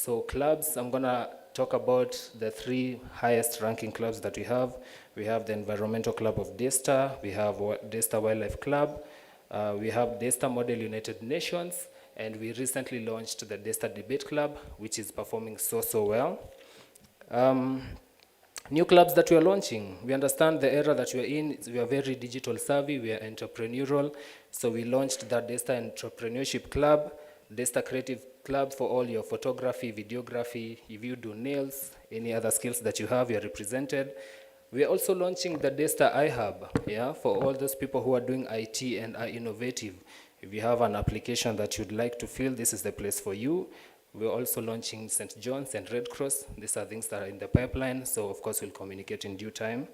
So clubs, I'm gonna talk about the 3 highest ranking clubs that we have. We have the Environmental Club of Daystar, we have Daystar Wildlife Club, we have Daystar Model United Nations, and we recently launched the Daystar Debate Club, which is performing so well. New clubs that we are launching. We understand the era that we are in. We are very digital savvy. We are entrepreneurial. So we launched the Daystar Entrepreneurship Club, Daystar Creative Club for all your photography, videography. If you do nails, any other skills that you have, you're represented. We are also launching the Daystar iHub, yeah, for all those people who are doing IT and are innovative. If you have an application that you'd like to fill, this is the place for you. We're also launching St. John's and Red Cross. These are things that are in the pipeline, so of course we'll communicate in due time.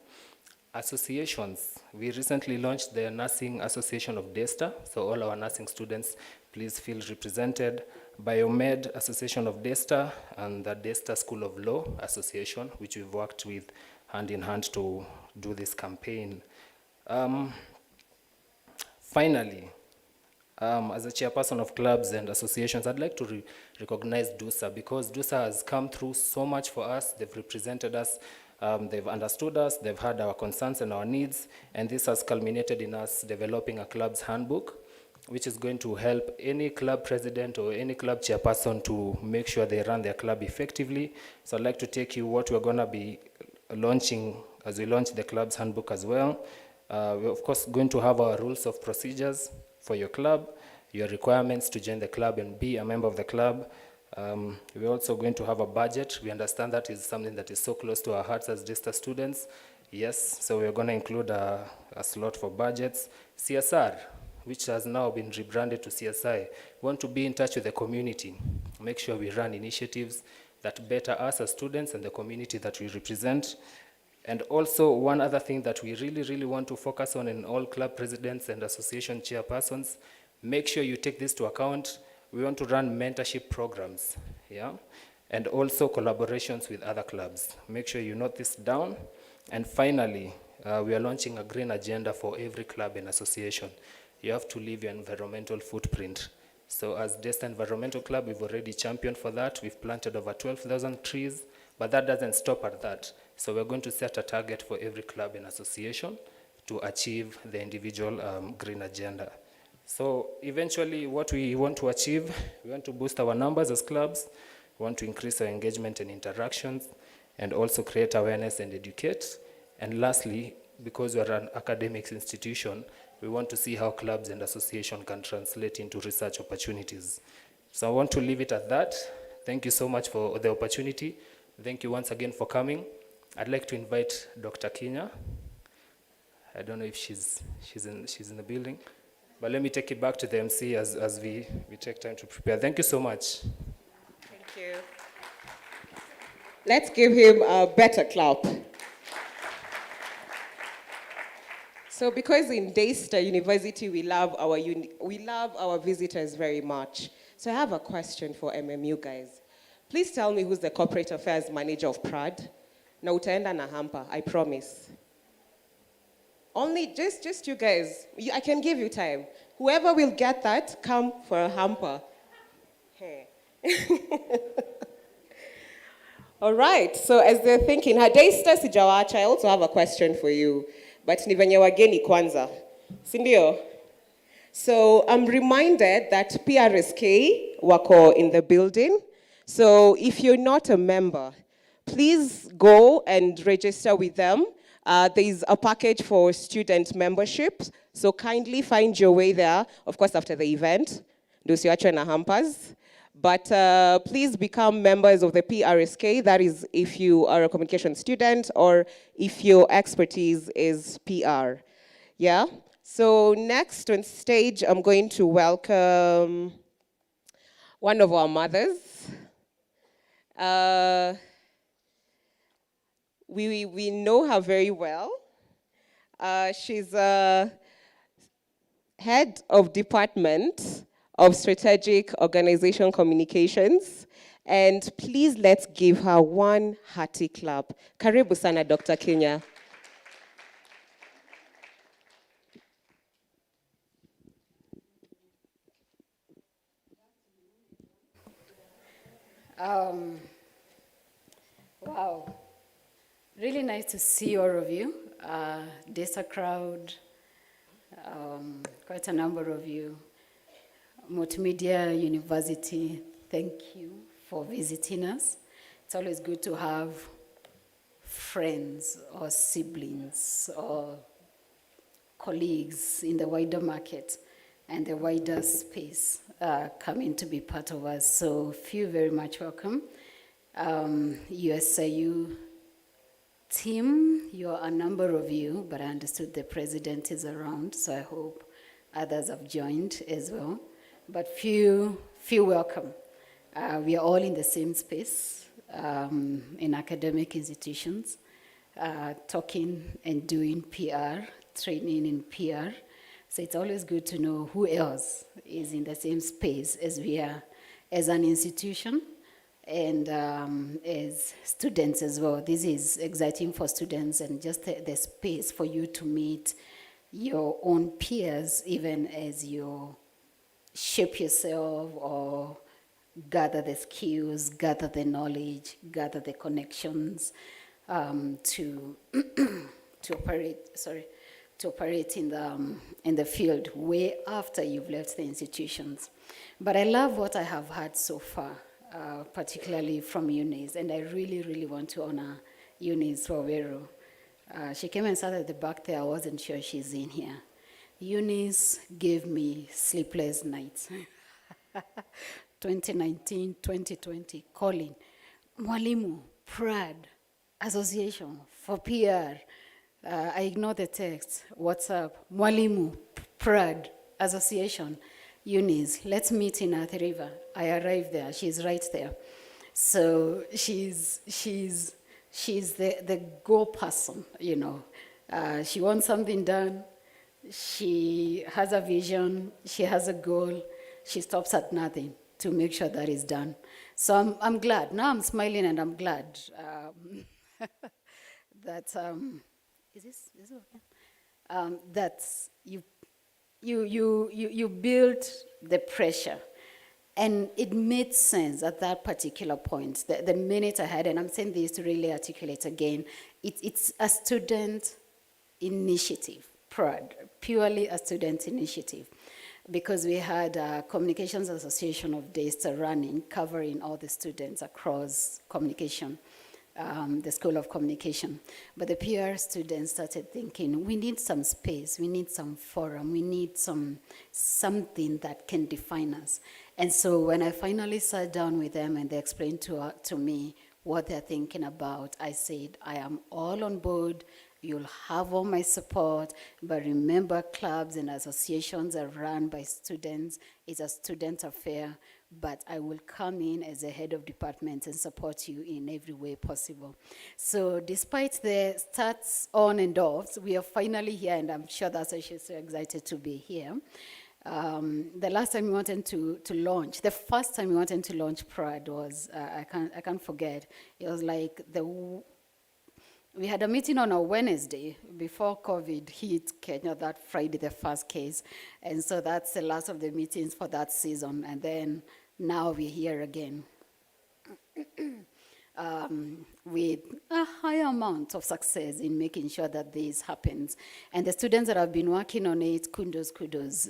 Associations. We recently launched the Nursing Association of Daystar, so all our nursing students, please feel represented. Biomed Association of Daystar and the Daystar School of Law Association, which we've worked with hand in hand to do this campaign. Finally, as a chairperson of clubs and associations, I'd like to recognize DUSA, because DUSA has come through so much for us. They've represented us, they've understood us, they've heard our concerns and our needs, and this has culminated in us developing a club's handbook, which is going to help any club president or any club chairperson to make sure they run their club effectively. So I'd like to take you what we're going to be launching as we launch the club's handbook as well. We're of course going to have our rules of procedures for your club, your requirements to join the club and be a member of the club. We're also going to have a budget. We understand that is something that is so close to our hearts as Daystar students. Yes, so we're going to include a slot for budgets. CSR, which has now been rebranded to CSI. We want to be in touch with the community. Make sure we run initiatives that better us as students and the community that we represent. And also, one other thing that we really want to focus on in all club presidents and association chairpersons, make sure you take this to account. We want to run mentorship programs, yeah? And also collaborations with other clubs. Make sure you note this down. And finally, we are launching a green agenda for every club and association. You have to leave your environmental footprint. So as Daystar Environmental Club, we've already championed for that. We've planted over 12,000 trees, but that doesn't stop at that. So we're going to set a target for every club and association to achieve the individual green agenda. So eventually what we want to achieve, we want to boost our numbers as clubs, we want to increase our engagement and interactions, and also create awareness and educate. And lastly, because we're an academic institution, we want to see how clubs and association can translate into research opportunities. So I want to leave it at that. Thank you so much for the opportunity. Thank you once again for coming. I'd like to invite Dr. Kinya. I don't know if she's in the building, but let me take it back to the MC as we take time to prepare. Thank you so much. Thank you. Let's give him a better clap. So because in Daystar University we love our visitors very much. So I have a question for MMU guys. Please tell me who's the corporate affairs manager of Prad. Na utaenda na hamper, I promise. Only just you guys. I can give you time. Whoever will get that, come for a hamper. Hey. All right, so as they're thinking, Daystar sijawacha, I also have a question for you. But ni venye wageni kwanza. Sindio? So I'm reminded that PRSK wako in the building. So if you're not a member, please go and register with them. There's a package for student membership. So kindly find your way there, of course, after the event. Usiachwe na hampers. But please become members of the PRSK. That is if you are a communication student or if your expertise is PR. Yeah? So next on stage, I'm going to welcome one of our mothers. We know her very well. She's a head of department of Strategic Organization Communications. And please let's give her one hearty clap. Karibu sana, Dr. Kinya. Um, wow, really nice to see all of you. There's a crowd, quite a number of you. Multimedia University, thank you for visiting us. It's always good to have friends or siblings or colleagues in the wider market and the wider space coming to be part of us. So feel very much welcome. USIU team, you're a number of you, but I understood the president is around, so I hope others have joined as well. But feel welcome. We are all in the same space in academic institutions, talking and doing PR, training in PR. So it's always good to know who else is in the same space as we are as an institution and as students as well. This is exciting for students and just the space for you to meet your own peers even as you shape yourself or gather the skills, gather the knowledge, gather the connections to operate in the field way after you've left the institutions. But I love what I have heard so far, particularly from Eunice, and I really, really want to honor Eunice Rovero. She came and sat at the back there. I wasn't sure she's in here. Eunice gave me sleepless nights. 2019, 2020, calling, Mwalimu, Prad, Association for PR. I ignored the text, WhatsApp, Mwalimu, Prad, Association, Eunice, let's meet in Athi River. I arrived there, she's right there. So she's the go person, you know. She wants something done, she has a vision, she has a goal, she stops at nothing to make sure that is done. So I'm glad, now I'm smiling and I'm glad that, is this okay? That you built the pressure. And it made sense at that particular point. The minute I had, and I'm saying this to really articulate again, it's a student initiative, Prad, purely a student initiative. Because we had a Communications Association of DASTA running, covering all the students across communication, the School of Communication. But the PR students started thinking, we need some space, we need some forum, we need something that can define us. And so when I finally sat down with them and they explained to me what they're thinking about, I said, I am all on board. You'll have all my support, but remember, clubs and associations are run by students. It's a student affair, but I will come in as a head of department and support you in every way possible. So despite the starts on and offs, we are finally here, and I'm sure that's why she's so excited to be here. The last time we wanted to launch, the first time we wanted to launch Prad was, I can't forget, it was like we had a meeting on a Wednesday before COVID hit Kenya, that Friday, the first case. And so that's the last of the meetings for that season. And then now we're here again. With a high amount of success in making sure that this happens. And the students that have been working on it, kudos.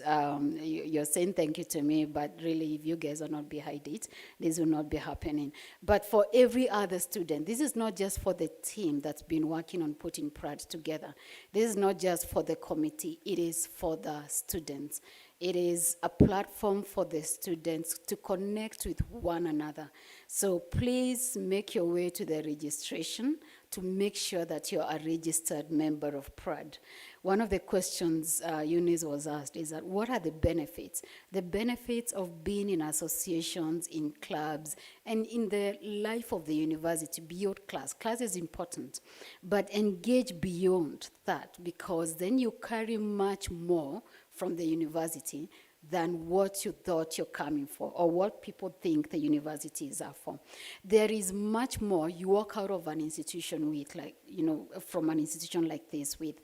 You're saying thank you to me, but really, if you guys are not behind it, this will not be happening. But for every other student, this is not just for the team that's been working on putting Prad together. This is not just for the committee, it is for the students. It is a platform for the students to connect with one another. So please make your way to the registration to make sure that you're a registered member of Prad. One of the questions Eunice was asked is that what are the benefits? The benefits of being in associations, in clubs, and in the life of the university beyond class. Class is important, but engage beyond that, because then you carry much more from the university than what you thought you're coming for or what people think the universities are for. There is much more you walk out of an institution with, like, you know, from an institution like this with.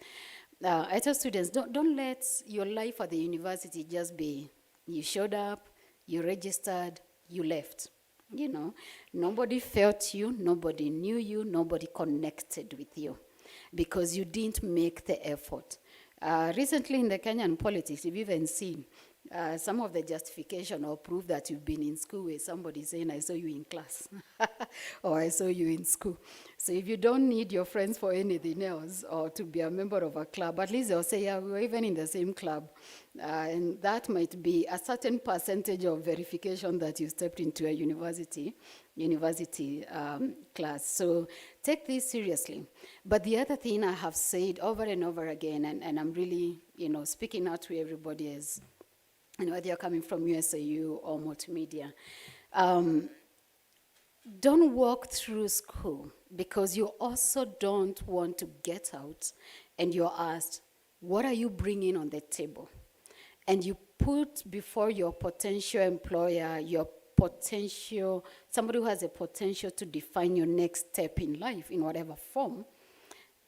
I tell students, don't let your life at the university just be, you showed up, you registered, you left. You know, nobody felt you, nobody knew you, nobody connected with you because you didn't make the effort. Recently in the Kenyan politics, you've even seen some of the justification or proof that you've been in school with somebody saying, I saw you in class or I saw you in school. So if you don't need your friends for anything else or to be a member of a club, at least they'll say, yeah, we were even in the same club. And that might be a certain percentage of verification that you stepped into a university class. So take this seriously. But the other thing I have said over and over again, and I'm really, speaking out to everybody is, whether you're coming from USAU or multimedia, don't walk through school because you also don't want to get out and you're asked, what are you bringing on the table? And you put before your potential employer, somebody who has a potential to define your next step in life in whatever form,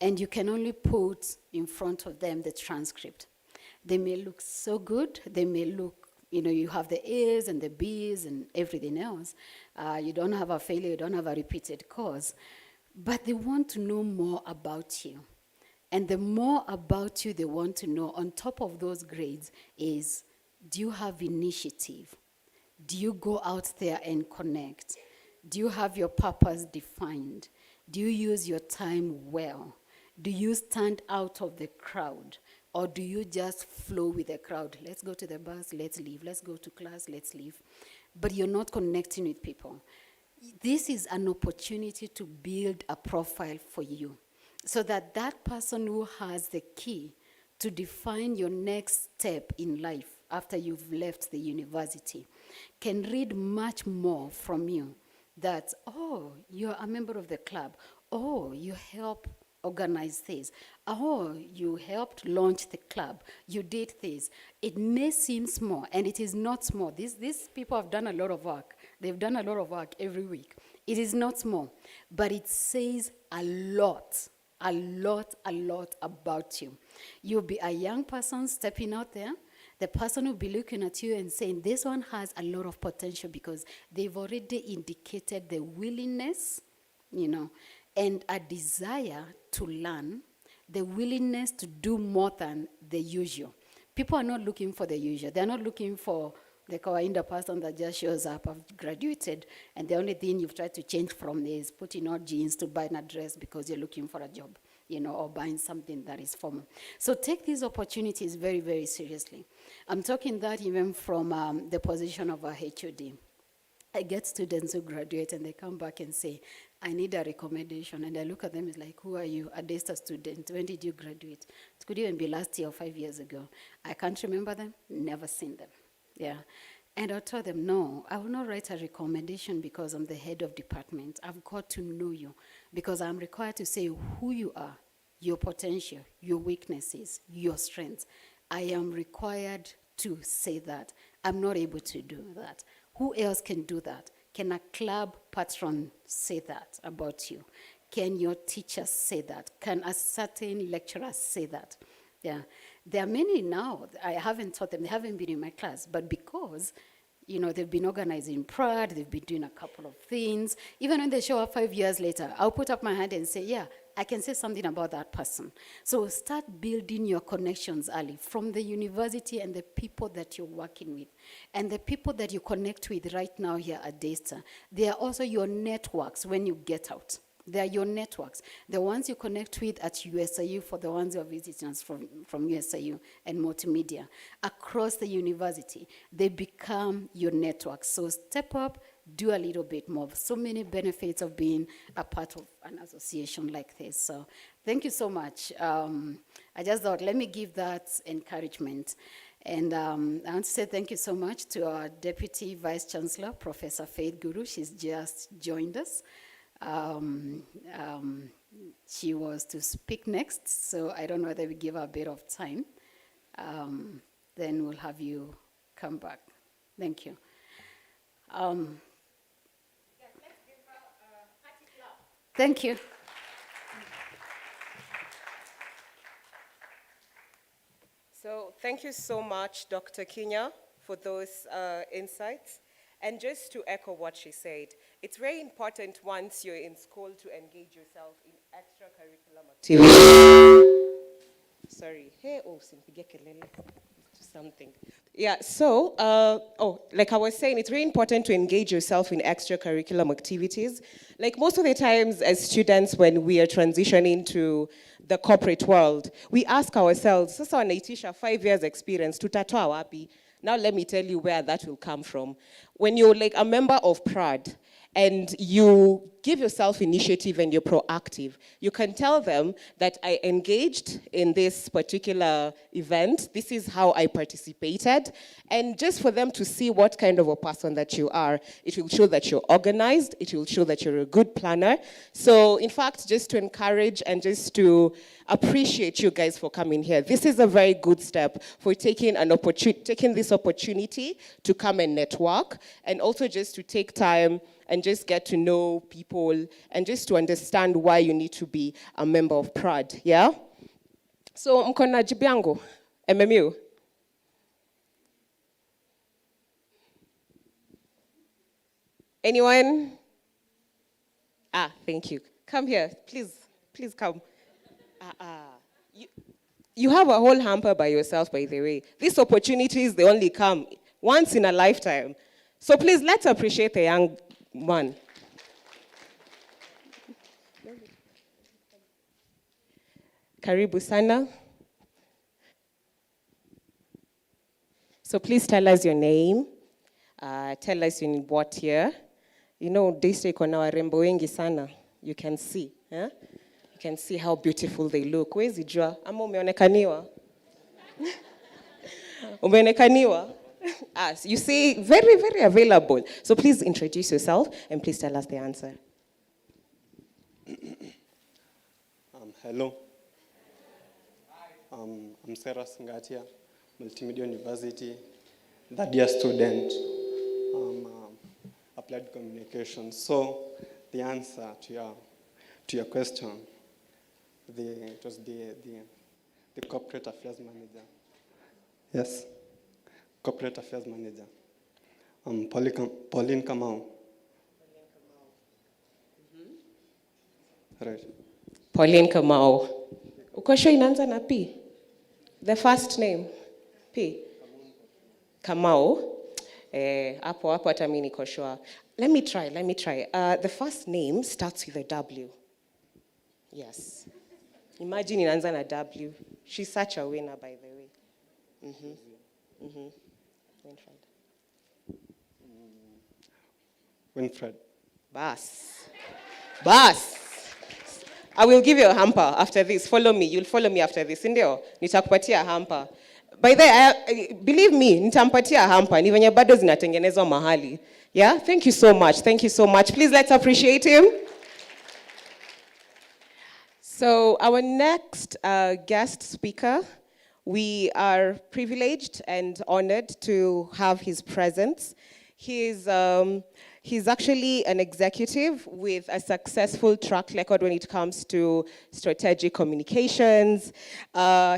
and you can only put in front of them the transcript. They may look so good, they may look, you have the A's and the B's and everything else. You don't have a failure, you don't have a repeated course, but they want to know more about you. And the more about you they want to know on top of those grades is, do you have initiative? Do you go out there and connect? Do you have your purpose defined? Do you use your time well? Do you stand out of the crowd? Or do you just flow with the crowd? Let's go to the bus, let's leave. Let's go to class, let's leave. But you're not connecting with people. This is an opportunity to build a profile for you so that that person who has the key to define your next step in life after you've left the university can read much more from you. That, oh, you're a member of the club. Oh, you help organize this. Oh, you helped launch the club. You did this. It may seem small, and it is not small. These people have done a lot of work. They've done a lot of work every week. It is not small, but it says a lot about you. You'll be a young person stepping out there. The person will be looking at you and saying, this one has a lot of potential because they've already indicated the willingness, and a desire to learn, the willingness to do more than the usual. People are not looking for the usual. They're not looking for the kawaida person that just shows up, I've graduated, and the only thing you've tried to change from is putting on jeans to buy a dress because you're looking for a job, or buying something that is formal. So take these opportunities very, very seriously. I'm talking that even from the position of a HOD. I get students who graduate and they come back and say, I need a recommendation. And I look at them, it's like, who are you? A DESTA student. When did you graduate? It could even be last year or 5 years ago. I can't remember them, never seen them. Yeah. And I told them, no, I will not write a recommendation because I'm the head of department. I've got to know you because I'm required to say who you are, your potential, your weaknesses, your strengths. I am required to say that. I'm not able to do that. Who else can do that? Can a club patron say that about you? Can your teachers say that? Can a certain lecturer say that? Yeah. There are many now, I haven't taught them, they haven't been in my class, but because, they've been organizing Prad, they've been doing a couple of things. Even when they show up 5 years later, I'll put up my hand and say, yeah, I can say something about that person. So start building your connections early from the university and the people that you're working with. And the people that you connect with right now here at DESTA, they are also your networks when you get out. They are your networks. The ones you connect with at USAU for the ones who are visiting us from USAU and multimedia. Across the university, they become your networks. So step up, do a little bit more. So many benefits of being a part of an association like this. So thank you so much. I just thought, let me give that encouragement. And I want to say thank you so much to our Deputy Vice Chancellor, Professor Faith Guru. She's just joined us. She was to speak next, so I don't know whether we give her a bit of time. Then we'll have you come back. Thank you. Yes, let's give her a hearty clap. Thank you. So thank you so much, Dr. Kinya, for those insights. And just to echo what she said, it's very important once you're in school to engage yourself in extracurricular activities. Sorry. Hey, oh, simpige kelele. Something. Yeah, so, like I was saying, it's very important to engage yourself in extracurricular activities. Like most of the times as students, when we are transitioning to the corporate world, we ask ourselves, sasa wanaitisha 5 years experience, tutatoa wapi? Now let me tell you where that will come from. When you're like a member of Prad, and you give yourself initiative and you're proactive, you can tell them that I engaged in this particular event, this is how I participated, and just for them to see what kind of a person that you are, it will show that you're organized, it will show that you're a good planner. So in fact, just to encourage and just to appreciate you guys for coming here. This is a very good step for taking this opportunity to come and network, and also just to take time and just get to know people and just to understand why you need to be a member of Prad, yeah? So, mkona jibu yangu, MMU? Anyone? Thank you. Come here, please come. You have a whole hamper by yourself, by the way. These opportunities, they only come once in a lifetime. So please, let's appreciate the young man. Karibu sana. So please tell us your name. Tell us in what year. You know, Daystar iko na warembo wengi sana. You can see. You can see how beautiful they look. Huwezi jua ama umeonekaniwa? Umeonekaniwa? You see, very, very available. So please introduce yourself and please tell us the answer. Hello. I'm Sarah Singatia, Multimedia University, third-year student, applied communication. So the answer to your question, it was the corporate affairs manager. Yes, corporate affairs manager. Pauline Kamau. Right. Pauline Kamau. Uko sure inaanza na P? The first name? P? Kamau. Hapo hata mimi niko sure. Let me try. The first name starts with a W. Yes. Imagine inaanza na W. She's such a winner, by the way. Winfred. Bas. I will give you a hamper after this. Follow me. You'll follow me after this. Ndio, nitakupatia hamper. By the way, believe me, nitampatia hamper. Ni venye bado zinatengenezwa mahali. Yeah? Thank you so much. Please, let's appreciate him. So, our next guest speaker, we are privileged and honored to have his presence. He's actually an executive with a successful track record when it comes to strategic communications.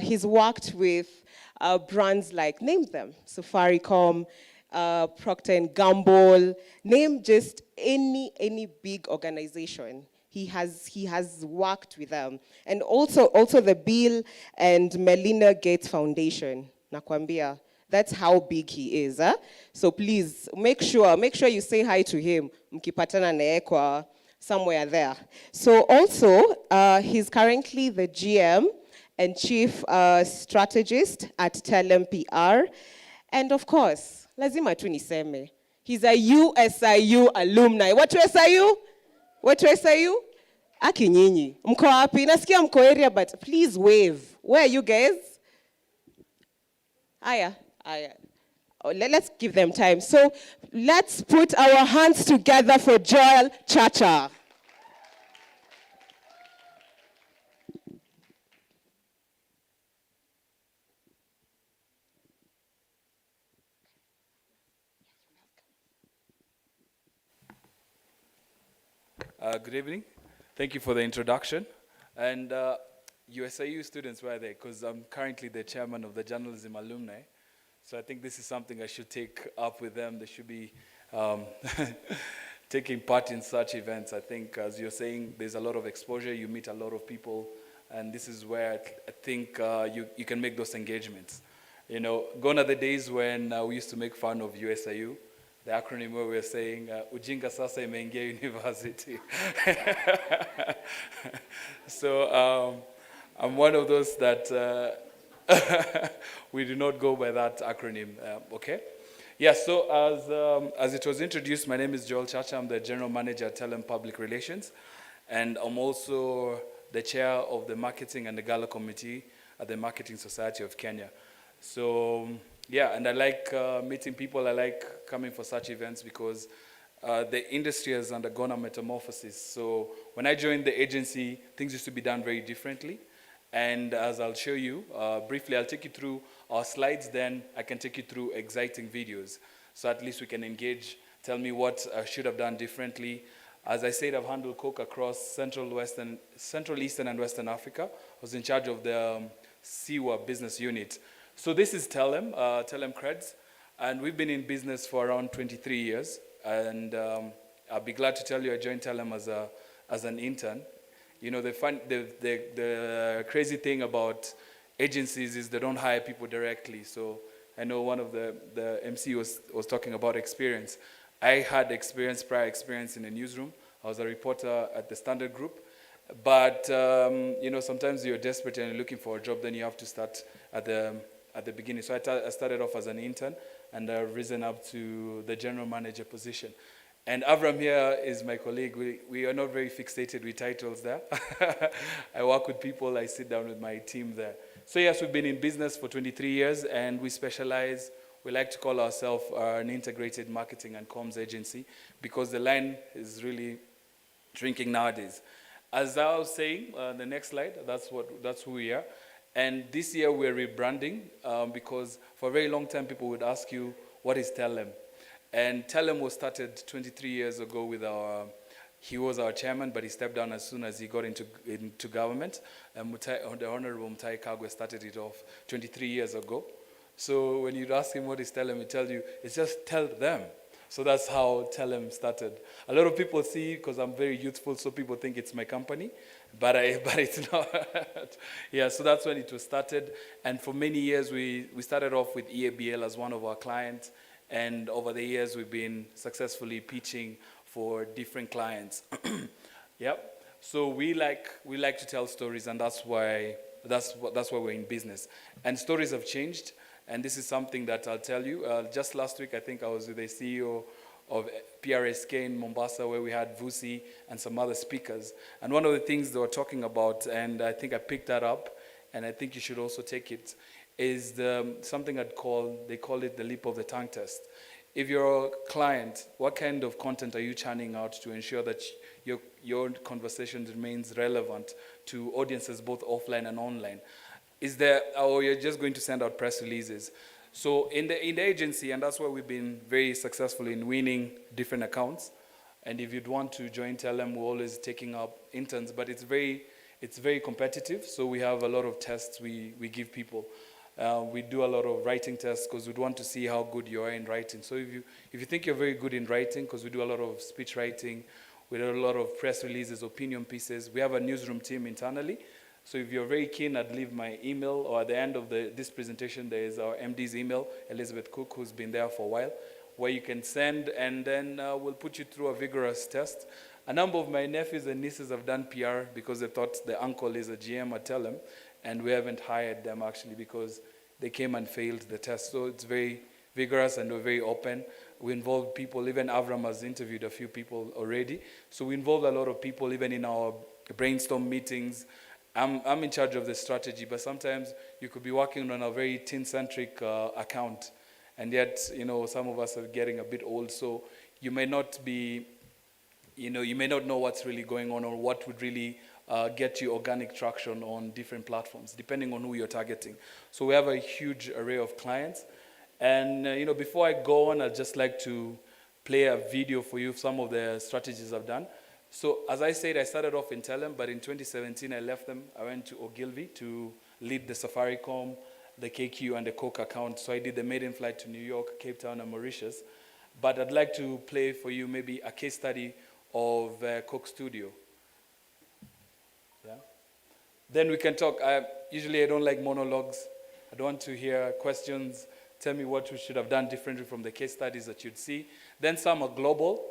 He's worked with brands like, name them, Safaricom, Procter & Gamble, name just any big organization. He has worked with them. And also the Bill and Melinda Gates Foundation, nakwambia. That's how big he is. So please, make sure you say hi to him. Mkipatana naye kwa somewhere there. So also, he's currently the GM and Chief Strategist at Telem PR. And of course, lazima tu niseme, he's a USIU alumni. What to SIU? Aki nyinyi. Mko wapi? Nasikia mko area, but please wave. Where are you guys? Aya. Let's give them time. So let's put our hands together for Joel Chacha. Good evening. Thank you for the introduction. And USIU students, where are they? Because I'm currently the chairman of the journalism alumni. So I think this is something I should take up with them. They should be um, taking part in such events. I think, as you're saying, there's a lot of exposure. You meet a lot of people, and this is where I think you can make those engagements. You know, gone are the days when we used to make fun of USIU, the acronym where we were saying, Ujinga sasa imeingia university. So I'm one of those that we do not go by that acronym, okay? Yeah, so as it was introduced, my name is Joel Chacha. I'm the General Manager at Telem Public Relations, and I'm also the Chair of the Marketing and the Gala Committee at the Marketing Society of Kenya. So, yeah, and I like meeting people. I like coming for such events because the industry has undergone a metamorphosis. So when I joined the agency, things used to be done very differently. And as I'll show you, briefly, I'll take you through our slides, then I can take you through exciting videos. So at least we can engage, tell me what I should have done differently. As I said, I've handled Coke across Central, Eastern, and Western Africa. I was in charge of the SIWA business unit. So this is Telem, Telem Creds, and we've been in business for around 23 years. And I'll be glad to tell you I joined Telem as an intern. You know, the crazy thing about agencies is they don't hire people directly. So I know one of the MC was talking about experience. I had prior experience in a newsroom. I was a reporter at the Standard Group. But, you know, sometimes you're desperate and you're looking for a job, then you have to start at the beginning. So I started off as an intern, and I've risen up to the general manager position. And Avram here is my colleague. We are not very fixated with titles there. I work with people, I sit down with my team there. So yes, we've been in business for 23 years, and we like to call ourselves an integrated marketing and comms agency, because the line is really shrinking nowadays. As I was saying, the next slide, that's who we are. And this year we're rebranding because for a very long time people would ask you, what is Telem? And Telem was started 23 years ago with he was our chairman, but he stepped down as soon as he got into government. And the Honorable Mutai Kagwe started it off 23 years ago. So when you'd ask him what is Telem, he'd tell you, it's just tell them. So that's how Telem started. A lot of people see, because I'm very youthful, so people think it's my company, but it's not. Yeah, so that's when it was started. And for many years, we started off with EABL as one of our clients. And over the years, we've been successfully pitching for different clients. Yep. So we like to tell stories, and that's why we're in business. And stories have changed. And this is something that I'll tell you. Just last week, I think I was with the CEO of Prsk in Mombasa, where we had Vusi and some other speakers. And one of the things they were talking about, and I think I picked that up, and I think you should also take it, is something they call it the leap of the tongue test. If you're a client, what kind of content are you churning out to ensure that your conversation remains relevant to audiences both offline and online? Or you're just going to send out press releases? So in the agency, and that's why we've been very successful in winning different accounts. And if you'd want to join Telem, we're always taking up interns, but it's very competitive. So we have a lot of tests we give people. We do a lot of writing tests because we'd want to see how good you are in writing. So if you think you're very good in writing, because we do a lot of speech writing, we do a lot of press releases, opinion pieces. We have a newsroom team internally. So if you're very keen, I'd leave my email, or at the end of this presentation, there is our MD's email, Elizabeth Cook, who's been there for a while, where you can send, and then we'll put you through a vigorous test. A number of my nephews and nieces have done PR because they thought the uncle is a GM at Telem, and we haven't hired them actually because they came and failed the test. So it's very vigorous and we're very open. We involve people, even Avram has interviewed a few people already. So we involve a lot of people, even in our brainstorm meetings. I'm in charge of the strategy, but sometimes you could be working on a very teen-centric account, and yet, some of us are getting a bit old, so you may not know what's really going on or what would really get you organic traction on different platforms, depending on who you're targeting. So we have a huge array of clients, and before I go on, I'd just like to play a video for you of some of the strategies I've done. So as I said, I started off in Telem, but in 2017 I left them. I went to Ogilvy to lead the Safaricom, the KQ, and the Coke account. So I did the maiden flight to New York, Cape Town, and Mauritius. but I'd like to play for you maybe a case study of Coke Studio. Yeah? Then we can talk. Usually I don't like monologues. I don't want to hear questions. Tell me what we should have done differently from the case studies that you'd see. Then some are global.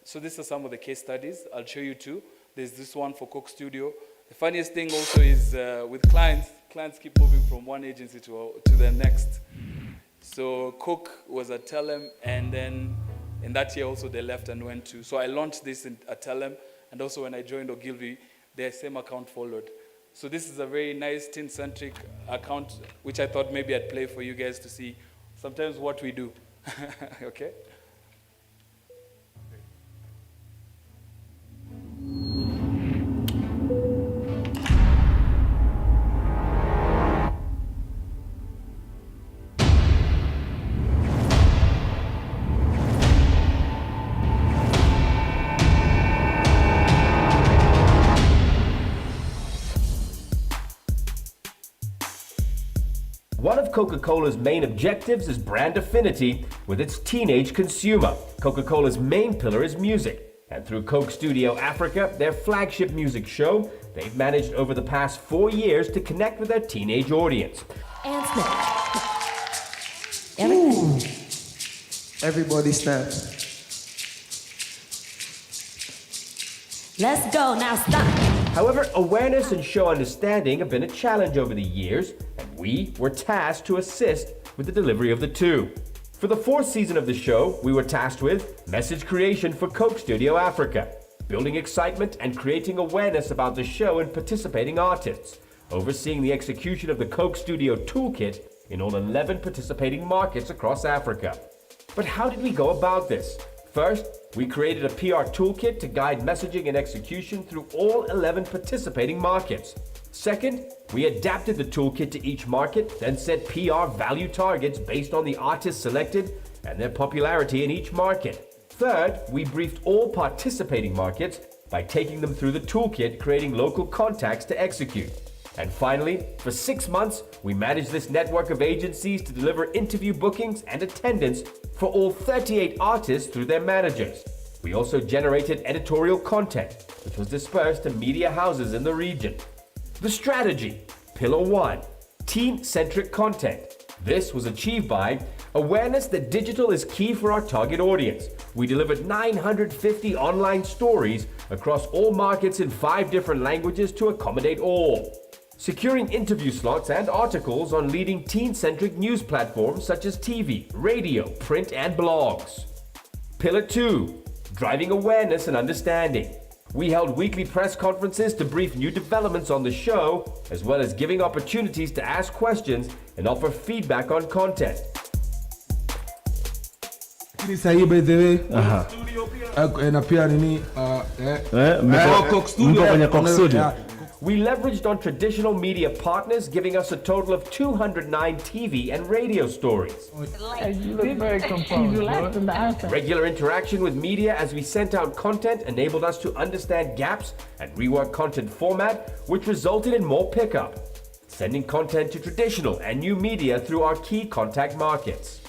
So these are some of the case studies. I'll show you two. There's this one for Coke Studio. The funniest thing also is with clients keep moving from one agency to the next. So Coke was at Telem, and then in that year also they left and went to, so I launched this at Telem, and also when I joined Ogilvy, their same account followed. So this is a very nice Centric account, which I thought maybe I'd play for you guys to see sometimes what we do. Okay? One of Coca-Cola's main objectives is brand affinity with its teenage consumer. Coca-Cola's main pillar is music, and through Coke Studio Africa, their flagship music show, they've managed over the past 4 years to connect with their teenage audience. And snap. Everybody snap. Let's go, now stop. However, awareness and show understanding have been a challenge over the years, and we were tasked to assist with the delivery of the two. For the 4th season of the show, we were tasked with message creation for Coke Studio Africa, building excitement and creating awareness about the show and participating artists, overseeing the execution of the Coke Studio Toolkit in all 11 participating markets across Africa. But how did we go about this? First, we created a PR toolkit to guide messaging and execution through all 11 participating markets. Second, we adapted the toolkit to each market, then set PR value targets based on the artists selected and their popularity in each market. Third, we briefed all participating markets by taking them through the toolkit, creating local contacts to execute. And finally, for 6 months, we managed this network of agencies to deliver interview bookings and attendance for all 38 artists through their managers. We also generated editorial content, which was dispersed to media houses in the region. The strategy, Pillar 1, teen-centric content. This was achieved by awareness that digital is key for our target audience. We delivered 950 online stories across all markets in 5 different languages to accommodate all. Securing interview slots and articles on leading teen-centric news platforms such as TV, radio, print, and blogs. Pillar 2, driving awareness and understanding. We held weekly press conferences to brief new developments on the show, as well as giving opportunities to ask questions and offer feedback on content. Sahi by the way. Na pia nini Coke Studio. We leveraged on traditional media partners, giving us a total of 209 TV and radio stories. You look very composed. Regular interaction with media as we sent out content enabled us to understand gaps and rework content format, which resulted in more pickup. Sending content to traditional and new media through our key contact markets.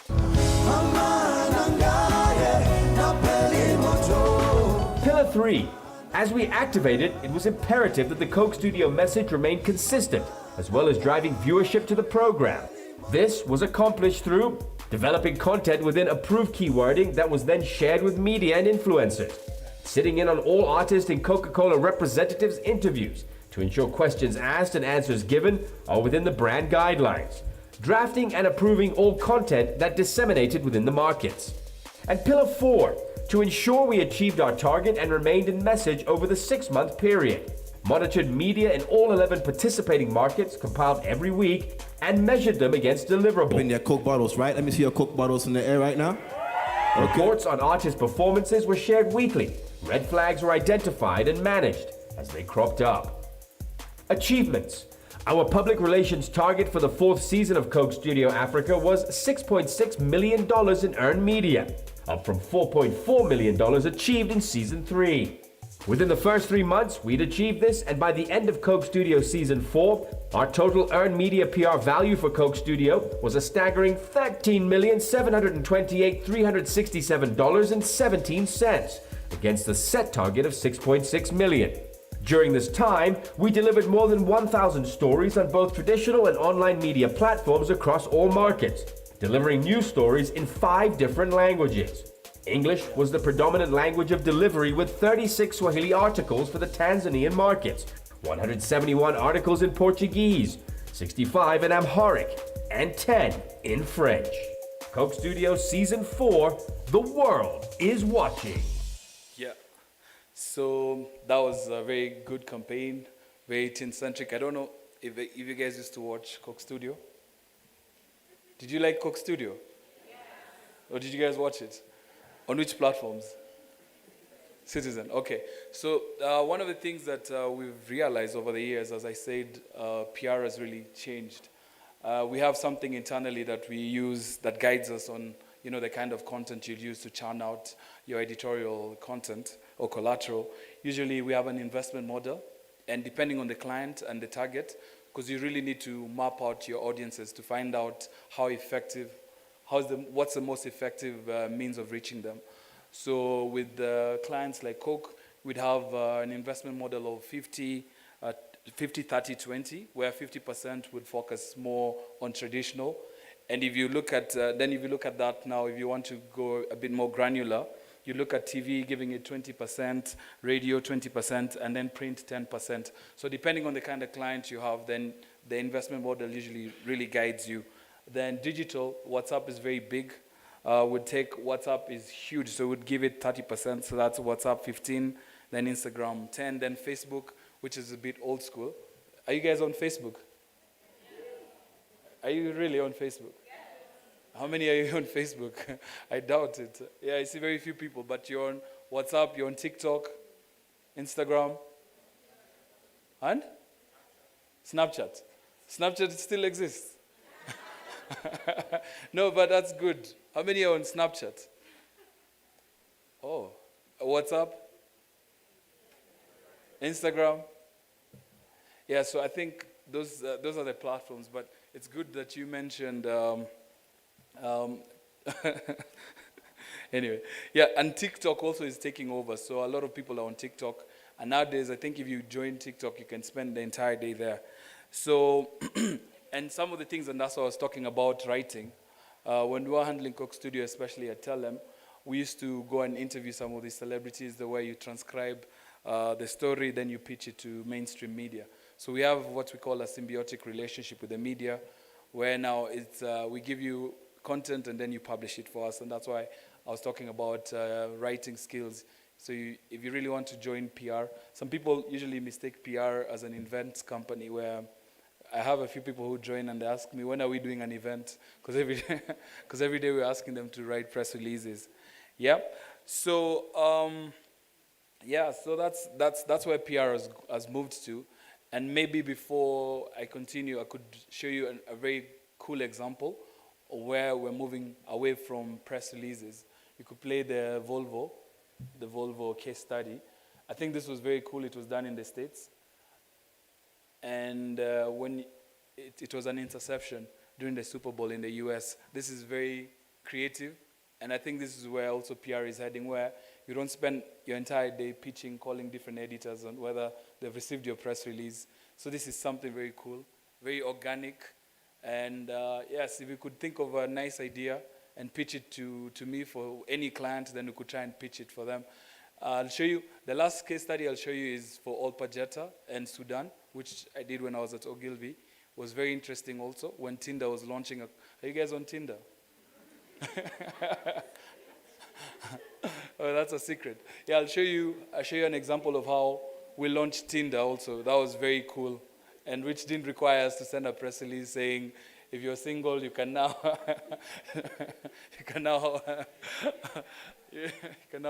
Pillar 3. As we activated, it was imperative that the Coke Studio message remain consistent, as well as driving viewership to the program. This was accomplished through developing content within approved keywording that was then shared with media and influencers, sitting in on all artists and Coca-Cola representatives' interviews to ensure questions asked and answers given are within the brand guidelines, drafting and approving all content that disseminated within the markets. And Pillar 4, to ensure we achieved our target and remained in message over the 6-month period. Monitored media in all 11 participating markets, compiled every week, and measured them against deliverables. In their Coke bottles, right? Let me see your Coke bottles in the air right now. Okay. Reports on artist performances were shared weekly. Red flags were identified and managed as they cropped up. Achievements. Our public relations target for the 4th season of Coke Studio Africa was $6.6 million in earned media, up from $4.4 million achieved in Season 3. Within the first 3 months, we'd achieved this, and by the end of Coke Studio Season 4, our total earned media PR value for Coke Studio was a staggering $13,728,367.17 against a set target of $6.6 million. During this time, we delivered more than 1,000 stories on both traditional and online media platforms across all markets, delivering news stories in 5 different languages. English was the predominant language of delivery with 36 Swahili articles for the Tanzanian markets, 171 articles in Portuguese, 65 in Amharic, and 10 in French. Coke Studio Season 4, the world is watching. Yeah. So that was a very good campaign, very teen-centric. I don't know if you guys used to watch Coke Studio. Did you like Coke Studio? Yes. Or did you guys watch it? On which platforms? Citizen, okay. So one of the things that we've realized over the years, as I said, PR has really changed. We have something internally that we use that guides us on, the kind of content you'd use to churn out your editorial content or collateral. Usually we have an investment model, and depending on the client and the target, because you really need to map out your audiences to find out how effective, what's the most effective means of reaching them. So with clients like Coke, we'd have an investment model of 50, 30, 20, where 50% would focus more on traditional. And if you look at that now, if you want to go a bit more granular, you look at TV, giving it 20%, radio 20%, and then print 10%. So depending on the kind of client you have, then the investment model usually really guides you. Then digital, WhatsApp is very big. WhatsApp is huge, so we'd give it 30%, so that's WhatsApp 15, then Instagram 10, then Facebook, which is a bit old school. Are you guys on Facebook? Are you really on Facebook? How many are you on Facebook? I doubt it. Yeah, I see very few people, but you're on WhatsApp, you're on TikTok, Instagram, and Snapchat. Snapchat still exists. No, but that's good. How many are on Snapchat? Oh, WhatsApp? Instagram? Yeah, so I think those are the platforms, but it's good that you mentioned, anyway. Yeah, and TikTok also is taking over, so a lot of people are on TikTok, and nowadays I think if you join TikTok, you can spend the entire day there. So, and some of the things, and that's what I was talking about writing, when we were handling Coke Studio, especially at Telem, we used to go and interview some of these celebrities, the way you transcribe the story, then you pitch it to mainstream media. So we have what we call a symbiotic relationship with the media, where now it's, we give you content and then you publish it for us, and that's why I was talking about writing skills. So if you really want to join PR, some people usually mistake PR as an event company, where I have a few people who join and they ask me, when are we doing an event? Because every day we're asking them to write press releases. Yeah. So so that's where PR has moved to. And maybe before I continue, I could show you a very cool example of where we're moving away from press releases. You could play the Volvo case study. I think this was very cool. It was done in the States. And when it was an interception during the Super Bowl in the US, this is very creative. And I think this is where also PR is heading, where you don't spend your entire day pitching, calling different editors on whether they've received your press release. So this is something very cool, very organic. And yes, if you could think of a nice idea and pitch it to me for any client, then we could try and pitch it for them. I'll show you, the last case study I'll show you is for Olpajeta and Sudan, which I did when I was at Ogilvy. It was very interesting also, when Tinder was launching. Are you guys on Tinder? Oh, that's a secret. Yeah, I'll show you an example of how we launched Tinder also. That was very cool, and which didn't require us to send a press release saying, if you're single, you can now you can now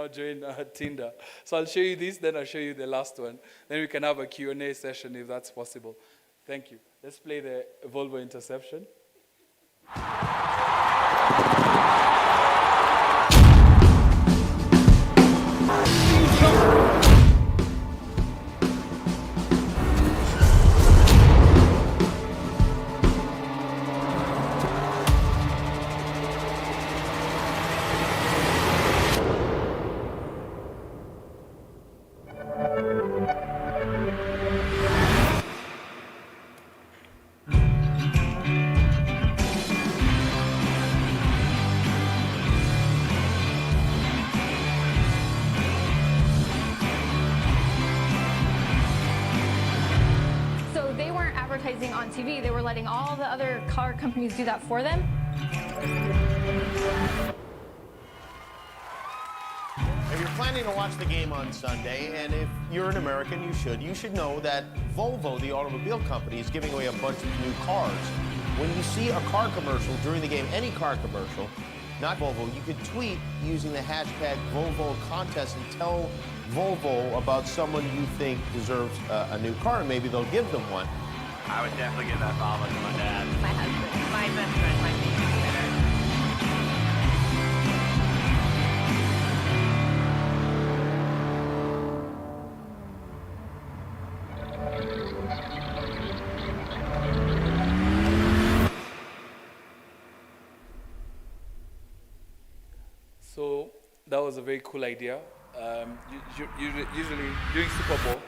join Tinder. So I'll show you this, then I'll show you the last one. Then we can have a Q&A session if that's possible. Thank you. Let's play the Volvo interception. advertising on TV. They were letting all the other car companies do that for them. If you're planning to watch the game on Sunday, and if you're an American, you should know that Volvo, the automobile company, is giving away a bunch of new cars. When you see a car commercial during the game, any car commercial, not Volvo, you could tweet using the hashtag Volvo contest and tell Volvo about someone you think deserves a new car, and maybe they'll give them one. I would definitely give that Volvo to my dad. My husband, my best friend, my babysitter. So that was a very cool idea. Usually during Super Bowl,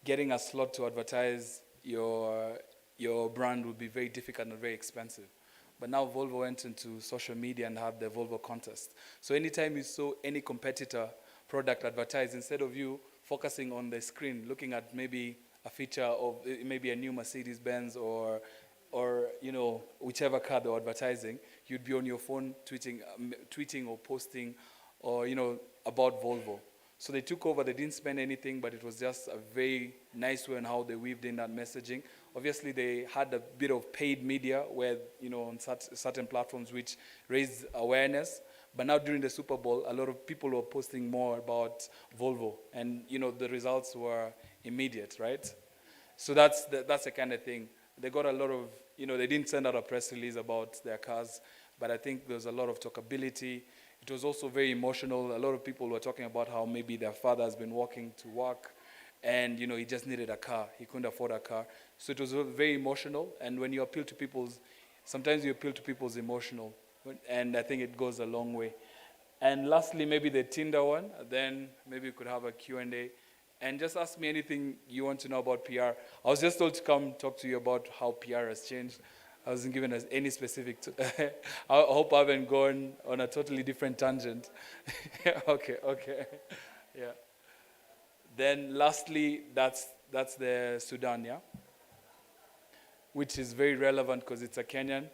getting a slot to advertise your brand would be very difficult and very expensive. But now Volvo went into social media and have the Volvo contest. So anytime you saw any competitor product advertised, instead of you focusing on the screen, looking at maybe a feature of maybe a new Mercedes-Benz or whichever car they're advertising, you'd be on your phone tweeting or posting or about Volvo. So they took over, they didn't spend anything, but it was just a very nice way on how they weaved in that messaging. Obviously they had a bit of paid media where, on certain platforms which raised awareness. But now during the Super Bowl, a lot of people were posting more about Volvo, and the results were immediate, right? So that's the kind of thing. They got a lot of, they didn't send out a press release about their cars, but I think there's a lot of talkability. It was also very emotional. A lot of people were talking about how maybe their father has been walking to work and, he just needed a car. He couldn't afford a car. So it was very emotional. And when you appeal to sometimes you appeal to people's emotional. And I think it goes a long way. And lastly, maybe the Tinder one. Then maybe we could have a Q&A. And just ask me anything you want to know about PR. I was just told to come talk to you about how PR has changed. I wasn't given us any specific. I hope I haven't gone on a totally different tangent. Okay. Yeah. Then lastly, that's the Sudan, yeah? Which is very relevant because it's a Kenyan.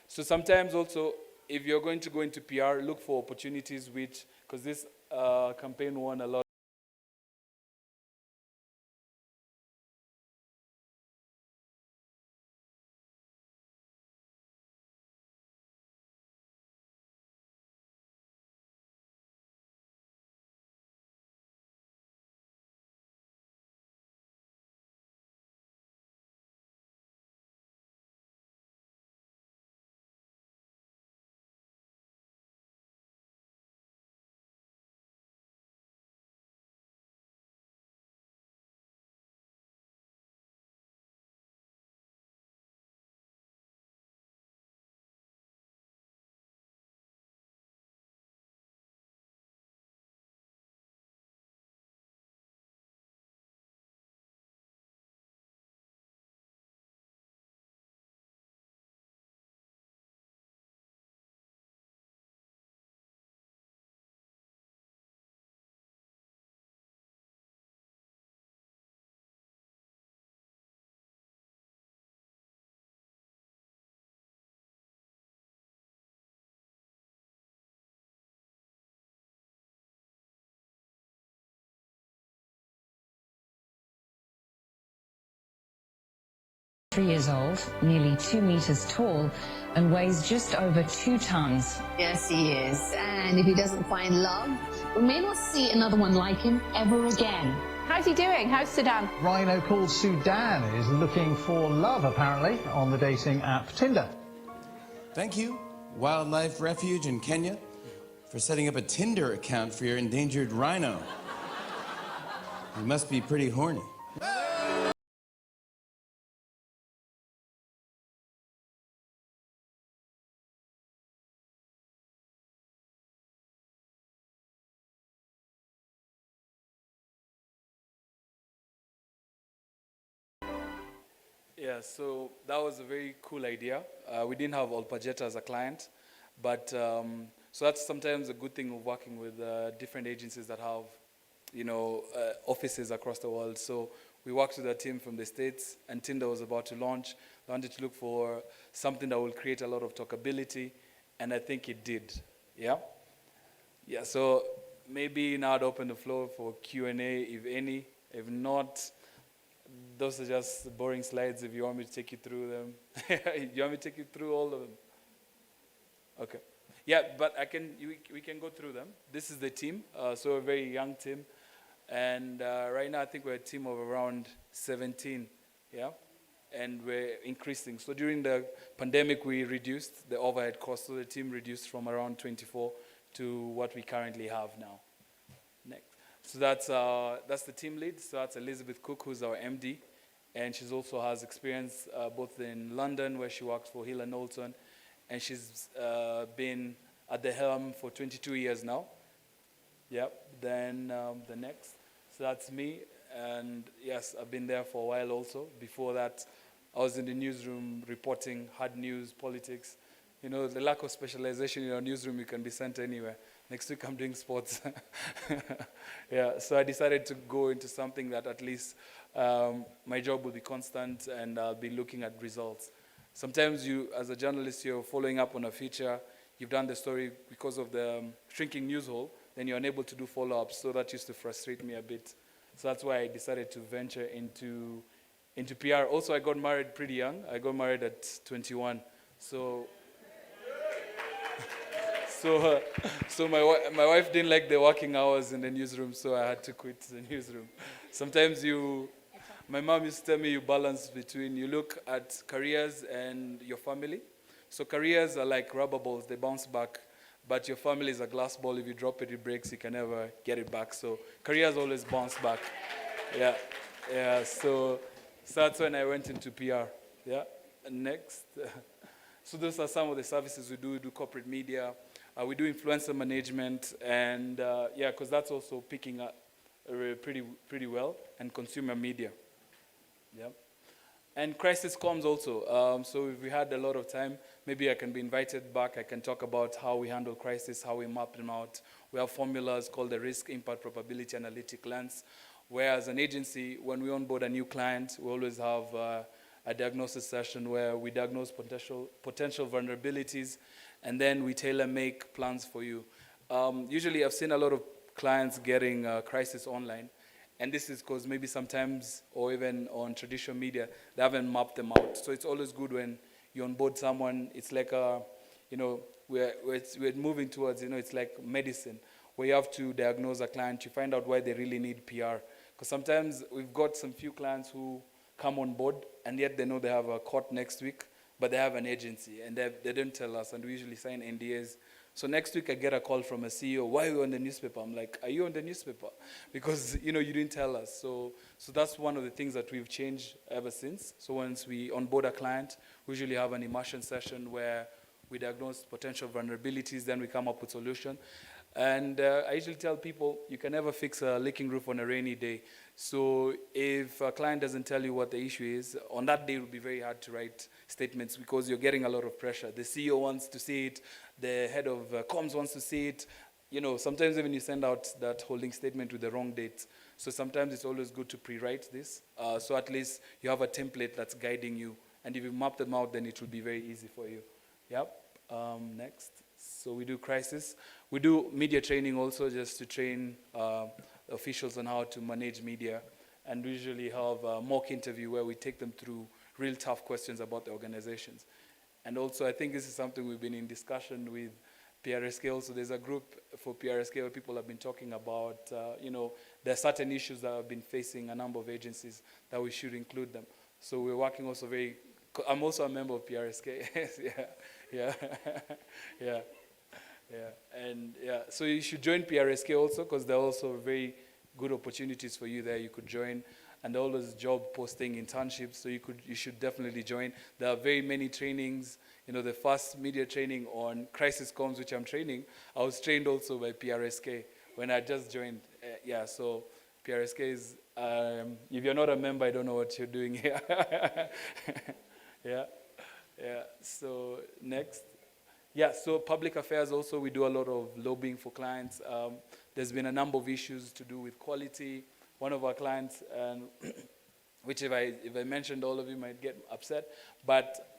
So sometimes also, if you're going to go into PR, look for opportunities because this campaign won a lot. Years old, nearly 2 meters tall, and weighs just over 2 tons. Yes, he is. And if he doesn't find love, we may not see another one like him ever again. How's he doing? How's Sudan? Rhino called Sudan is looking for love, apparently, on the dating app Tinder. Thank you, Wildlife Refuge in Kenya, for setting up a Tinder account for your endangered rhino. You must be pretty horny. Yeah, so that was a very cool idea. We didn't have Olpajeta as a client, but so that's sometimes a good thing of working with different agencies that have offices across the world. So we worked with a team from the States, and Tinder was about to launch. They wanted to look for something that will create a lot of talkability, and I think it did. Yeah? Yeah, so maybe now I'd open the floor for Q&A, if any. If not, those are just boring slides if you want me to take you through them. You want me to take you through all of them? Okay. Yeah, but we can go through them. This is the team, so a very young team. And right now I think we're a team of around 17, yeah? And we're increasing. So during the pandemic, we reduced the overhead cost, so the team reduced from around 24 to what we currently have now. Next. So that's the team lead. So that's Elizabeth Cook, who's our MD. And she also has experience both in London, where she works for Hill & Knowlton, and she's been at the helm for 22 years now. Yep. Then the next. So that's me. And yes, I've been there for a while also. Before that, I was in the newsroom reporting hard news, politics. You know, the lack of specialization in our newsroom, you can be sent anywhere. Next week, I'm doing sports. Yeah, so I decided to go into something that at least my job will be constant and I'll be looking at results. Sometimes you, as a journalist, you're following up on a feature, you've done the story because of the shrinking news hole, then you're unable to do follow-ups, so that used to frustrate me a bit. So that's why I decided to venture into PR. Also, I got married pretty young. I got married at 21. So my wife didn't like the working hours in the newsroom, so I had to quit the newsroom. Sometimes my mom used to tell me you balance between, you look at careers and your family. So careers are like rubber balls, they bounce back. But your family is a glass ball. If you drop it, it breaks. You can never get it back. So careers always bounce back. Yeah, yeah. So that's when I went into PR. Yeah. And next. So those are some of the services we do. We do corporate media. We do influencer management, and yeah, because that's also picking up pretty well, and consumer media. Yeah. And crisis comms also. So if we had a lot of time, maybe I can be invited back. I can talk about how we handle crisis, how we map them out. We have formulas called the risk, impact, probability, analytic lens, where as an agency, when we onboard a new client, we always have a diagnosis session where we diagnose potential vulnerabilities, and then we tailor-make plans for you. Usually I've seen a lot of clients getting crisis online. And this is because maybe sometimes, or even on traditional media, they haven't mapped them out. So it's always good when you onboard someone. It's like we're moving towards, it's like medicine, where you have to diagnose a client. You find out why they really need PR. Because sometimes we've got some few clients who come on board, and yet they know they have a court next week, but they have an agency, and they don't tell us, and we usually sign NDAs. So next week I get a call from a CEO, why are you on the newspaper? I'm like, are you on the newspaper? Because you didn't tell us. So that's one of the things that we've changed ever since. So once we onboard a client, we usually have an immersion session where we diagnose potential vulnerabilities, then we come up with solution. And I usually tell people, you can never fix a leaking roof on a rainy day. So if a client doesn't tell you what the issue is, on that day it will be very hard to write statements because you're getting a lot of pressure. The CEO wants to see it, the head of comms wants to see it. Sometimes even you send out that holding statement with the wrong date. So sometimes it's always good to pre-write this. So at least you have a template that's guiding you. And if you map them out, then it will be very easy for you. Yep. Next. So we do crisis. We do media training also, just to train officials on how to manage media. And we usually have a mock interview where we take them through real tough questions about the organizations. And also, I think this is something we've been in discussion with PRSK also. There's a group for PRSK where people have been talking about, there are certain issues that have been facing a number of agencies that we should include them. So we're working also I'm also a member of PRSK. yeah. And so you should join PRSK also, because there are also very good opportunities for you there. You could join, and always job posting, internships, so you should definitely join. There are very many trainings. The first media training on crisis comms, which I'm training, I was trained also by PRSK when I just joined. So PRSK is, if you're not a member, I don't know what you're doing here. So next. So public affairs also, we do a lot of lobbying for clients. there's been a number of issues to do with quality. One of our clients, and which if I mentioned, all of you might get upset, but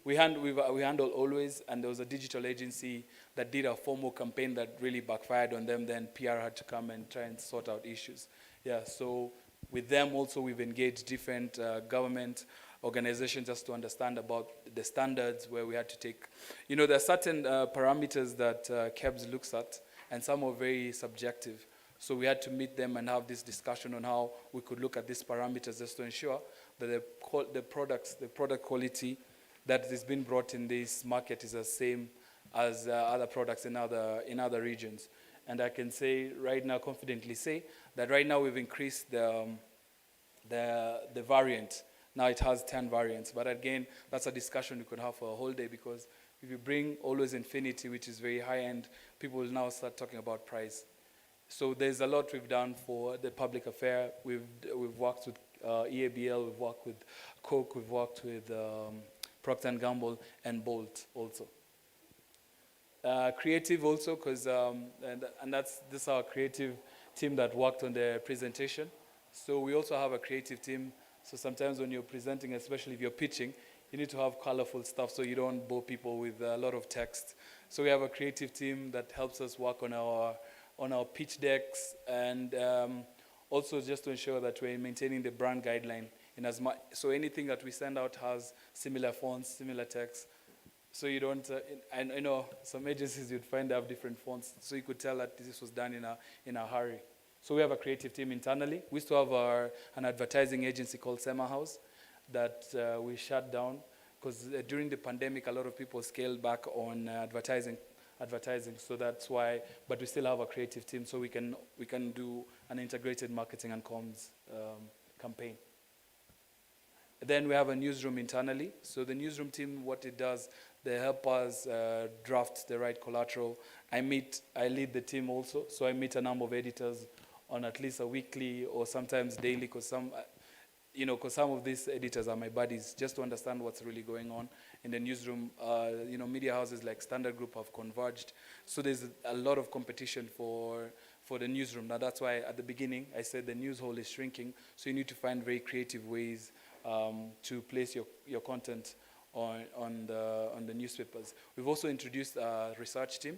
we handle always, and there was a digital agency that did a formal campaign that really backfired on them. Then PR had to come and try and sort out issues. Yeah, so with them also we've engaged different government organizations just to understand about the standards where we had to take. You know, there are certain parameters that KEBS looks at, and some are very subjective. So we had to meet them and have this discussion on how we could look at these parameters just to ensure that the product quality that is being brought in this market is the same as other products in other regions. And I can say right now, confidently say, that right now we've increased the variant. Now it has 10 variants. But again, that's a discussion we could have for a whole day, because if you bring Always Infinity, which is very high-end, people will now start talking about price. So there's a lot we've done for the public affair. We've worked with EABL, we've worked with Coke, we've worked with Procter & Gamble and Bolt also. Creative also, because this is our creative team that worked on the presentation. So we also have a creative team. So sometimes when you're presenting, especially if you're pitching, you need to have colorful stuff so you don't bore people with a lot of text. So we have a creative team that helps us work on our pitch decks, and also just to ensure that we're maintaining the brand guideline. So anything that we send out has similar fonts, similar text. So you don't, and you know, some agencies you'd find have different fonts, so you could tell that this was done in a hurry. So we have a creative team internally. We used to have an advertising agency called Sema House that we shut down, because during the pandemic, a lot of people scaled back on advertising. So that's why, but we still have a creative team, so we can do an integrated marketing and comms campaign. Then we have a newsroom internally. So the newsroom team, what it does, they help us draft the right collateral. I lead the team also, so I meet a number of editors on at least a weekly or sometimes daily, because some of these editors are my buddies, just to understand what's really going on in the newsroom. Media houses like Standard Group have converged, so there's a lot of competition for the newsroom. Now that's why at the beginning I said the news hole is shrinking, so you need to find very creative ways to place your content on the newspapers. We've also introduced a research team,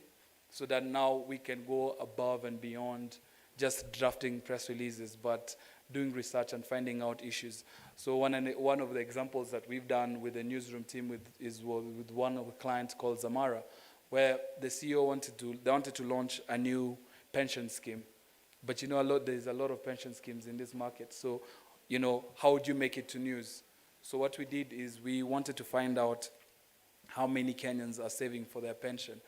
so that now we can go above and beyond just drafting press releases, but doing research and finding out issues. So one of the examples that we've done with the newsroom team is with one of the clients called Zamara, where the CEO wanted to launch a new pension scheme. But there's a lot of pension schemes in this market. So, how would you make it to news? So what we did is we wanted to find out how many Kenyans are saving for their pension.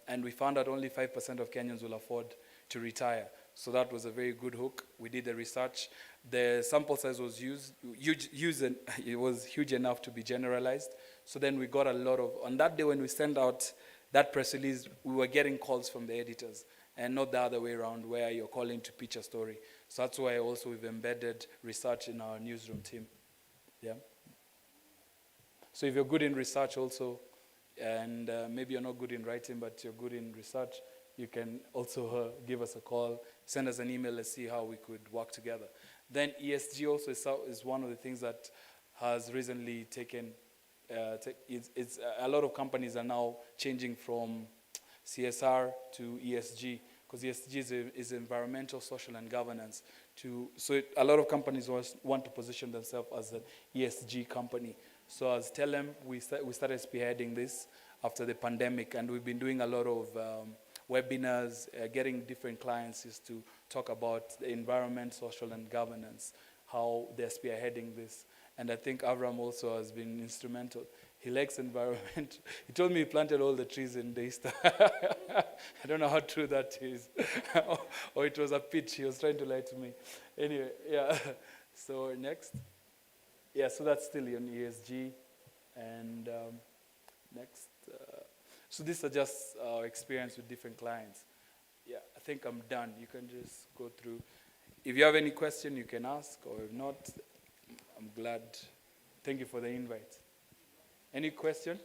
And we found out only 5% of Kenyans will afford to retire. So that was a very good hook. We did the research. The sample size was it was huge enough to be generalized. So then we got a lot of, on that day when we sent out that press release, we were getting calls from the editors, and not the other way around where you're calling to pitch a story. So that's why also we've embedded research in our newsroom team. Yeah. So if you're good in research also, and maybe you're not good in writing, but you're good in research, you can also give us a call, send us an email, let's see how we could work together. Then ESG also is one of the things that has recently taken, a lot of companies are now changing from CSR to ESG, because ESG is environmental, social, and governance. So a lot of companies want to position themselves as an ESG company. So as Telem, we started spearheading this after the pandemic, and we've been doing a lot of webinars, getting different clients is to talk about the environment, social, and governance, how they're spearheading this. And I think Avram also has been instrumental. He likes environment. He told me he planted all the trees in Daystar. I don't know how true that is. Or it was a pitch. He was trying to lie to me. Anyway, yeah. So next. Yeah, so that's still on ESG. And next. So these are just our experience with different clients. Yeah, I think I'm done. You can just go through. If you have any question, you can ask, or if not, I'm glad. Thank you for the invite. Any question?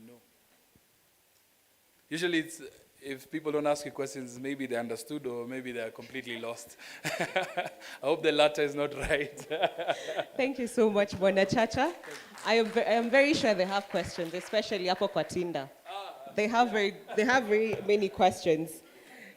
No. Usually if people don't ask you questions, maybe they understood or maybe they're completely lost. I hope the latter is not right. Thank you so much, Bona Chacha. I am very sure they have questions, especially Apo Kwatinda. They have very many questions.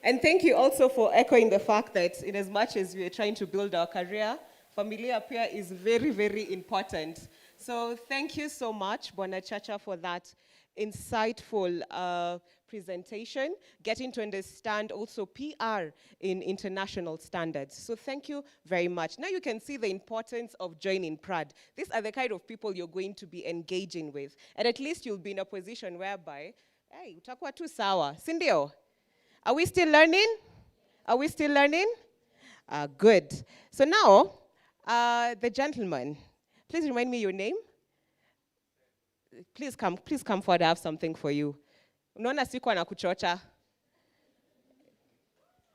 And thank you also for echoing the fact that in as much as we are trying to build our career, familia pia is very, very important. So thank you so much, Bona Chacha, for that insightful presentation, getting to understand also PR in international standards. So thank you very much. Now you can see the importance of joining Prad. These are the kind of people you're going to be engaging with. And at least you'll be in a position whereby, hey, utakuwa tu sawa, sindio? Are we still learning? Are we still learning? Good. So now, the gentleman, please remind me your name. Please come forward, I have something for you. Unaona siku anakuchocha.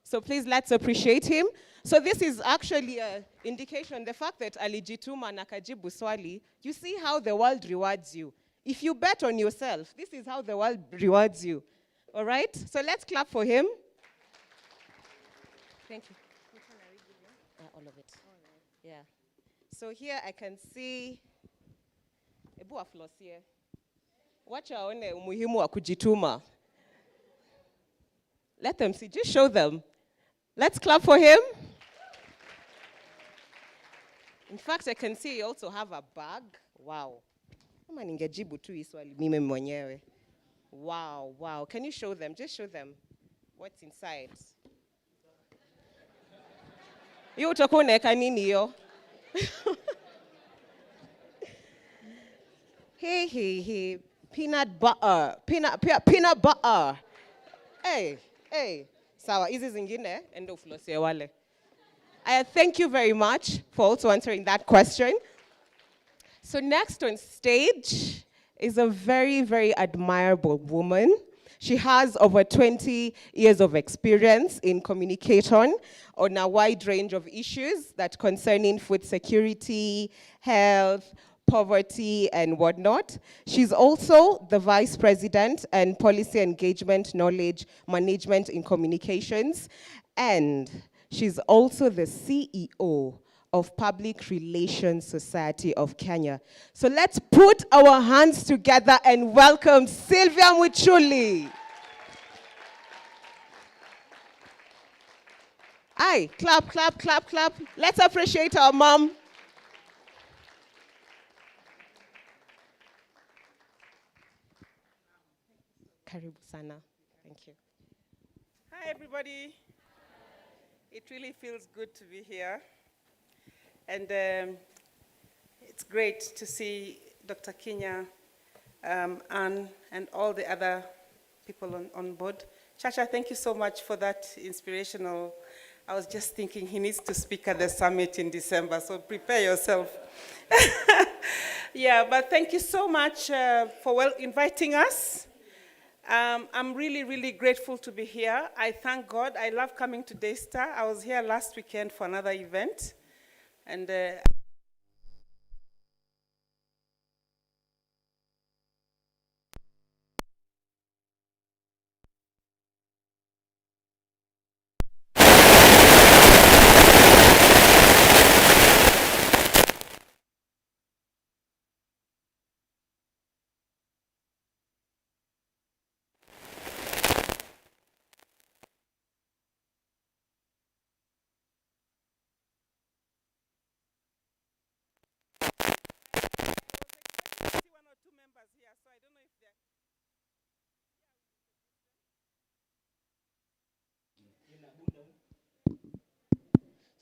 So please, let's appreciate him. So this is actually an indication, the fact that alijituma na kajibu swali, you see how the world rewards you. If you bet on yourself, this is how the world rewards you. All right? So let's clap for him. Thank you. All of it. Yeah. So here I can see Ebu aflosie. Wacha waone umuhimu wa kujituma. Let them see. Just show them. Let's clap for him. In fact, I can see you also have a bag. Wow. Kama ningejibu tu hii swali mimi mwenyewe. Wow, wow. Can you show them? Just show them what's inside. Hiyo utakuwa unaweka nini hiyo? Hey. Peanut butter. Peanut butter. Hey. Sawa, hizi zingine endo ufulosie wale. I thank you very much for also answering that question. So next on stage is a very, very admirable woman. She has over 20 years of experience in communication on a wide range of issues that concerning food security, health, poverty, and whatnot. She's also the Vice President and Policy Engagement Knowledge Management in Communications, and she's also the CEO of Public Relations Society of Kenya. So let's put our hands together and welcome Sylvia Muchuli. Aye, clap. Let's appreciate our mom. Karibu sana. Thank you. Hi, everybody. It really feels good to be here. And it's great to see Dr. Kenya, Anne, and all the other people on board. Chacha, thank you so much for that inspirational. I was just thinking he needs to speak at the summit in December, so prepare yourself. Yeah, but thank you so much for inviting us. I'm really, really grateful to be here. I thank God. I love coming to Daystar. I was here last weekend for another event. And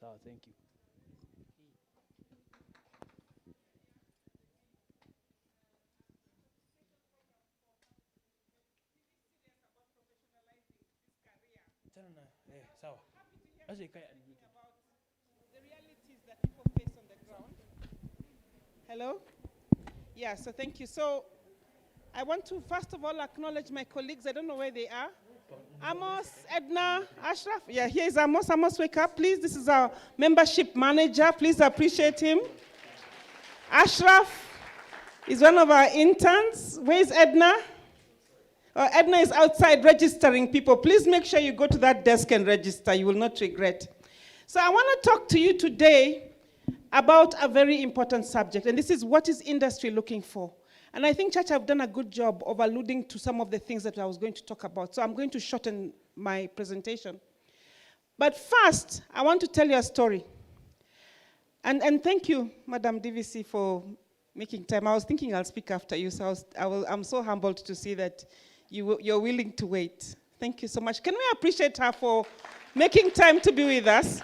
So, thank you. Sawa. The realities that people face on the ground. Hello? Yeah, so thank you. So I want to first of all acknowledge my colleagues. I don't know where they are. Amos, Edna, Ashraf. Yeah, here is Amos. Amos, wake up, please. This is our membership manager. Please appreciate him. Ashraf is one of our interns. Where's Edna? Edna is outside registering people. Please make sure you go to that desk and register. You will not regret. So I want to talk to you today about a very important subject, and this is what is industry looking for. And I think, Church, have done a good job of alluding to some of the things that I was going to talk about. So I'm going to shorten my presentation. But first, I want to tell you a story. And thank you, Madam DVC, for making time. I was thinking I'll speak after you, so I'm so humbled to see that you're willing to wait. Thank you so much. Can we appreciate her for making time to be with us?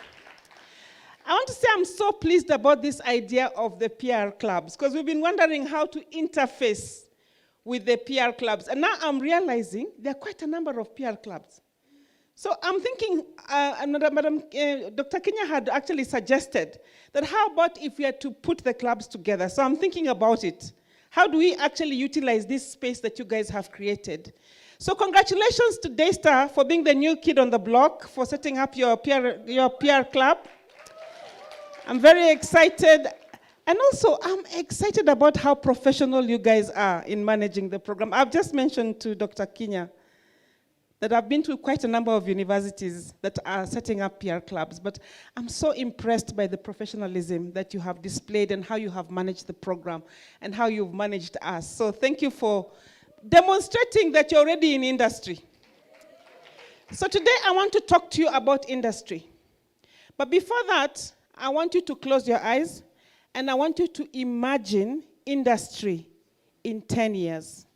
I want to say I'm so pleased about this idea of the PR clubs, because we've been wondering how to interface with the PR clubs. And now I'm realizing there are quite a number of PR clubs. So I'm thinking, Dr. Kenya had actually suggested that how about if we had to put the clubs together? So I'm thinking about it. How do we actually utilize this space that you guys have created? So congratulations to Daystar for being the new kid on the block, for setting up your PR club. I'm very excited. And also, I'm excited about how professional you guys are in managing the program. I've just mentioned to Dr. Kenya that I've been to quite a number of universities that are setting up PR clubs, but I'm so impressed by the professionalism that you have displayed and how you have managed the program and how you've managed us. So thank you for demonstrating that you're already in industry. So today I want to talk to you about industry. But before that, I want you to close your eyes and I want you to imagine industry in 10 years.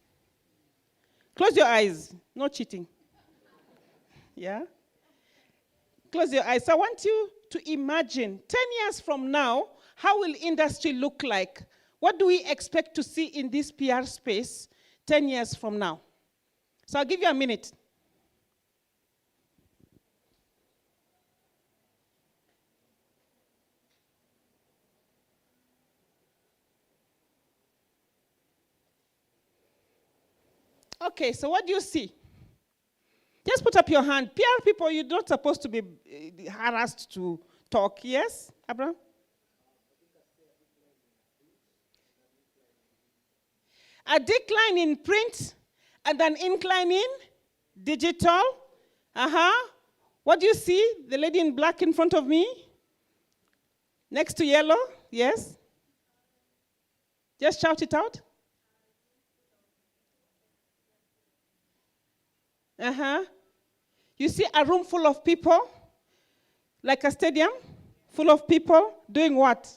Close your eyes, no cheating. Yeah? Close your eyes. I want you to imagine 10 years from now, how will industry look like? What do we expect to see in this PR space 10 years from now? So I'll give you a minute. Okay, so what do you see? Just put up your hand. PR people, you're not supposed to be harassed to talk. Yes, Abraham? A decline in print and an incline in digital. What do you see? The lady in black in front of me? Next to yellow? Yes? Just shout it out. You see a room full of people, like a stadium, full of people, doing what?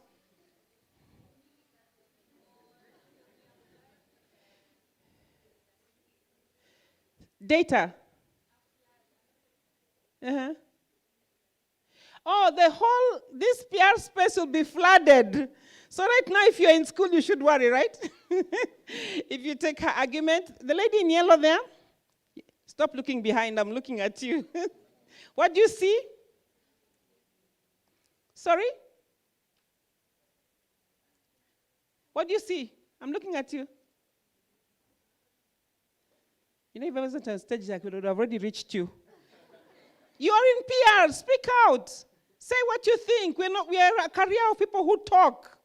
Data. Oh, this PR space will be flooded. So right now, if you're in school, you should worry, right? If you take her argument. The lady in yellow there, stop looking behind, I'm looking at you. What do you see? Sorry? What do you see? I'm looking at you. You know, if I wasn't on stage, I would have already reached you. You are in PR, speak out. Say what you think. We are a career of people who talk.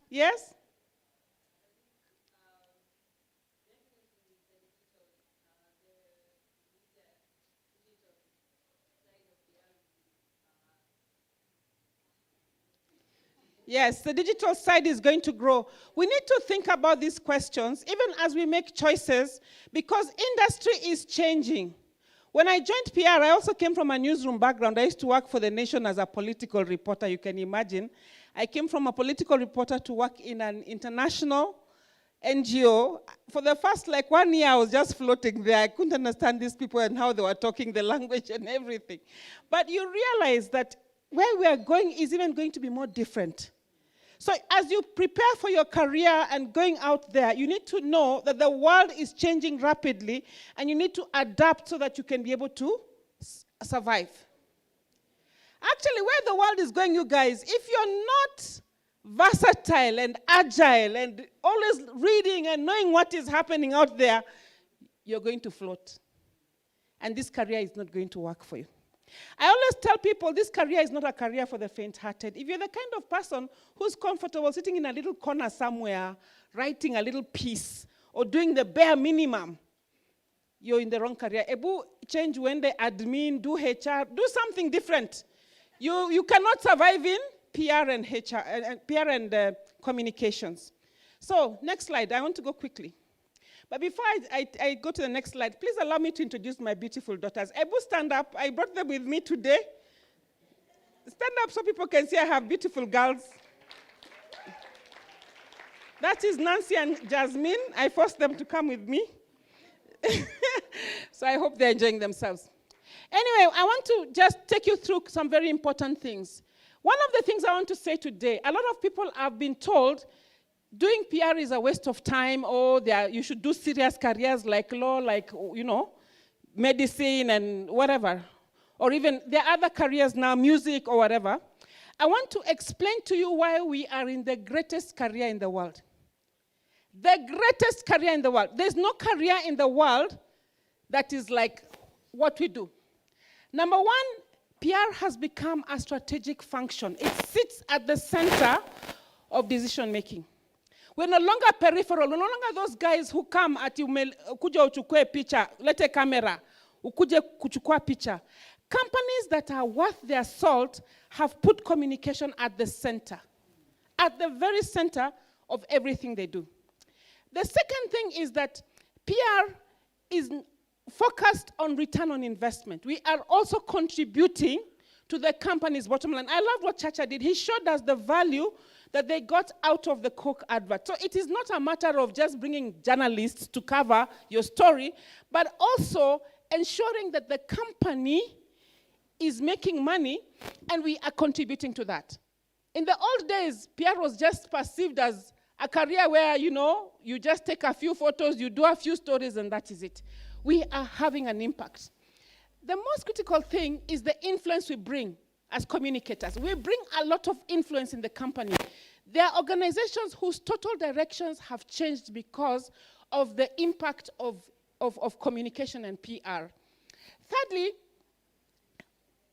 Yes? Yes, the digital side is going to grow. We need to think about these questions, even as we make choices, because industry is changing. When I joined PR, I also came from a newsroom background. I used to work for The Nation as a political reporter, you can imagine. I came from a political reporter to work in an international NGO. For the first 1 year, I was just floating there. I couldn't understand these people and how they were talking the language and everything. But you realize that where we are going is even going to be more different. So as you prepare for your career and going out there, you need to know that the world is changing rapidly and you need to adapt so that you can be able to survive. Actually, where the world is going, you guys, if you're not versatile and agile and always reading and knowing what is happening out there, you're going to float. And this career is not going to work for you. I always tell people this career is not a career for the faint-hearted. If you're the kind of person who's comfortable sitting in a little corner somewhere, writing a little piece, or doing the bare minimum, you're in the wrong career. Ebu change when they admin, do HR, do something different. You cannot survive in PR and HR, PR and communications. So next slide, I want to go quickly. But before I go to the next slide, please allow me to introduce my beautiful daughters. Ebu, stand up. I brought them with me today. Stand up so people can see I have beautiful girls. That is Nancy and Jasmine. I forced them to come with me. So I hope they're enjoying themselves. Anyway, I want to just take you through some very important things. One of the things I want to say today, a lot of people have been told doing PR is a waste of time, or you should do serious careers like law, like, medicine and whatever. Or even there are other careers now, music or whatever. I want to explain to you why we are in the greatest career in the world. The greatest career in the world. There's no career in the world that is like what we do. Number one, PR has become a strategic function. It sits at the center of decision making. We're no longer peripheral. We're no longer those guys who come at ukuja uchukue picha, lete camera, ukuje kuchukua picha. Companies that are worth their salt have put communication at the center, at the very center of everything they do. The second thing is that PR is focused on return on investment. We are also contributing to the company's bottom line. I love what Chacha did. He showed us the value that they got out of the Coke advert. So it is not a matter of just bringing journalists to cover your story, but also ensuring that the company is making money and we are contributing to that. In the old days, PR was just perceived as a career where, you just take a few photos, you do a few stories, and that is it. We are having an impact. The most critical thing is the influence we bring as communicators. We bring a lot of influence in the company. There are organizations whose total directions have changed because of the impact of communication and PR. Thirdly,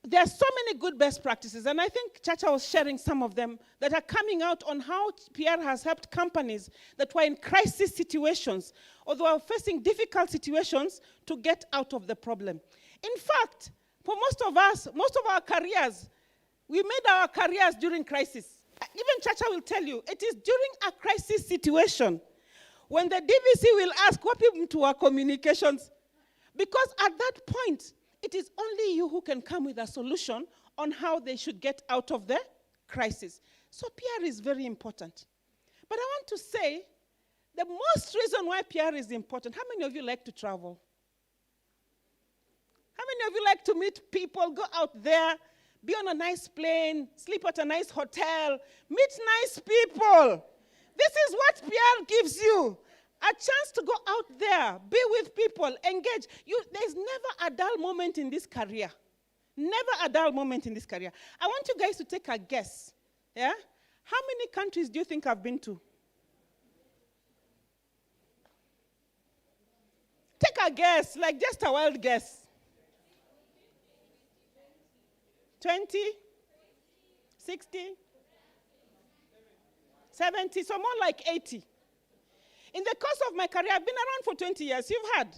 there are so many good best practices, and I think Chacha was sharing some of them that are coming out on how PR has helped companies that were in crisis situations or they were facing difficult situations to get out of the problem. In fact, for most of us, most of our careers, we made our careers during crisis. Even Chacha will tell you, it is during a crisis situation when the DVC will ask what happened to our communications, because at that point, it is only you who can come with a solution on how they should get out of the crisis. So PR is very important. But I want to say, the most reason why PR is important, how many of you like to travel? How many of you like to meet people, go out there, be on a nice plane, sleep at a nice hotel, meet nice people? This is what PR gives you. A chance to go out there, be with people, engage. There's never a dull moment in this career. Never a dull moment in this career. I want you guys to take a guess. Yeah? How many countries do you think I've been to? Take a guess, like just a wild guess. 20? 60? 70? So more like 80. In the course of my career, I've been around for 20 years. You've had.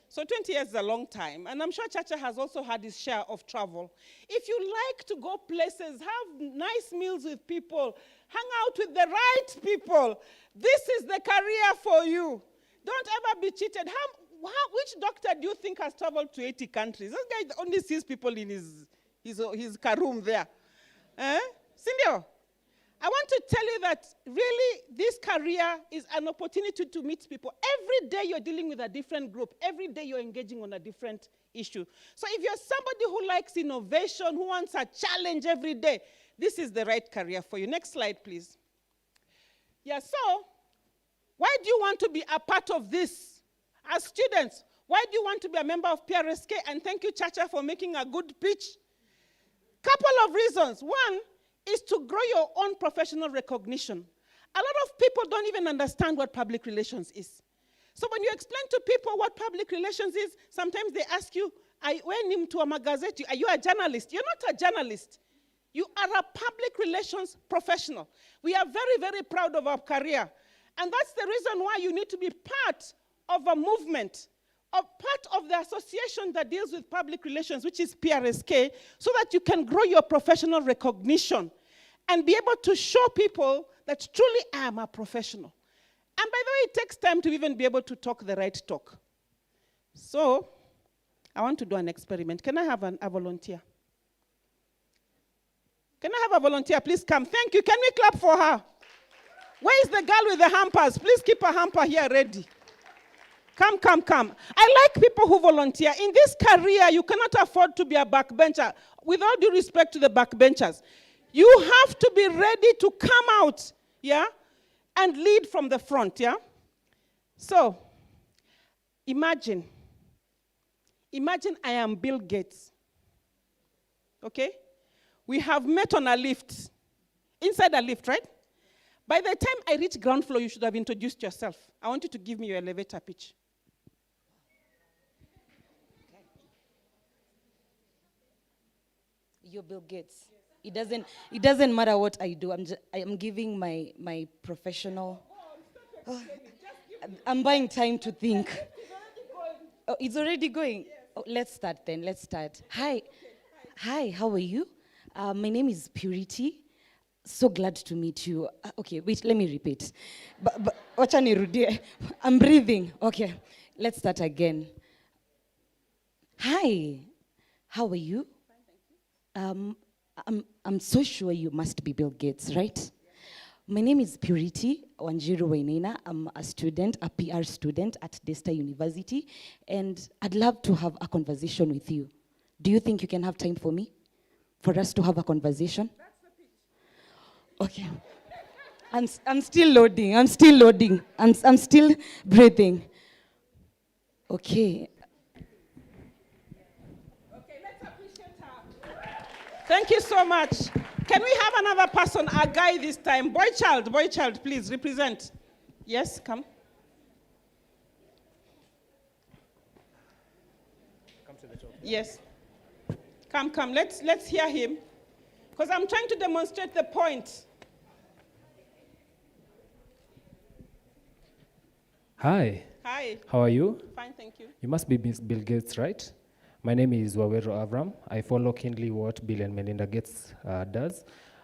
So 20 years is a long time. And I'm sure Chacha has also had his share of travel. If you like to go places, have nice meals with people, hang out with the right people, this is the career for you. Don't ever be cheated. Which doctor do you think has traveled to 80 countries? This guy only sees people in his car room there. Cindy, I want to tell you that really this career is an opportunity to meet people. Every day you're dealing with a different group. Every day you're engaging on a different issue. So if you're somebody who likes innovation, who wants a challenge every day, this is the right career for you. Next slide, please. Yeah, so why do you want to be a part of this? As students, why do you want to be a member of Prsk? And thank you, Chacha, for making a good pitch. Couple of reasons. One is to grow your own professional recognition. A lot of people don't even understand what public relations is. So when you explain to people what public relations is, sometimes they ask you, when you to a magazine, are you a journalist? You're not a journalist. You are a public relations professional. We are very, very proud of our career. And that's the reason why you need to be part of a movement part of the association that deals with public relations, which is PRSK, so that you can grow your professional recognition and be able to show people that truly I am a professional. And by the way, it takes time to even be able to talk the right talk. So, I want to do an experiment. Can I have a volunteer? Can I have a volunteer? Please come. Thank you. Can we clap for her? Where is the girl with the hampers? Please keep a hamper here ready. Come, come, come. I like people who volunteer. In this career, you cannot afford to be a backbencher. With all due respect to the backbenchers, you have to be ready to come out, yeah, and lead from the front, yeah? So, imagine I am Bill Gates, okay? We have met on a lift, inside a lift, right? By the time I reach ground floor, you should have introduced yourself. I want you to give me your elevator pitch. You're Bill Gates. It doesn't matter what I do. I'm giving my professional. I'm buying time to think. Oh, it's already going. Oh, let's start then. Let's start. Hi, how are you? My name is Purity. So glad to meet you. Okay, wait, let me repeat. I'm breathing. Okay, let's start again. Hi, how are you? I'm so sure you must be Bill Gates, right? My name is Purity Wanjiru Wainaina. I'm a student, a PR student at Desta University, and I'd love to have a conversation with you. Do you think you can have time for me? For us to have a conversation? Okay. I'm still loading. I'm still breathing. Okay. Thank you so much. Can we have another person, a guy this time? Boy child, please represent. Yes, come. Come to the top. Yes. Come. Let's hear him. Because I'm trying to demonstrate the point. Hi. Hi. How are you? Fine, thank you. You must be Miss Bill Gates, right? My name is Wawero Avram. I follow keenly what Bill and Melinda Gates does.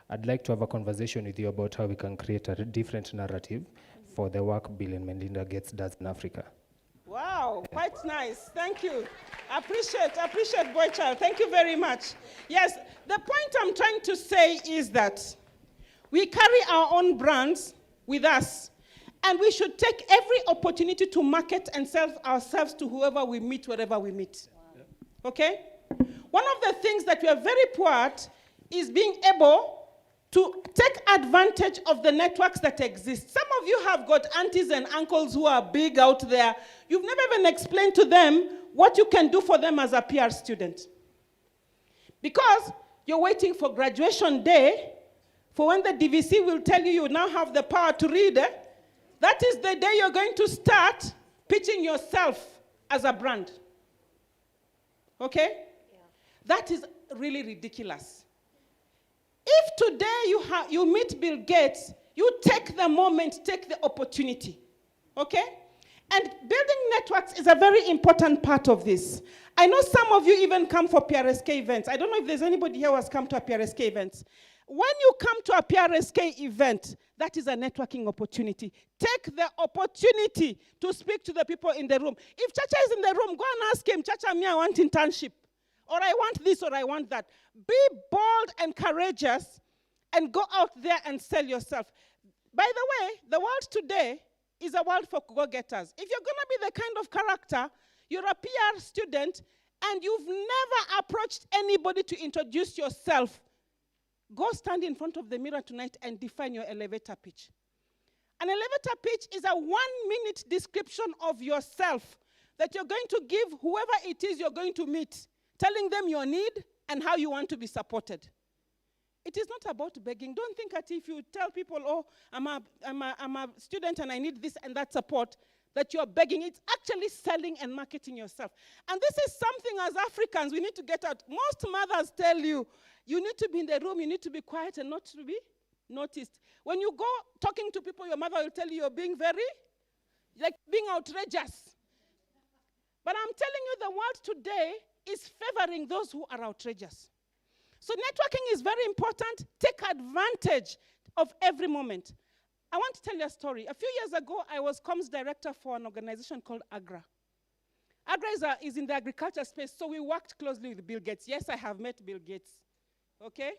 I'd like to have a conversation with you about how we can create a different narrative for the work Bill and Melinda Gates does in Africa. Wow, quite nice. Thank you. Appreciate boy child. Thank you very much. Yes, the point I'm trying to say is that we carry our own brands with us, and we should take every opportunity to market and sell ourselves to whoever we meet, wherever we meet. Okay? One of the things that we are very poor at is being able to take advantage of the networks that exist. Some of you have got aunties and uncles who are big out there. You've never even explained to them what you can do for them as a PR student. Because you're waiting for graduation day, for when the DVC will tell you you now have the power to read. That is the day you're going to start pitching yourself as a brand. Okay? Yeah. That is really ridiculous. If today you meet Bill Gates, you take the moment, take the opportunity. Okay? And building networks is a very important part of this. I know some of you even come for PRSK events. I don't know if there's anybody here who has come to a PRSK event. When you come to a PRSK event, that is a networking opportunity. Take the opportunity to speak to the people in the room. If Chacha is in the room, go and ask him, Chacha, me, I want internship. Or I want this, or I want that. Be bold and courageous and go out there and sell yourself. By the way, the world today is a world for go-getters. If you're going to be the kind of character, you're a PR student, and you've never approached anybody to introduce yourself, go stand in front of the mirror tonight and define your elevator pitch. An elevator pitch is a 1-minute description of yourself that you're going to give whoever it is you're going to meet, telling them your need and how you want to be supported. It is not about begging. Don't think that if you tell people, oh, I'm a student and I need this and that support, that you're begging. It's actually selling and marketing yourself. And this is something as Africans we need to get out. Most mothers tell you, you need to be in the room, you need to be quiet and not to be noticed. When you go talking to people, your mother will tell you you're being being outrageous. But I'm telling you, the world today is favoring those who are outrageous. So networking is very important. Take advantage of every moment. I want to tell you a story. A few years ago, I was comms director for an organization called AGRA. AGRA is in the agriculture space, so we worked closely with Bill Gates. Yes, I have met Bill Gates, okay?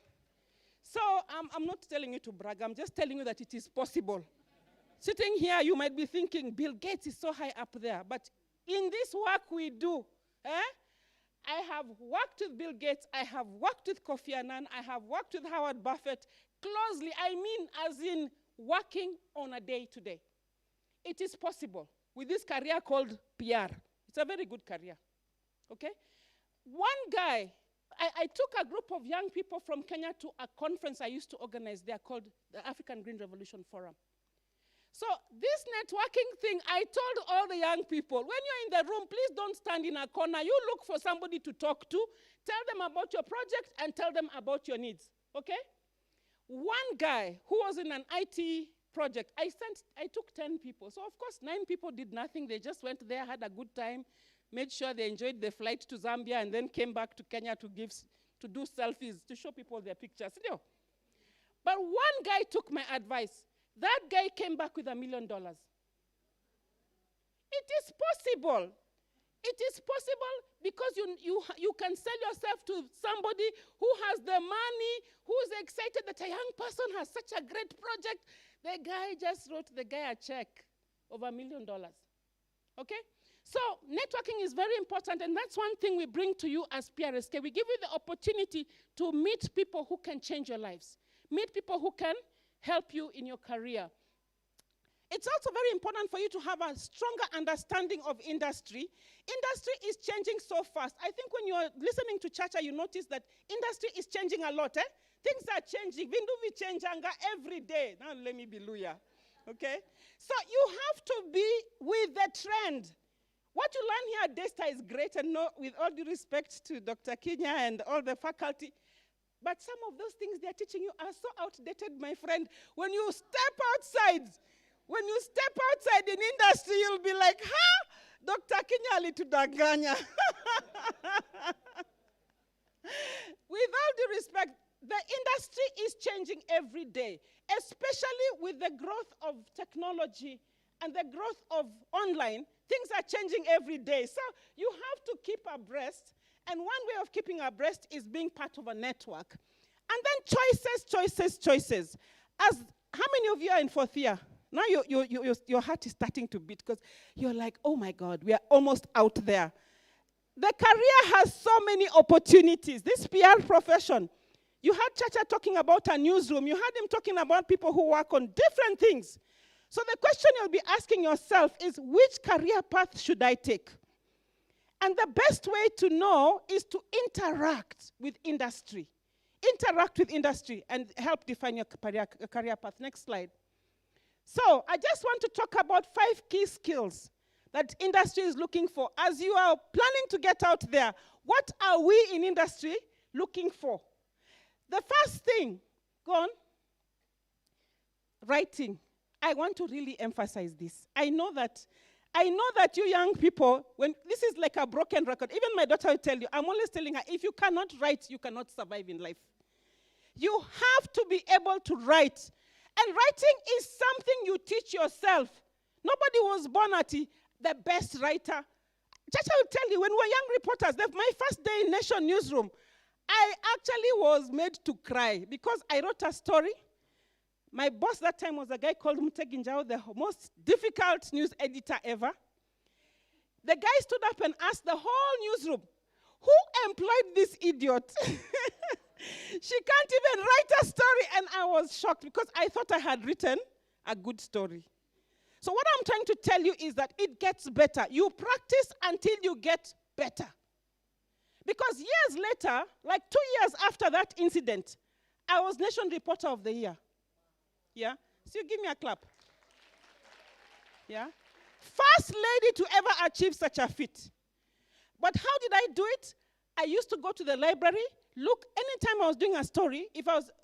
So I'm not telling you to brag. I'm just telling you that it is possible. Sitting here, you might be thinking, Bill Gates is so high up there. But in this work we do, I have worked with Bill Gates. I have worked with Kofi Annan. I have worked with Howard Buffett closely. I mean, as in working on a day-to-day. It is possible with this career called PR. It's a very good career, okay? One guy, I took a group of young people from Kenya to a conference I used to organize there called the African Green Revolution Forum. So this networking thing, I told all the young people, when you're in the room, please don't stand in a corner. You look for somebody to talk to, tell them about your project, and tell them about your needs, okay? One guy who was in an IT project, I took 10 people. So of course, 9 people did nothing. They just went there, had a good time, made sure they enjoyed the flight to Zambia, and then came back to Kenya to do selfies, to show people their pictures. You know? But one guy took my advice. That guy came back with $1 million. It is possible. It is possible because you can sell yourself to somebody who has the money, who's excited that a young person has such a great project. The guy just wrote the guy a check of $1 million. Okay? So networking is very important, and that's one thing we bring to you as PRSK. We give you the opportunity to meet people who can change your lives. Meet people who can help you in your career. It's also very important for you to have a stronger understanding of industry. Industry is changing so fast. I think when you're listening to Chacha, you notice that industry is changing a lot. Things are changing. Vindu we change every day. Now let me be lawyer. Okay? So you have to be with the trend. What you learn here at DESTA is great, and with all due respect to Dr. Kinya and all the faculty, but some of those things they're teaching you are so outdated, my friend. When you step outside in industry, you'll be like, Dr. Kinya alitudanganya. With all due respect, the industry is changing every day, especially with the growth of technology and the growth of online. Things are changing every day. So you have to keep abreast. And one way of keeping abreast is being part of a network. And then choices. How many of you are in fourth year? Now your heart is starting to beat because you're like, oh my God, we are almost out there. The career has so many opportunities. This PR profession, you heard Chacha talking about a newsroom. You heard him talking about people who work on different things. So the question you'll be asking yourself is, which career path should I take? And the best way to know is to interact with industry. Interact with industry and help define your career path. Next slide. So I just want to talk about 5 key skills that industry is looking for. As you are planning to get out there, what are we in industry looking for? The first thing, go on, writing. I want to really emphasize this. I know that you young people, when this is like a broken record, even my daughter will tell you, I'm always telling her, if you cannot write, you cannot survive in life. You have to be able to write. And writing is something you teach yourself. Nobody was born at the best writer. Chacha will tell you, when we were young reporters, my first day in Nation Newsroom, I actually was made to cry because I wrote a story. My boss that time was a guy called Mutegi Njau, the most difficult news editor ever. The guy stood up and asked the whole newsroom, who employed this idiot? She can't even write a story. And I was shocked because I thought I had written a good story. So what I'm trying to tell you is that it gets better. You practice until you get better. Because years later, like 2 years after that incident, I was Nation Reporter of the Year. Yeah? So you give me a clap. Yeah? First lady to ever achieve such a feat. But how did I do it? I used to go to the library, look, anytime I was doing a story,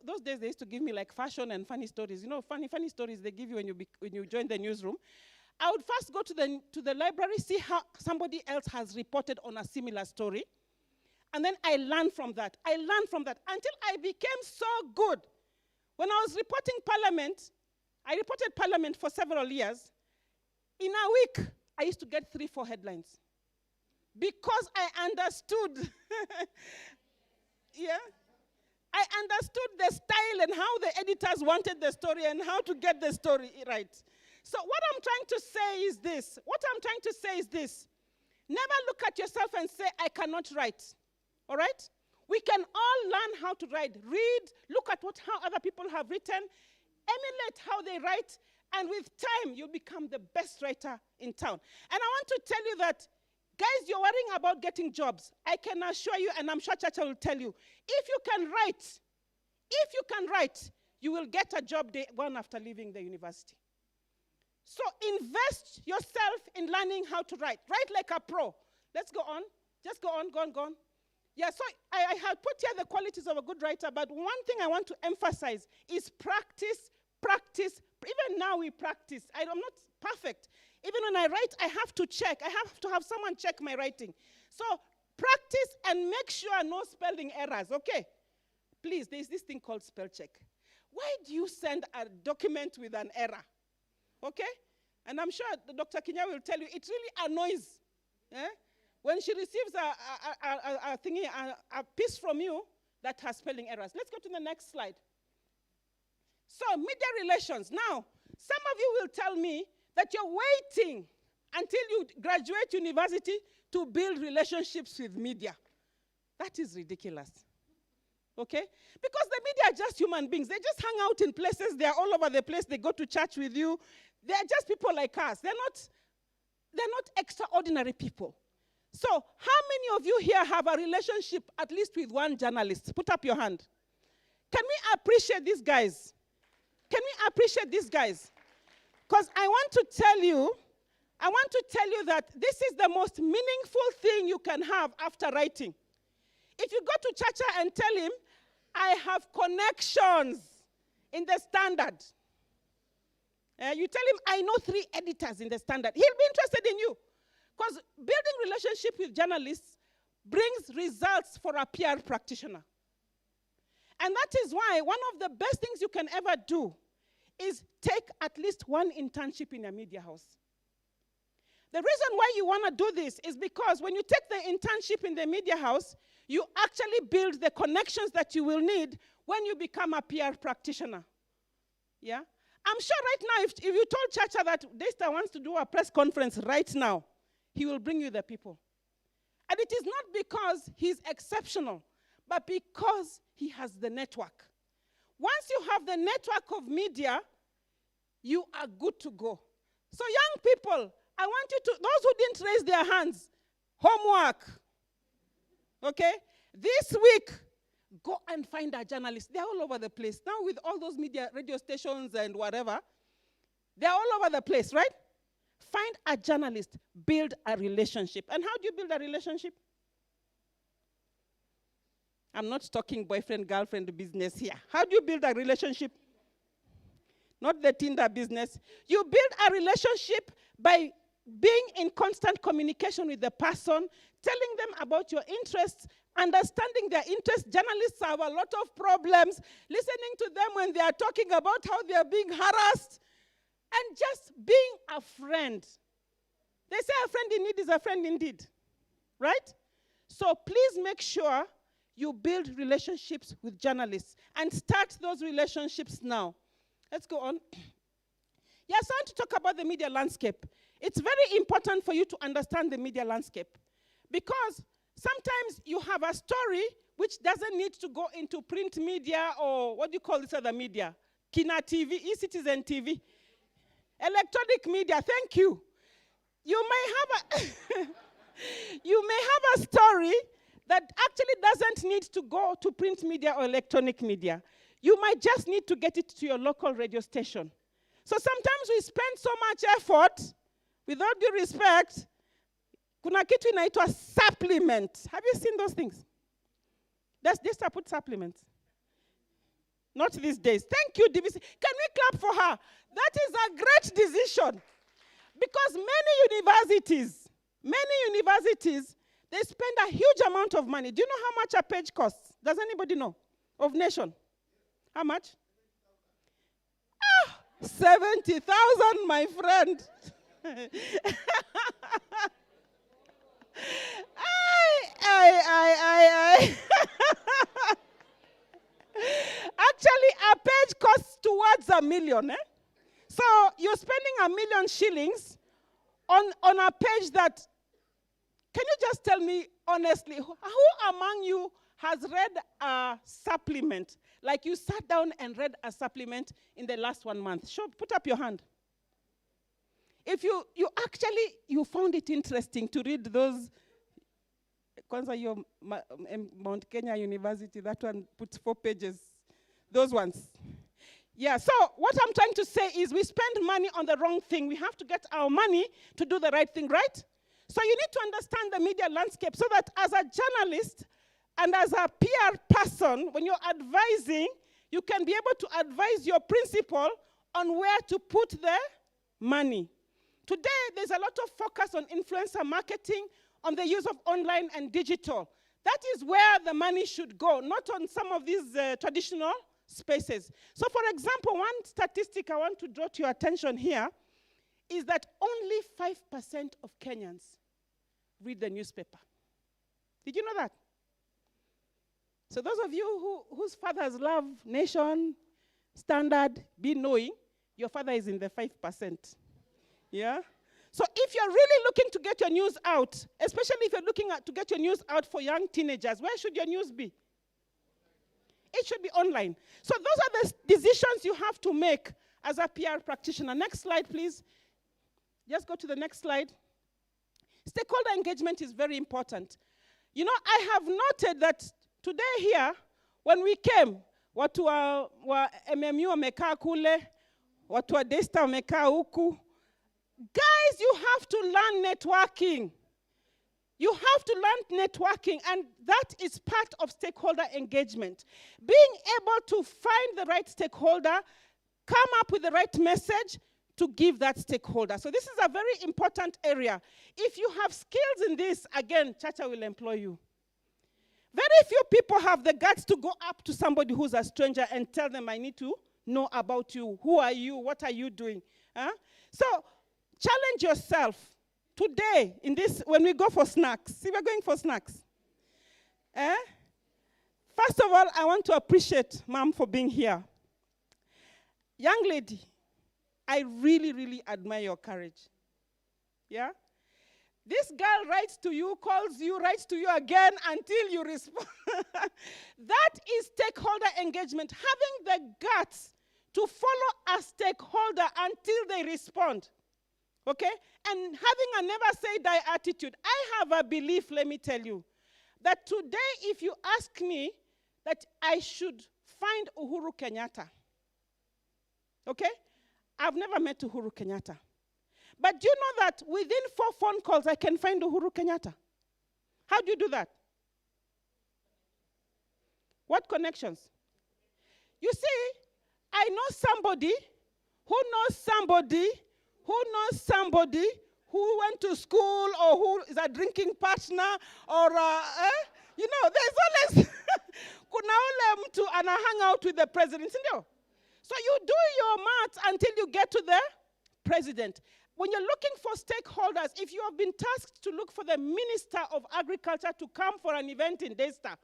those days they used to give me like fashion and funny stories. You know, funny stories they give you when you join the newsroom. I would first go to the library, see how somebody else has reported on a similar story. And then I learned from that. I learned from that until I became so good. When I was reporting Parliament, I reported Parliament for several years. In a week, I used to get 3-4 headlines. Because I understood. Yeah. I understood the style and how the editors wanted the story and how to get the story right. So what I'm trying to say is this. Never look at yourself and say, I cannot write. All right? We can all learn how to write. Read, look at how other people have written, emulate how they write, and with time, you'll become the best writer in town. And I want to tell you that, guys, you're worrying about getting jobs. I can assure you, and I'm sure Chacha will tell you, if you can write, you will get a job day one after leaving the university. So invest yourself in learning how to write. Write like a pro. Let's go on. Just go on. Yeah, so I have put here the qualities of a good writer, but one thing I want to emphasize is practice. Even now we practice. I'm not perfect. Even when I write, I have to check. I have to have someone check my writing. So practice and make sure no spelling errors, okay? Please, there's this thing called spell check. Why do you send a document with an error? Okay? And I'm sure Dr. Kinya will tell you, it really annoys. When she receives a piece from you that has spelling errors. Let's go to the next slide. So, media relations. Now, some of you will tell me that you're waiting until you graduate university to build relationships with media. That is ridiculous. Okay? Because the media are just human beings. They just hang out in places. They're all over the place. They go to church with you. They're just people like us. They're not extraordinary people. So, how many of you here have a relationship at least with one journalist? Put up your hand. Can we appreciate these guys? Because I want to tell you that this is the most meaningful thing you can have after writing. If you go to Chacha and tell him, I have connections in the Standard. You tell him, I know 3 editors in the Standard. He'll be interested in you. Because building relationship with journalists brings results for a PR practitioner. And that is why one of the best things you can ever do is take at least one internship in a media house. The reason why you want to do this is because when you take the internship in the media house, you actually build the connections that you will need when you become a PR practitioner. Yeah? I'm sure right now, if you told Chacha that Daystar wants to do a press conference right now, he will bring you the people. And it is not because he's exceptional, but because he has the network. Once you have the network of media, you are good to go. So young people, I want you to, those who didn't raise their hands, homework. Okay? This week, go and find a journalist. They're all over the place. Now with all those media, radio stations and whatever, they're all over the place, right? Find a journalist, build a relationship. And how do you build a relationship? I'm not talking boyfriend, girlfriend business here. How do you build a relationship? Not the Tinder business. You build a relationship by being in constant communication with the person, telling them about your interests, understanding their interests. Journalists have a lot of problems, listening to them when they are talking about how they are being harassed, and just being a friend. They say a friend in need is a friend indeed, right? So please make sure you build relationships with journalists and start those relationships now. Let's go on. Yes, I want to talk about the media landscape. It's very important for you to understand the media landscape because sometimes you have a story which doesn't need to go into print media or what do you call this other media? Kina TV, e-Citizen TV. Electronic media, thank you. You may have a story that actually doesn't need to go to print media or electronic media. You might just need to get it to your local radio station. So sometimes we spend so much effort, with all due respect, kuna kitu inaitwa supplement. Have you seen those things? Does this put supplements? Not these days. Thank you, DVC. Can we clap for her? That is a great decision. Because many universities, they spend a huge amount of money. Do you know how much a page costs? Does anybody know? Of Nation? How much? 70,000, my friend. Actually, a page costs towards $1 million. So you're spending $1 million shillings on a page that, can you just tell me honestly, who among you has read a supplement? Like you sat down and read a supplement in the last 1 month? Sure, put up your hand. If you found it interesting to read those, Kwanza your Mount Kenya University, that one puts 4 pages, those ones. Yeah, so what I'm trying to say is we spend money on the wrong thing. We have to get our money to do the right thing, right? So you need to understand the media landscape so that as a journalist and as a PR person, when you're advising, you can be able to advise your principal on where to put the money. Today, there's a lot of focus on influencer marketing, on the use of online and digital. That is where the money should go, not on some of these traditional spaces. So for example, one statistic I want to draw to your attention here is that only 5% of Kenyans read the newspaper. Did you know that? So those of you whose fathers love Nation, Standard, Be Knowing, your father is in the 5%. Yeah? So if you're really looking to get your news out, especially if you're looking to get your news out for young teenagers, where should your news be? It should be online. So those are the decisions you have to make as a PR practitioner. Next slide, please. Just go to the next slide. Stakeholder engagement is very important. You know, I have noted that today here, when we came, watu wa MMU wamekaa kule, watu wa Desta wamekaa huku. Guys, you have to learn networking. You have to learn networking, and that is part of stakeholder engagement. Being able to find the right stakeholder, come up with the right message to give that stakeholder. So this is a very important area. If you have skills in this, again, Chacha will employ you. Very few people have the guts to go up to somebody who's a stranger and tell them, I need to know about you. Who are you? What are you doing? So challenge yourself. Today, in this, when we go for snacks, see, we're going for snacks. First of all, I want to appreciate Mom for being here. Young lady, I really, really admire your courage. Yeah? This girl writes to you, calls you, writes to you again until you respond. That is stakeholder engagement, having the guts to follow a stakeholder until they respond. Okay? And having a never say die attitude. I have a belief, let me tell you, that today if you ask me that I should find Uhuru Kenyatta, okay? I've never met Uhuru Kenyatta. But do you know that within 4 phone calls I can find Uhuru Kenyatta? How do you do that? What connections? You see, I know somebody who knows somebody who knows somebody who went to school or who is a drinking partner or, you know, there's always, kuna ule mtu ana hang out with the president, sindio? So you do your maths until you get to the president. When you're looking for stakeholders, if you have been tasked to look for the Minister of Agriculture to come for an event in Daystar,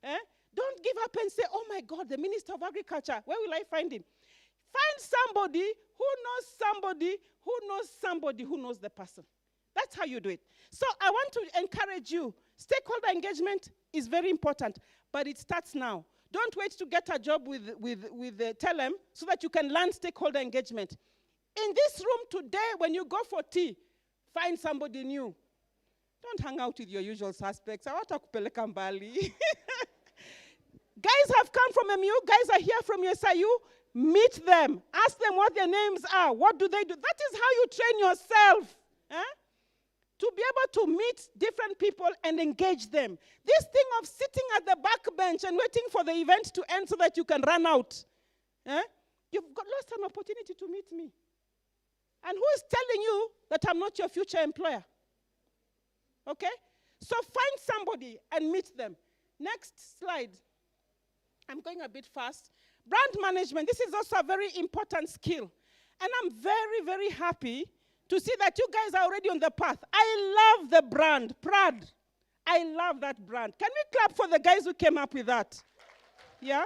don't give up and say, oh my God, the Minister of Agriculture, where will I find him? Find somebody who knows somebody who knows somebody who knows the person. That's how you do it. So I want to encourage you. Stakeholder engagement is very important, but it starts now. Don't wait to get a job with Telem so that you can learn stakeholder engagement. In this room today, when you go for tea, find somebody new. Don't hang out with your usual suspects. Hawatakupeleka mbali. Guys have come from MU. Guys are here from SIU. Meet them. Ask them what their names are. What do they do? That is how you train yourself. To be able to meet different people and engage them. This thing of sitting at the back bench and waiting for the event to end so that you can run out. You've lost an opportunity to meet me. And who is telling you that I'm not your future employer? Okay? So find somebody and meet them. Next slide. I'm going a bit fast. Brand management. This is also a very important skill. And I'm very, very happy to see that you guys are already on the path. I love the brand, Prad. I love that brand. Can we clap for the guys who came up with that? Yeah?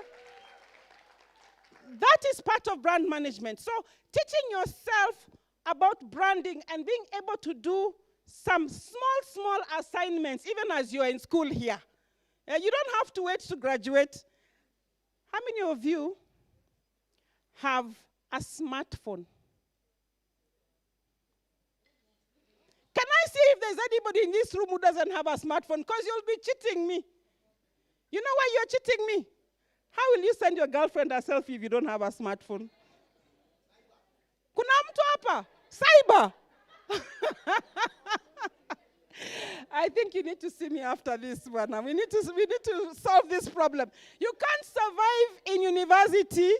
That is part of brand management. So teaching yourself about branding and being able to do some small assignments, even as you're in school here. You don't have to wait to graduate. How many of you have a smartphone? Can I see if there's anybody in this room who doesn't have a smartphone? Because you'll be cheating me. You know why you're cheating me? How will you send your girlfriend a selfie if you don't have a smartphone? Kuna mtu hapa? Cyber. I think you need to see me after this one. We need to solve this problem. You can't survive in university,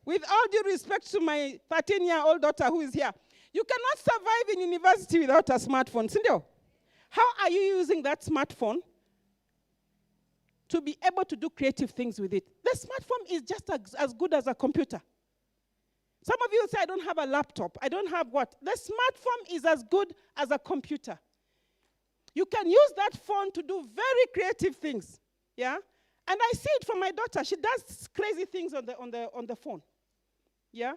with all due respect to my 13-year-old daughter who is here. You cannot survive in university without a smartphone. Sindio? How are you using that smartphone to be able to do creative things with it? The smartphone is just as good as a computer. Some of you say, I don't have a laptop. I don't have what? The smartphone is as good as a computer. You can use that phone to do very creative things. Yeah? And I see it from my daughter. She does crazy things on the phone. Yeah?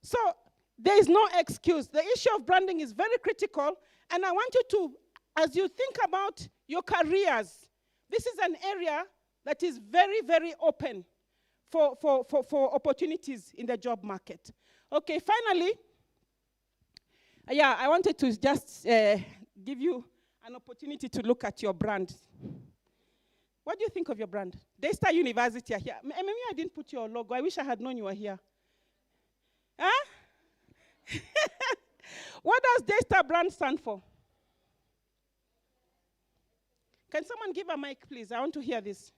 So there is no excuse. The issue of branding is very critical. And I want you to, as you think about your careers, this is an area that is very, very open for opportunities in the job market. Okay, finally, I wanted to just give you an opportunity to look at your brand. What do you think of your brand? Daystar University are here. Maybe I didn't put your logo. I wish I had known you were here. Huh? What does Daystar brand stand for? Can someone give a mic, please? I want to hear this.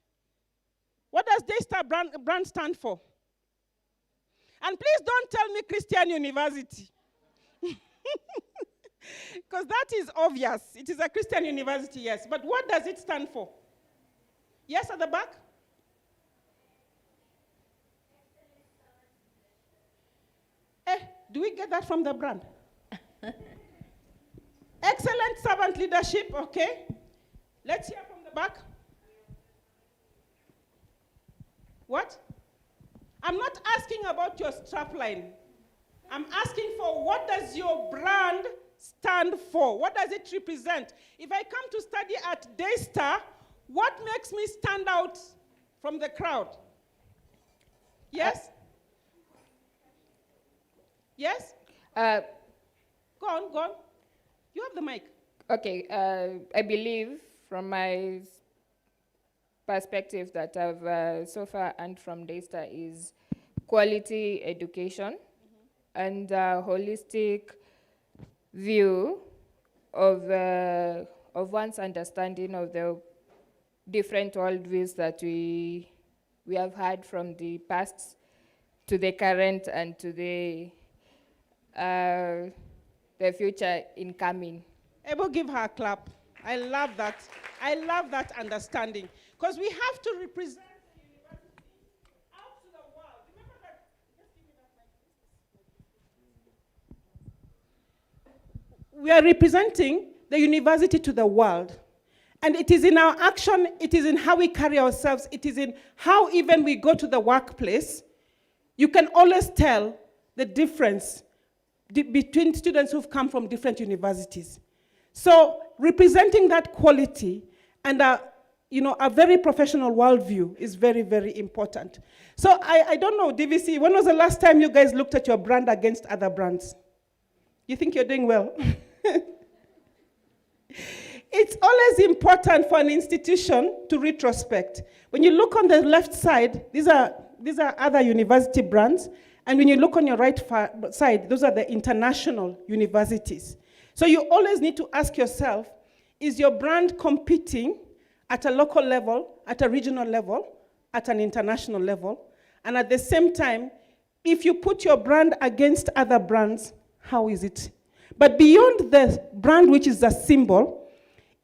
What does Daystar brand stand for? And please don't tell me Christian University. Because that is obvious. It is a Christian university, yes. But what does it stand for? Yes, at the back? Do we get that from the brand? Excellent servant leadership, okay. Let's hear from the back. What? I'm not asking about your strapline. I'm asking for what does your brand stand for? What does it represent? If I come to study at Daystar, what makes me stand out from the crowd? Yes? Yes? Go on. You have the mic. Okay, I believe from my perspective that I've so far earned from Daystar is quality education and a holistic view of one's understanding of the different worldviews that we have had from the past to the current and to the future incoming. Able, give her a clap. I love that. I love that understanding. Because we have to represent the university out to the world. Remember that, just give me that mic. We are representing the university to the world. And it is in our action, it is in how we carry ourselves, it is in how even we go to the workplace. You can always tell the difference between students who've come from different universities. So representing that quality and a very professional worldview is very, very important. So I don't know, DVC, when was the last time you guys looked at your brand against other brands? You think you're doing well? It's always important for an institution to retrospect. When you look on the left side, these are other university brands, and when you look on your right side, those are the international universities. So you always need to ask yourself, is your brand competing at a local level, at a regional level, at an international level? And at the same time, if you put your brand against other brands, how is it? But beyond the brand, which is a symbol,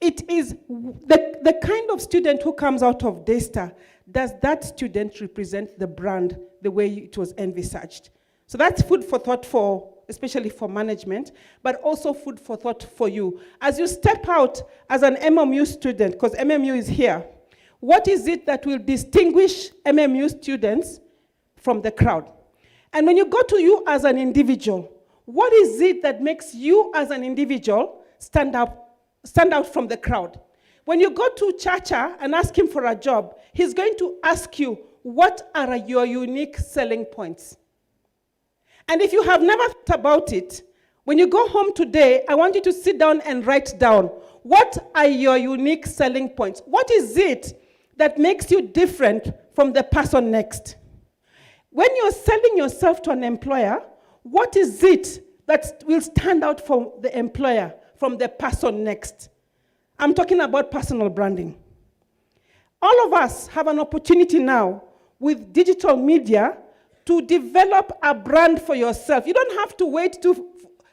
it is the kind of student who comes out of Daystar. Does that student represent the brand the way it was envisaged? So that's food for thought for, especially for management, but also food for thought for you. As you step out as an MMU student, because MMU is here, what is it that will distinguish MMU students from the crowd? And when you go to you as an individual, what is it that makes you as an individual stand out from the crowd? When you go to Chacha and ask him for a job, he's going to ask you, what are your unique selling points? And if you have never thought about it, when you go home today, I want you to sit down and write down, what are your unique selling points? What is it that makes you different from the person next? When you're selling yourself to an employer, what is it that will stand out from the employer, from the person next? I'm talking about personal branding. All of us have an opportunity now with digital media to develop a brand for yourself. You don't have to wait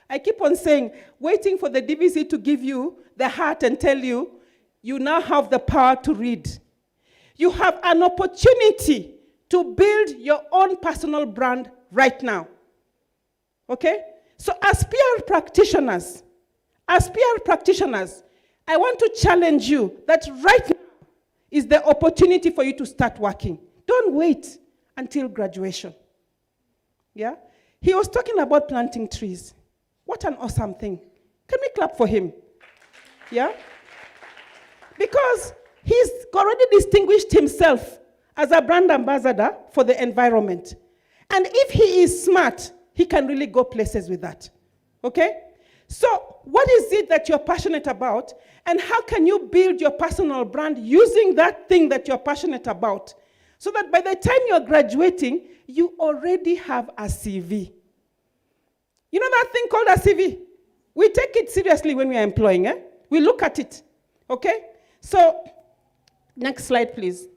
I keep on saying, waiting for the DVC to give you the heart and tell you, you now have the power to read. You have an opportunity to build your own personal brand right now. Okay? So as PR practitioners, I want to challenge you that right now is the opportunity for you to start working. Don't wait until graduation. Yeah? He was talking about planting trees. What an awesome thing. Can we clap for him? Yeah? Because he's already distinguished himself as a brand ambassador for the environment. And if he is smart, he can really go places with that. Okay? So, what is it that you're passionate about? And how can you build your personal brand using that thing that you're passionate about? So that by the time you're graduating, you already have a CV. You know that thing called a CV? We take it seriously when we are employing. We look at it. Okay? So, next slide, please.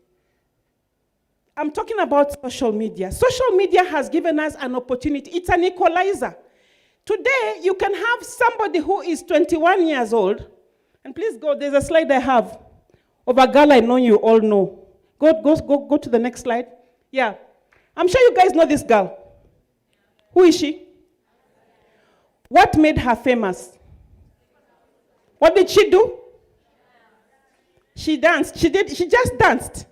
I'm talking about social media. Social media has given us an opportunity. It's an equalizer. Today, you can have somebody who is 21 years old, and please go, there's a slide I have of a girl I know you all know. Go to the next slide. Yeah. I'm sure you guys know this girl. Who is she? What made her famous? What did she do? She danced. She just danced.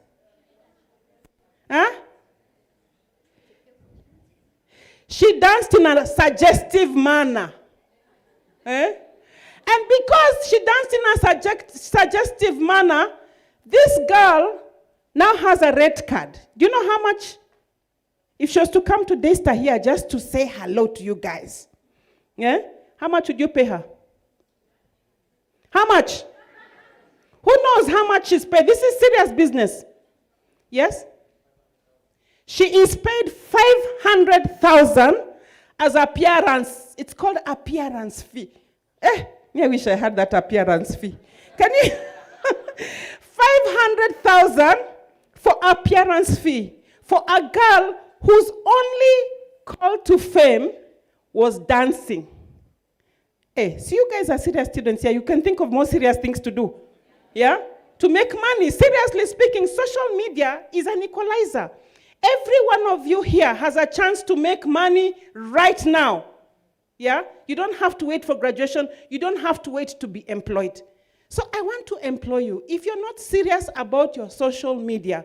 Huh? She danced in a suggestive manner. Eh? And because she danced in a suggestive manner, this girl now has a red card. Do you know how much? If she was to come to Daystar here just to say hello to you guys, yeah? How much would you pay her? How much? Who knows how much she's paid? This is serious business. Yes? She is paid 500,000 as appearance. It's called appearance fee. I wish I had that appearance fee. Can you? 500,000 for appearance fee for a girl whose only call to fame was dancing. So you guys are serious students here. You can think of more serious things to do. Yeah? To make money. Seriously speaking, social media is an equalizer. Every one of you here has a chance to make money right now. Yeah? You don't have to wait for graduation. You don't have to wait to be employed. So I want to employ you. If you're not serious about your social media,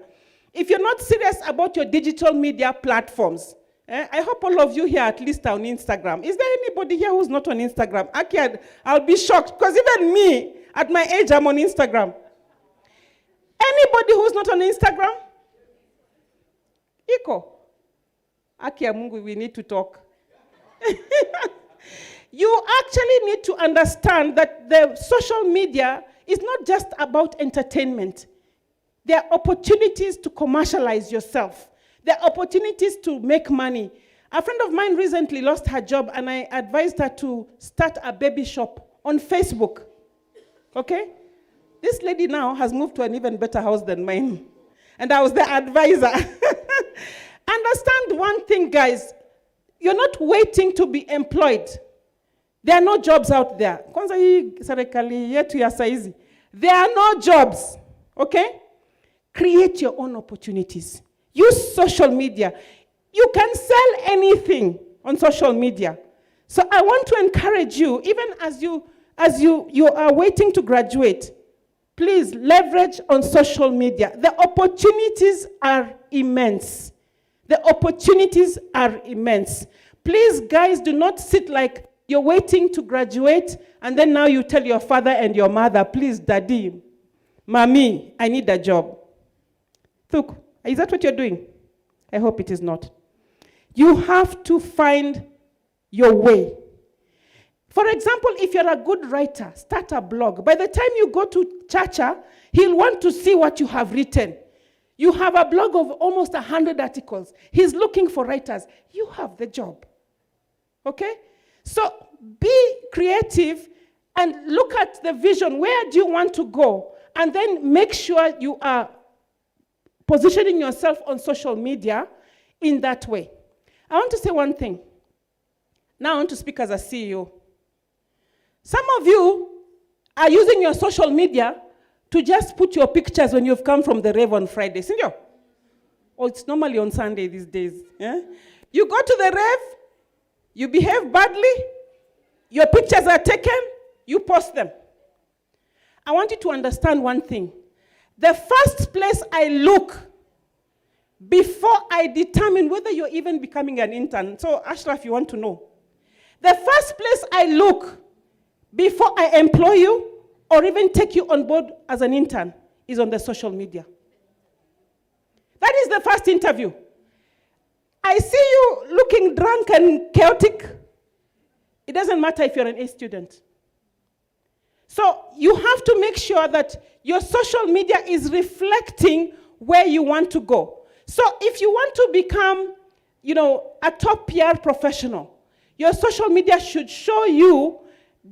if you're not serious about your digital media platforms, I hope all of you here at least are on Instagram. Is there anybody here who's not on Instagram? Actually, I'll be shocked because even me, at my age, I'm on Instagram. Anybody who's not on Instagram? Iko. Akia Mungu, we need to talk. You actually need to understand that the social media is not just about entertainment. There are opportunities to commercialize yourself. There are opportunities to make money. A friend of mine recently lost her job, and I advised her to start a baby shop on Facebook. Okay? This lady now has moved to an even better house than mine. And I was the advisor. Understand one thing, guys. You're not waiting to be employed. There are no jobs out there. Kwanza hii serikali yetu ya saizi. There are no jobs. Okay? Create your own opportunities. Use social media. You can sell anything on social media. So I want to encourage you, even as you are waiting to graduate, please leverage on social media. The opportunities are immense. The opportunities are immense. Please, guys, do not sit like you're waiting to graduate and then now you tell your father and your mother, please, daddy, mommy, I need a job. Look, is that what you're doing? I hope it is not. You have to find your way. For example, if you're a good writer, start a blog. By the time you go to Chacha, he'll want to see what you have written. You have a blog of almost 100 articles. He's looking for writers. You have the job. Okay? So be creative and look at the vision. Where do you want to go? And then make sure you are positioning yourself on social media in that way. I want to say one thing. Now I want to speak as a CEO. Some of you are using your social media to just put your pictures when you've come from the rave on Friday. Senor? Or it's normally on Sunday these days. Yeah? You go to the rave, you behave badly, your pictures are taken, you post them. I want you to understand one thing. The first place I look before I determine whether you're even becoming an intern. So, Ashraf, you want to know. The first place I look before I employ you or even take you on board as an intern is on the social media. That is the first interview. I see you looking drunk and chaotic. It doesn't matter if you're an A student. So you have to make sure that your social media is reflecting where you want to go. So if you want to become, a top PR professional, your social media should show you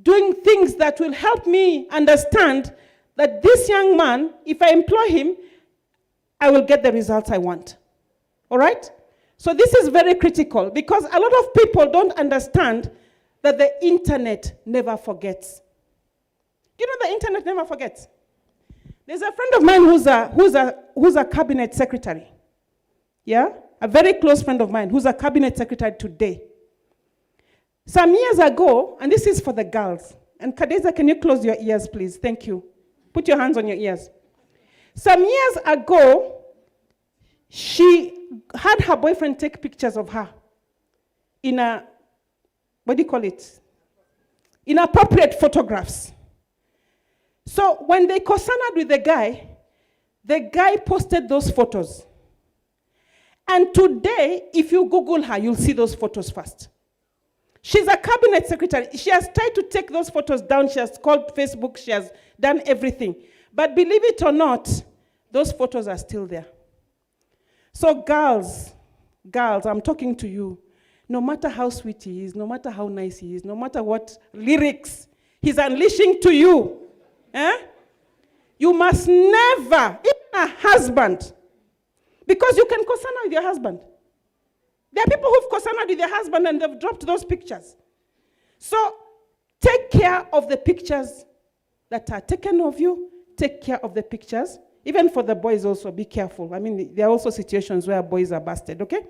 doing things that will help me understand that this young man, if I employ him, I will get the results I want. All right? So this is very critical because a lot of people don't understand that the internet never forgets. You know the internet never forgets. There's a friend of mine who's a cabinet secretary. Yeah? A very close friend of mine who's a cabinet secretary today. Some years ago, and this is for the girls, and Kadeza, can you close your ears, please? Thank you. Put your hands on your ears. Some years ago, she had her boyfriend take pictures of her in inappropriate photographs. So when they co-signed with the guy posted those photos. And today, if you Google her, you'll see those photos first. She's a cabinet secretary. She has tried to take those photos down. She has called Facebook. She has done everything. But believe it or not, those photos are still there. So girls, I'm talking to you. No matter how sweet he is, no matter how nice he is, no matter what lyrics he's unleashing to you, you must never, even a husband, because you can co-sign with your husband. There are people who've co-signed with their husband and they've dropped those pictures. So take care of the pictures that are taken of you. Take care of the pictures. Even for the boys also, be careful. I mean, there are also situations where boys are busted, okay?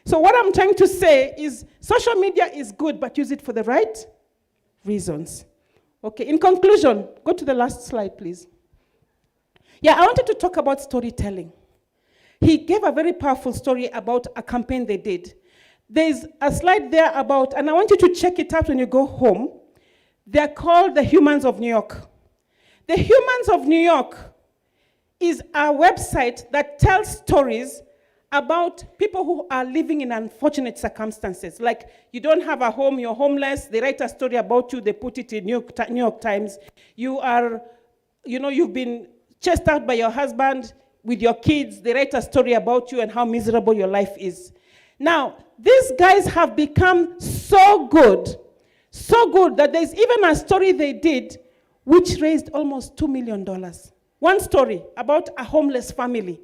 So what I'm trying to say is social media is good, but use it for the right reasons. Okay, in conclusion, go to the last slide, please. Yeah, I wanted to talk about storytelling. He gave a very powerful story about a campaign they did. There's a slide there about, and I want you to check it out when you go home. They're called the Humans of New York. The Humans of New York is a website that tells stories about people who are living in unfortunate circumstances. Like you don't have a home, you're homeless, they write a story about you, they put it in New York Times. You are, you've been chased out by your husband, with your kids, they write a story about you and how miserable your life is. Now, these guys have become so good that there's even a story they did which raised almost $2 million. One story about a homeless family.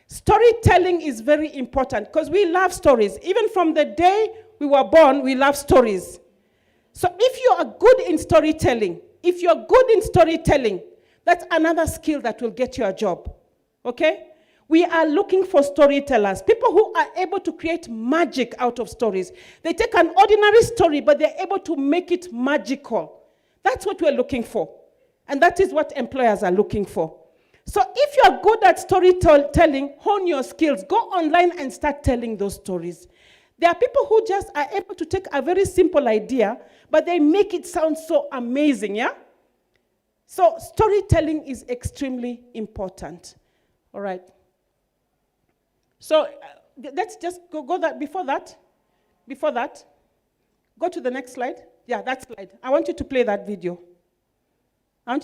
Storytelling is very important because we love stories. Even from the day we were born, we love stories. So if you are good in storytelling, that's another skill that will get you a job. Okay? We are looking for storytellers, people who are able to create magic out of stories. They take an ordinary story, but they're able to make it magical. That's what we're looking for. And that is what employers are looking for. So if you're good at storytelling, hone your skills. Go online and start telling those stories. There are people who just are able to take a very simple idea, but they make it sound so amazing, yeah? So storytelling is extremely important. All right. So let's just go that before that. Go to the next slide. Yeah, that slide. I want you to play that video. And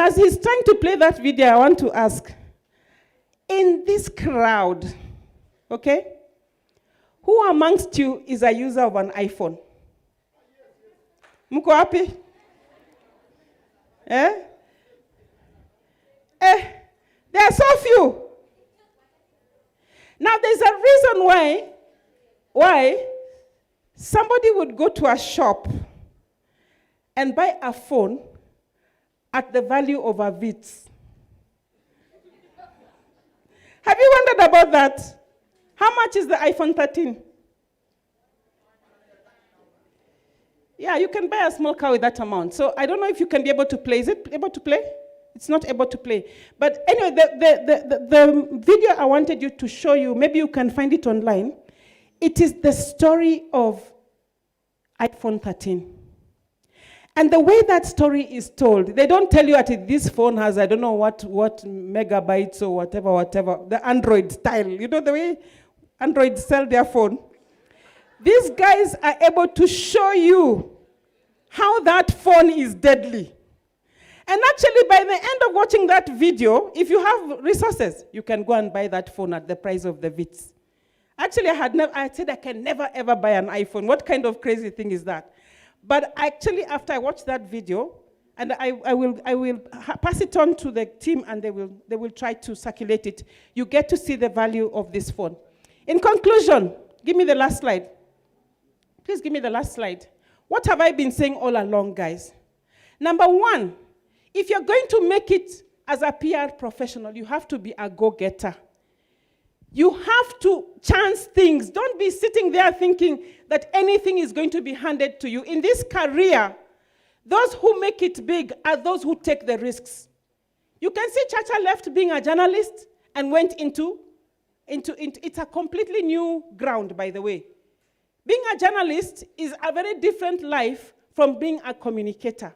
as he's trying to play that video, I want to ask, in this crowd, okay, who amongst you is a user of an iPhone? Mko happy? There are so few. Now, there's a reason why somebody would go to a shop and buy a phone at the value of a Vitz. Have you wondered about that? How much is the iPhone 13? Yeah, you can buy a small car with that amount. So I don't know if you can be able to play. Is it able to play? It's not able to play. But anyway, the video I wanted you to show you, maybe you can find it online. It is the story of iPhone 13. And the way that story is told, they don't tell you that this phone has, I don't know what megabytes or whatever, the Android style. You know the way Android sell their phone? These guys are able to show you how that phone is deadly. And actually, by the end of watching that video, if you have resources, you can go and buy that phone at the price of the Vitz. Actually, I said I can never ever buy an iPhone. What kind of crazy thing is that? But actually, after I watched that video, and I will pass it on to the team, and they will try to circulate it, you get to see the value of this phone. In conclusion, give me the last slide. Please give me the last slide. What have I been saying all along, guys? Number one, if you're going to make it as a PR professional, you have to be a go-getter. You have to chance things. Don't be sitting there thinking that anything is going to be handed to you. In this career, those who make it big are those who take the risks. You can see Chacha left being a journalist and went into it's a completely new ground, by the way. Being a journalist is a very different life from being a communicator.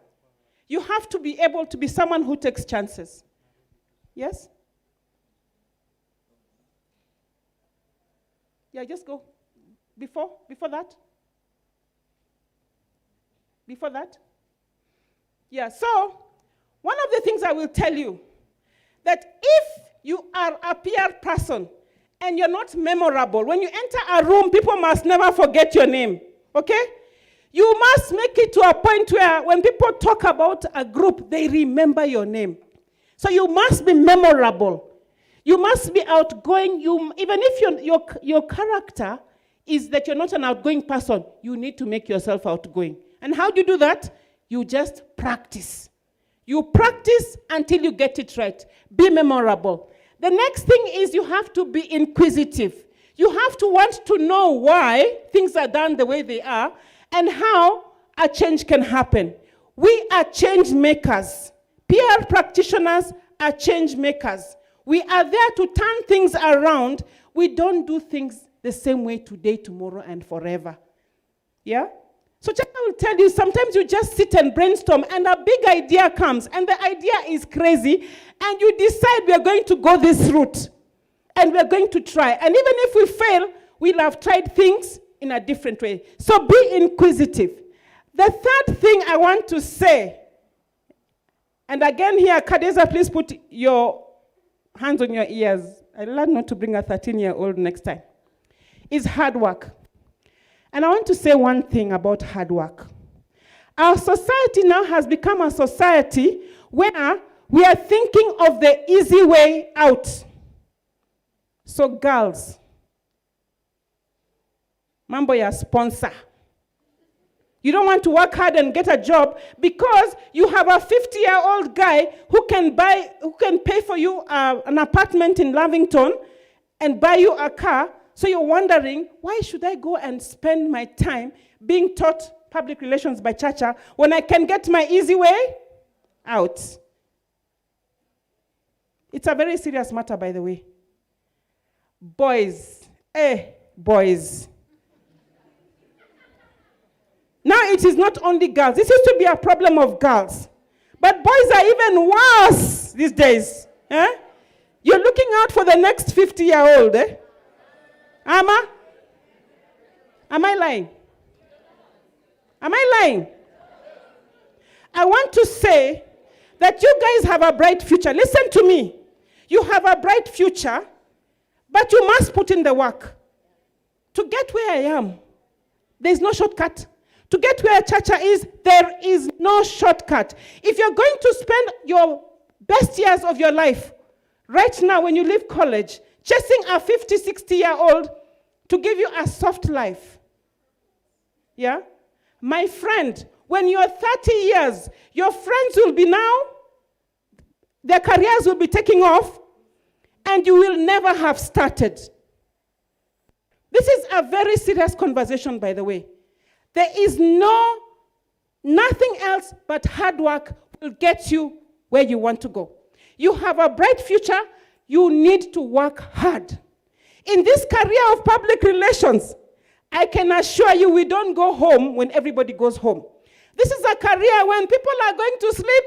You have to be able to be someone who takes chances. Yes? Yeah, just go. Before that? Before that? Yeah, so one of the things I will tell you, that if you are a PR person and you're not memorable, when you enter a room, people must never forget your name, okay? You must make it to a point where when people talk about a group, they remember your name. So you must be memorable. You must be outgoing. Even if your character is that you're not an outgoing person, you need to make yourself outgoing. And how do you do that? You just practice. You practice until you get it right. Be memorable. The next thing is you have to be inquisitive. You have to want to know why things are done the way they are and how a change can happen. We are change makers. PR practitioners are change makers. We are there to turn things around. We don't do things the same way today, tomorrow, and forever. Yeah? So Chaka will tell you, sometimes you just sit and brainstorm, and a big idea comes, and the idea is crazy, and you decide we are going to go this route, and we're going to try. And even if we fail, we'll have tried things in a different way. So be inquisitive. The third thing I want to say, and again here, Kadeza, please put your hands on your ears. I learned not to bring a 13-year-old next time. Is hard work. And I want to say one thing about hard work. Our society now has become a society where we are thinking of the easy way out. So girls, mambo ya sponsor. You don't want to work hard and get a job because you have a 50-year-old guy who can pay for you an apartment in Lavington and buy you a car. So you're wondering, why should I go and spend my time being taught public relations by Chacha when I can get my easy way out? It's a very serious matter, by the way. Boys, boys. Now it is not only girls. This used to be a problem of girls. But boys are even worse these days. You're looking out for the next 50-year-old. Am I lying? Am I lying? I want to say that you guys have a bright future. Listen to me. You have a bright future, but you must put in the work. To get where I am, there's no shortcut. To get where Chacha is, there is no shortcut. If you're going to spend your best years of your life right now when you leave college, chasing a 50, 60-year-old to give you a soft life. Yeah? My friend, when you're 30 years, your friends will be now, their careers will be taking off, and you will never have started. This is a very serious conversation, by the way. There is nothing else but hard work will get you where you want to go. You have a bright future, you need to work hard. In this career of public relations, I can assure you we don't go home when everybody goes home. This is a career when people are going to sleep,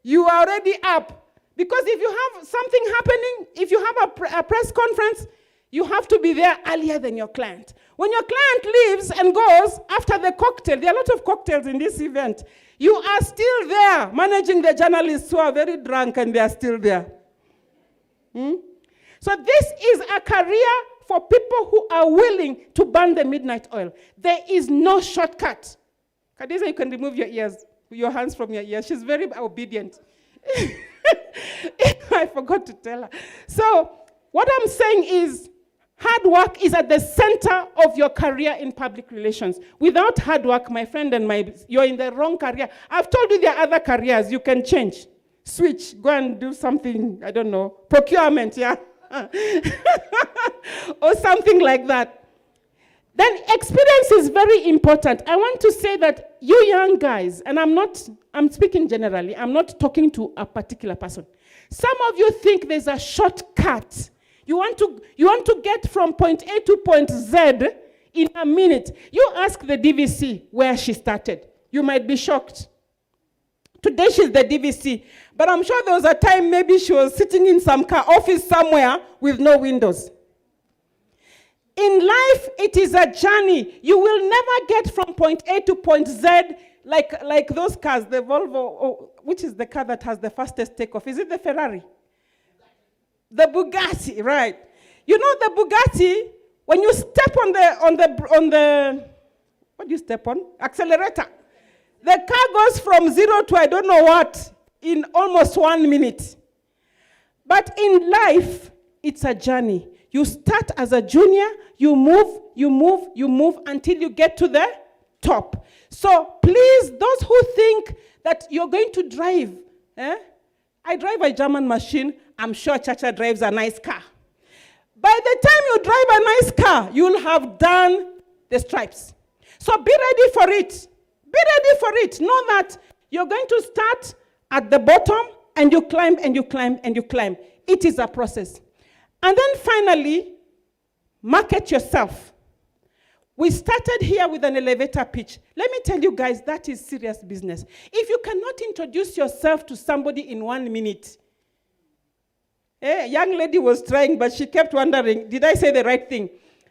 you are already up. Because if you have something happening, if you have a press conference, you have to be there earlier than your client. When your client leaves and goes after the cocktail, there are a lot of cocktails in this event, you are still there managing the journalists who are very drunk and they are still there. So this is a career for people who are willing to burn the midnight oil. There is no shortcut. Khadija, you can remove your hands from your ears. She's very obedient. I forgot to tell her. So what I'm saying is, hard work is at the center of your career in public relations. Without hard work, my friend you're in the wrong career. I've told you there are other careers you can change. Switch, go and do something, I don't know, procurement, yeah? Or something like that. Then experience is very important. I want to say that you young guys, and I'm speaking generally, I'm not talking to a particular person. Some of you think there's a shortcut. You want to get from point A to point Z in a minute. You ask the DVC where she started. You might be shocked. Today she's the DVC, but I'm sure there was a time maybe she was sitting in some office somewhere with no windows. In life, it is a journey. You will never get from point A to point Z like those cars, the Volvo, which is the car that has the fastest takeoff. Is it the Ferrari? The Bugatti, right. You know the Bugatti, when you step on the what do you step on? Accelerator. The car goes from 0 to I don't know what in almost 1 minute. But in life, it's a journey. You start as a junior, you move until you get to the top. So please, those who think that you're going to drive, I drive a German machine, I'm sure Chacha drives a nice car. By the time you drive a nice car, you'll have done the stripes. So be ready for it. Be ready for it. Know that you're going to start at the bottom and you climb and you climb and you climb. It is a process. And then finally, market yourself. We started here with an elevator pitch. Let me tell you guys, that is serious business. If you cannot introduce yourself to somebody in 1 minute, a young lady was trying, but she kept wondering, did I say the right thing?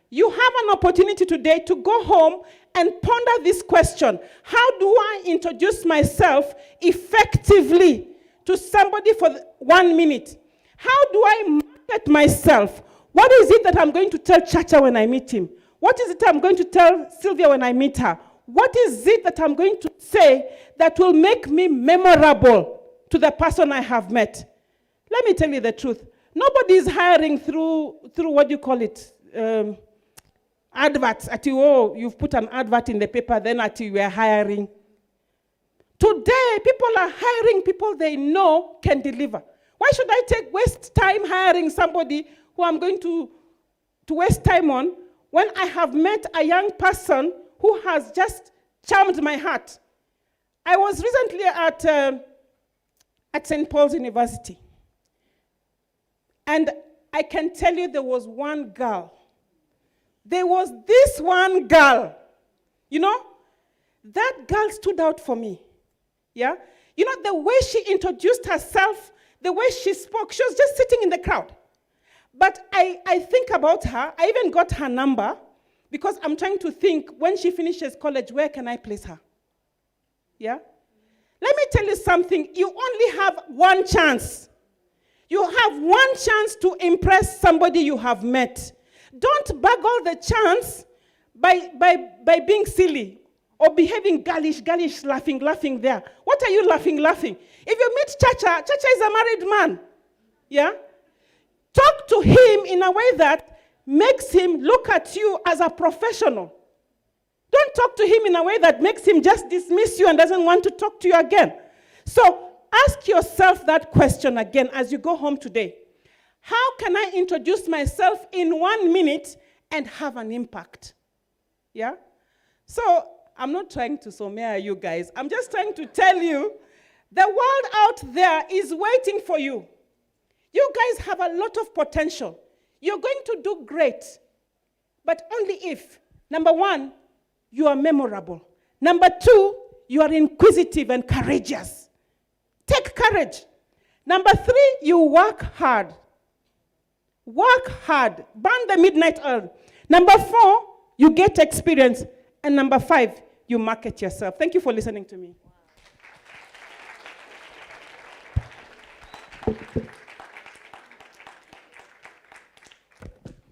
You have an opportunity today to go home and ponder this question. How do I introduce myself effectively to somebody for 1 minute? How do I market myself? What is it that I'm going to tell Chacha when I meet him? What is it I'm going to tell Sylvia when I meet her? What is it that I'm going to say that will make me memorable to the person I have met? Let me tell you the truth. Nobody is hiring through what do you call it? adverts, oh, you've put an advert in the paper, then we're hiring. Today, people are hiring people they know can deliver. Why should I waste time hiring somebody who I'm going to waste time on when I have met a young person who has just charmed my heart? I was recently at St. Paul's University. And I can tell you there was one girl. There was this one girl. You know, that girl stood out for me. Yeah? You know, the way she introduced herself, the way she spoke, she was just sitting in the crowd. But I think about her. I even got her number because I'm trying to think when she finishes college, where can I place her? Yeah? Let me tell you something. You only have one chance. You have one chance to impress somebody you have met. Don't buggle the chance by being silly or behaving gullish, laughing there. What are you laughing? If you meet Chacha is a married man. Yeah? Talk to him in a way that makes him look at you as a professional. Don't talk to him in a way that makes him just dismiss you and doesn't want to talk to you again. So ask yourself that question again as you go home today. How can I introduce myself in 1 minute and have an impact? Yeah? So I'm not trying to somehow you guys. I'm just trying to tell you the world out there is waiting for you. You guys have a lot of potential. You're going to do great. But only if, number 1, you are memorable. Number 2, you are inquisitive and courageous. Take courage. Number 3, you work hard. Work hard. Burn the midnight oil. Number 4, you get experience. And number 5, you market yourself. Thank you for listening to me.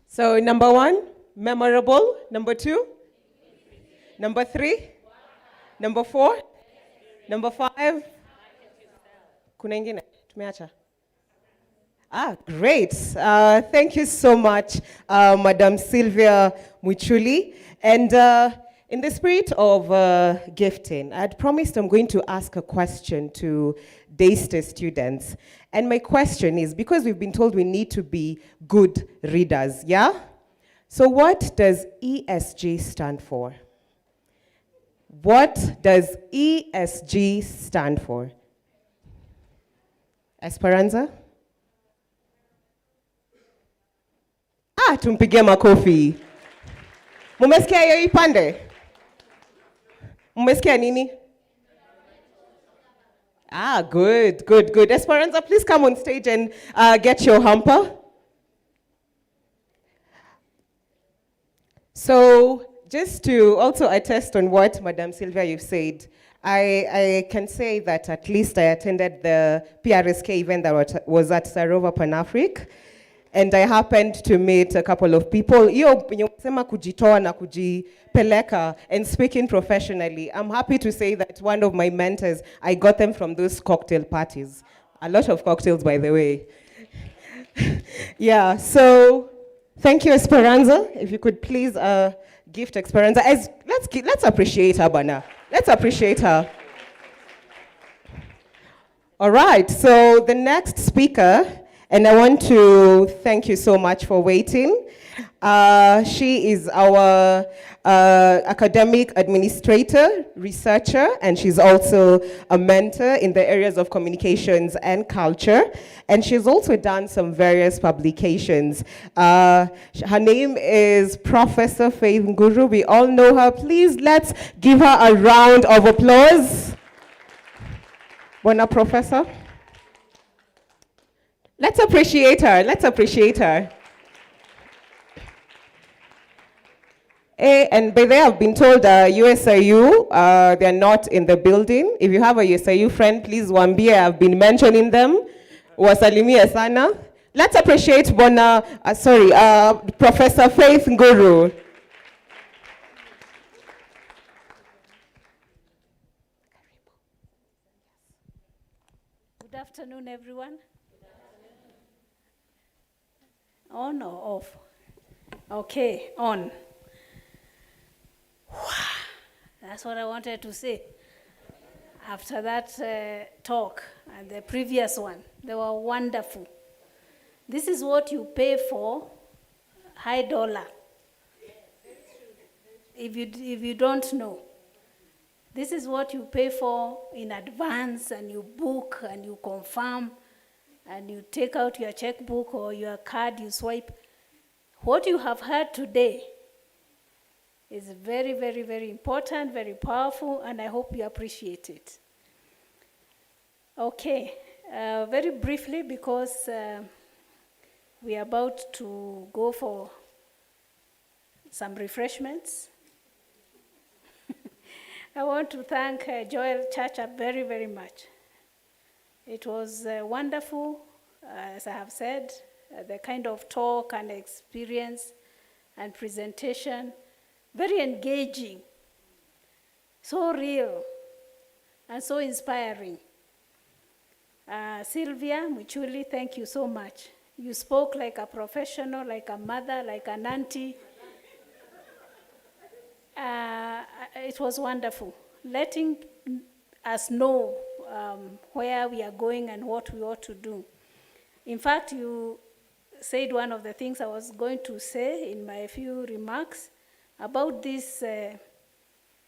So number 1, memorable. Number 2, number 3, number 4, number 5. Kuna ingine? Tumeacha. Great. Thank you so much, Madam Sylvia Muchuli. And in the spirit of gifting, I had promised I'm going to ask a question to Daystar students. And my question is, because we've been told we need to be good readers, yeah? So what does ESG stand for? What does ESG stand for? Esperanza? Tumpigie makofi. Mumesikia hiyo ipande? Mumesikia nini? Good. Esperanza, please come on stage and get your hamper. So, just to also attest on what Madam Sylvia you've said, I can say that at least I attended the Prsk event that was at Sarova Pan-Afric, and I happened to meet a couple of people. Iyo sema kujitoa na kujipeleka and speaking professionally. I'm happy to say that one of my mentors, I got them from those cocktail parties. A lot of cocktails, by the way. Yeah, so thank you, Esperanza. If you could please gift Esperanza. Let's appreciate her, Bana. Let's appreciate her. All right, so the next speaker, and I want to thank you so much for waiting. She is our academic administrator, researcher, and she's also a mentor in the areas of communications and culture. And she's also done some various publications. Her name is Professor Faith Nguru. We all know her. Please let's give her a round of applause. Buona Professor. Let's appreciate her. And by the way, I've been told USIU, they're not in the building. If you have a USIU friend, please waambie I've been mentioning them. Wasalimie sana. Let's appreciate Professor Faith Nguru. Good afternoon, everyone. On or off? Okay, on. That's what I wanted to say. After that talk and the previous one, they were wonderful. This is what you pay for, high dollar. If you don't know, this is what you pay for in advance, and you book and you confirm, and you take out your checkbook or your card, you swipe. What you have heard today is very, very, very important, very powerful, and I hope you appreciate it. Okay, very briefly, because we are about to go for some refreshments. I want to thank Joel Chacha very, very much. It was wonderful, as I have said, the kind of talk and experience and presentation, very engaging, so real, and so inspiring. Sylvia Muchuli, thank you so much. You spoke like a professional, like a mother, like an auntie. It was wonderful, letting us know where we are going and what we ought to do. In fact, you said one of the things I was going to say in my few remarks about this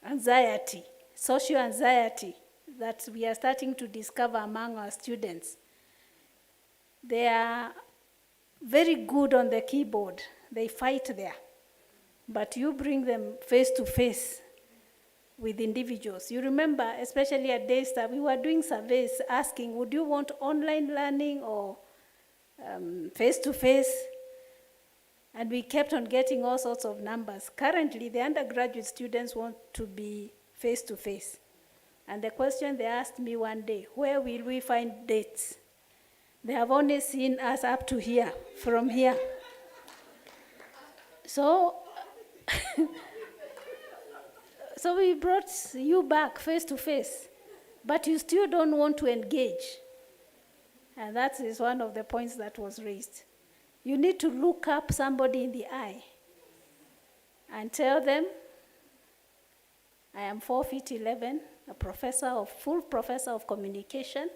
anxiety, social anxiety that we are starting to discover among our students. They are very good on the keyboard. They fight there. But you bring them face to face with individuals. You remember, especially at Daystar, we were doing surveys asking, would you want online learning or face to face? And we kept on getting all sorts of numbers. Currently, the undergraduate students want to be face to face. And the question they asked me one day, where will we find dates? They have only seen us up to here, from here. So, so we brought you back face to face, but you still don't want to engage. And that is one of the points that was raised. You need to look up somebody in the eye and tell them, I am 4'11", a full professor of communication,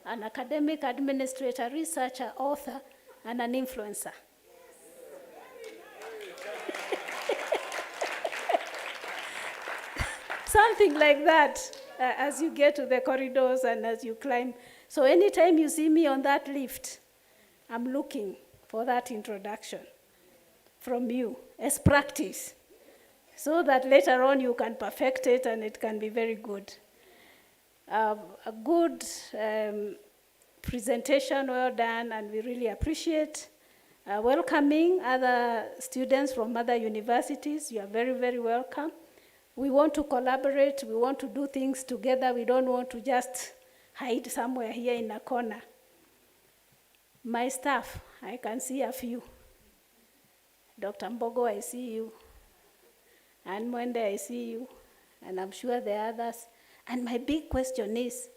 an academic administrator, researcher, author, and an influencer. Something like that as you get to the corridors and as you climb. So anytime you see me on that lift, I'm looking for that introduction from you as practice, so that later on you can perfect it and it can be very good. A good presentation, well done, and we really appreciate welcoming other students from other universities. You are very, very welcome. We want to collaborate. We want to do things together. We don't want to just hide somewhere here in a corner. My staff, I can see a few. Dr. Mbogo, I see you. And Mwende, I see you. And I'm sure there are others. And my big question is,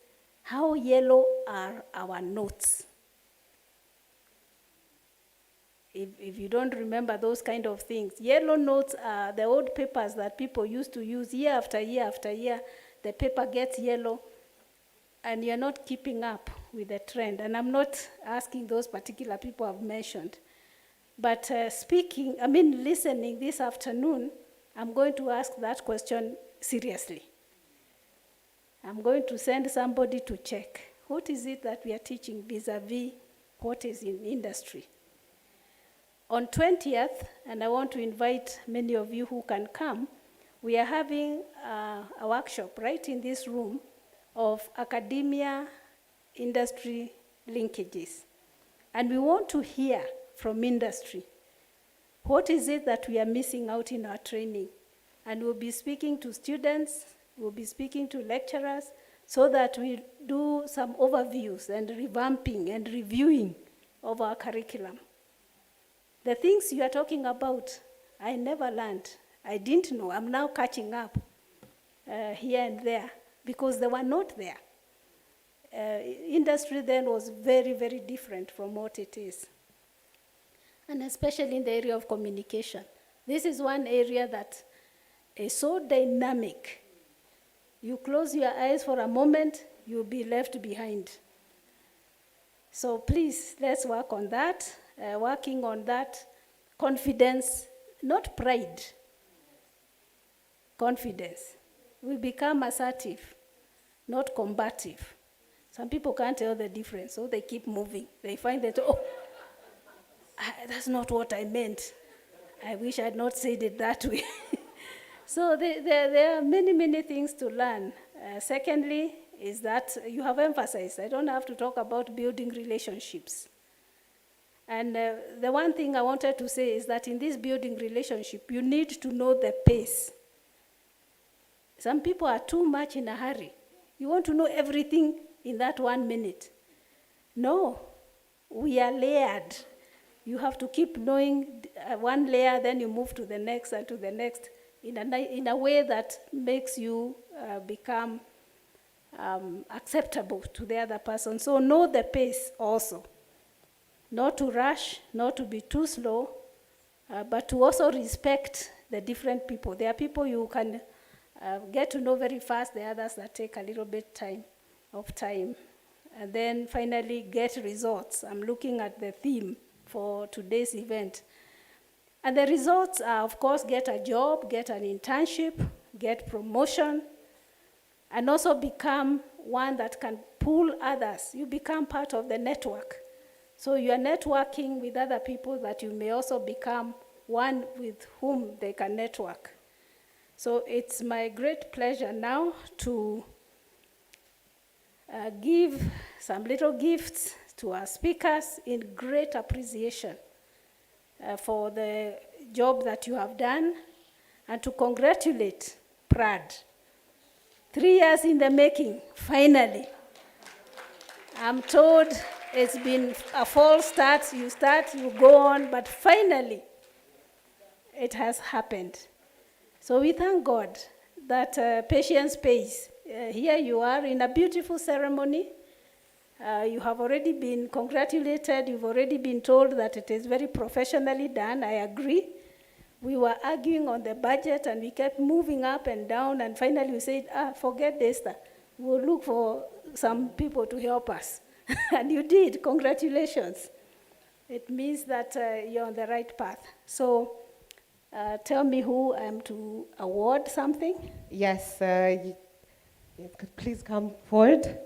how yellow are our notes? If you don't remember those kind of things. Yellow notes are the old papers that people used to use year after year after year. The paper gets yellow, and you're not keeping up with the trend. And I'm not asking those particular people I've mentioned. But listening this afternoon, I'm going to ask that question seriously. I'm going to send somebody to check. What is it that we are teaching vis-a-vis what is in industry? On 20th, and I want to invite many of you who can come, we are having a workshop right in this room of academia industry linkages. And we want to hear from industry. What is it that we are missing out in our training? And we'll be speaking to students, we'll be speaking to lecturers, so that we do some overviews and revamping and reviewing of our curriculum. The things you are talking about, I never learned. I didn't know. I'm now catching up here and there because they were not there. Industry then was very, very different from what it is. And especially in the area of communication. This is one area that is so dynamic You close your eyes for a moment, you'll be left behind. So please, let's work on that, working on that confidence, not pride, confidence. We become assertive, not combative. Some people can't tell the difference, so they keep moving. They find that, oh, that's not what I meant. I wish I had not said it that way. So there are many, many things to learn. Secondly, is that you have emphasized, I don't have to talk about building relationships. And the one thing I wanted to say is that in this building relationship, you need to know the pace. Some people are too much in a hurry. You want to know everything in that 1 minute. No, we are layered. You have to keep knowing one layer, then you move to the next and to the next in a way that makes you become acceptable to the other person. So know the pace also. Not to rush, not to be too slow, but to also respect the different people. There are people you can get to know very fast, the others that take a little bit of time. And then finally, get results. I'm looking at the theme for today's event. And the results are, of course, get a job, get an internship, get promotion, and also become one that can pull others. You become part of the network. So you are networking with other people that you may also become one with whom they can network. So it's my great pleasure now to give some little gifts to our speakers in great appreciation for the job that you have done, and to congratulate Prad. 3 years in the making, finally. I'm told it's been a false start, you go on, but finally it has happened. So we thank God that patience pays. Here you are in a beautiful ceremony. You have already been congratulated. You've already been told that it is very professionally done. I agree. We were arguing on the budget, and we kept moving up and down, and finally we said, forget this. We'll look for some people to help us. And you did. Congratulations. It means that you're on the right path. So tell me who I'm to award something. Yes, please come forward.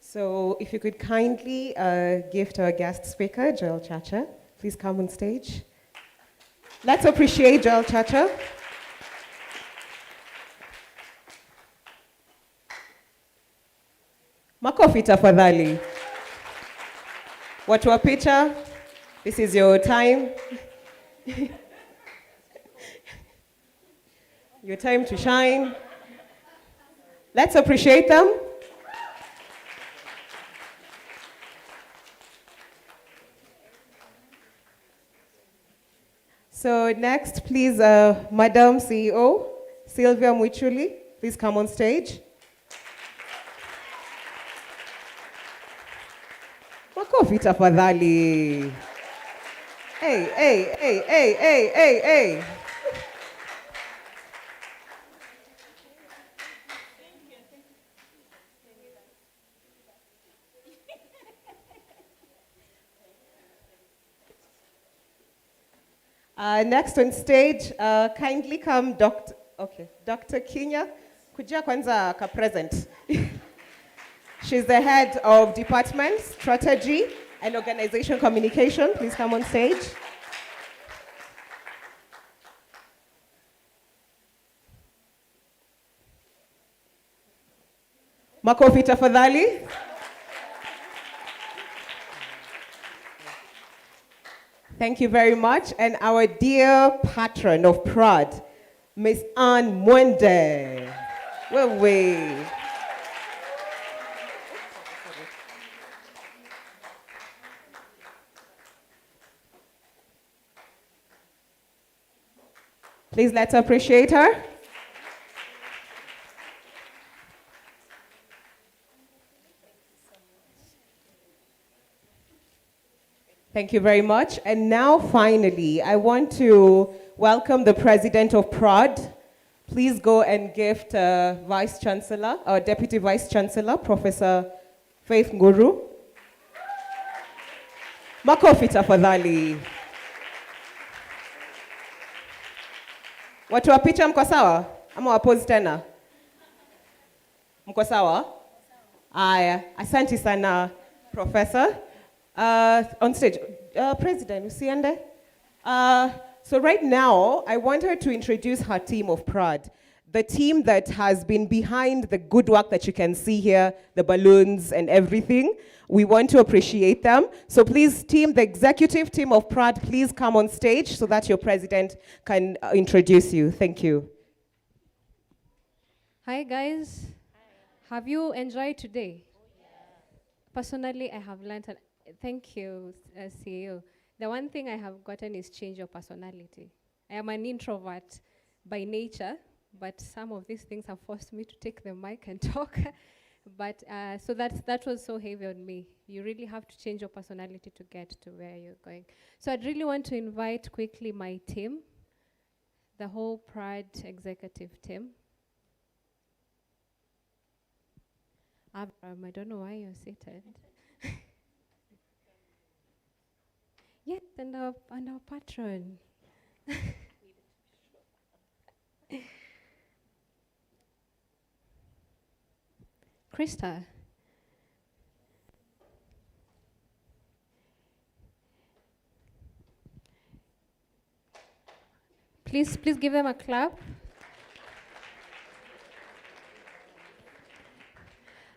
So if you could kindly give to our guest speaker, Joel Chacha. Please come on stage. Let's appreciate Joel Chacha. Makofi tafadhali. Watu wa picha, this is your time. Your time to shine. Let's appreciate them. So next, please, Madam CEO, Sylvia Mwichuli, please come on stage. Makofi tafadhali. Hey. Next on stage, kindly come Dr. Kinya. Kuja kwanza ka present. She's the head of Department, Strategy and Organization Communication. Please come on stage. Makofi tafadhali. Thank you very much. And our dear patron of Prad, Miss Anne Mwende. Wewe. Please let's appreciate her. Thank you very much. And now, finally, I want to welcome the president of Prad. Please please go and gift Vice Chancellor, or Deputy Vice Chancellor, Professor Faith Nguru. Makofi tafadhali. Watu wa picha mko sawa? Ama wapose tena? Mko sawa? Aya, asante sana, Professor. On stage, President, usiende? So right now, I want her to introduce her team of Prad, the team that has been behind the good work that you can see here, the balloons and everything. We want to appreciate them. So please, team, the executive team of Prad, please come on stage so that your president can introduce you. Thank you. Hi guys. Hi. Have you enjoyed today? Personally, I have learned, thank you, CEO. The one thing I have gotten is change your personality. I am an introvert by nature, but some of these things have forced me to take the mic and talk. But so that was so heavy on me. You really have to change your personality to get to where you're going. So I'd really want to invite quickly my team, the whole Prad executive team. Abraham, I don't know why you're seated. Yes, and our patron. Krista. Please give them a clap.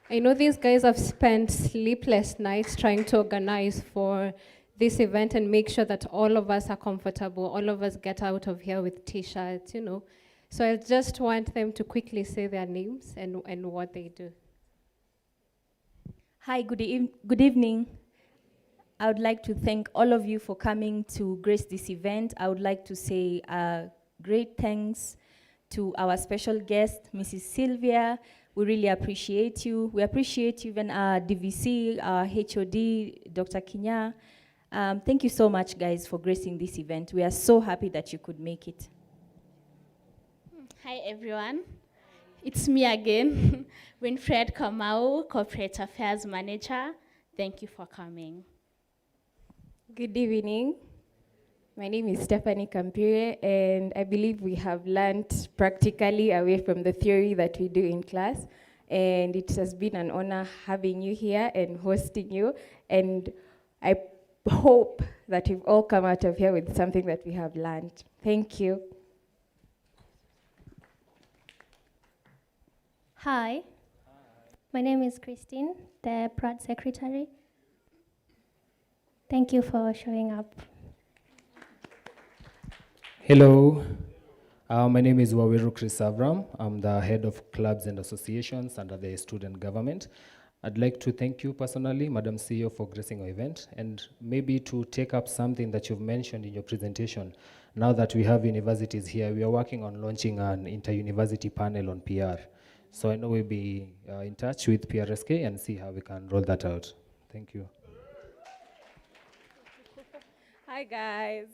I know these guys have spent sleepless nights trying to organize for this event and make sure that all of us are comfortable, all of us get out of here with t-shirts, you know. So I just want them to quickly say their names and what they do. Hi, good evening. I would like to thank all of you for coming to grace this event. I would like to say great thanks to our special guest, Mrs. Sylvia. We really appreciate you. We appreciate even our DVC, our HOD, Dr. Kinya. Thank you so much, guys, for gracing this event. We are so happy that you could make it. Hi, everyone. It's me again, Winfred Kamau, Corporate Affairs Manager. Thank you for coming. Good evening. My name is Stephanie Kampire, and I believe we have learned practically away from the theory that we do in class. And it has been an honor having you here and hosting you. And I hope that we've all come out of here with something that we have learned. Thank you. Hi. My name is Christine, the Prad Secretary. Thank you for showing up. Hello, my name is Waweru Chris Avram. I'm the head of clubs and associations under the student government. I'd like to thank you personally, Madam CEO, for gracing our event, and maybe to take up something that you've mentioned in your presentation. Now that we have universities here, we are working on launching an inter-university panel on PR. So I know we'll be in touch with Prsk and see how we can roll that out. Thank you. Hi guys.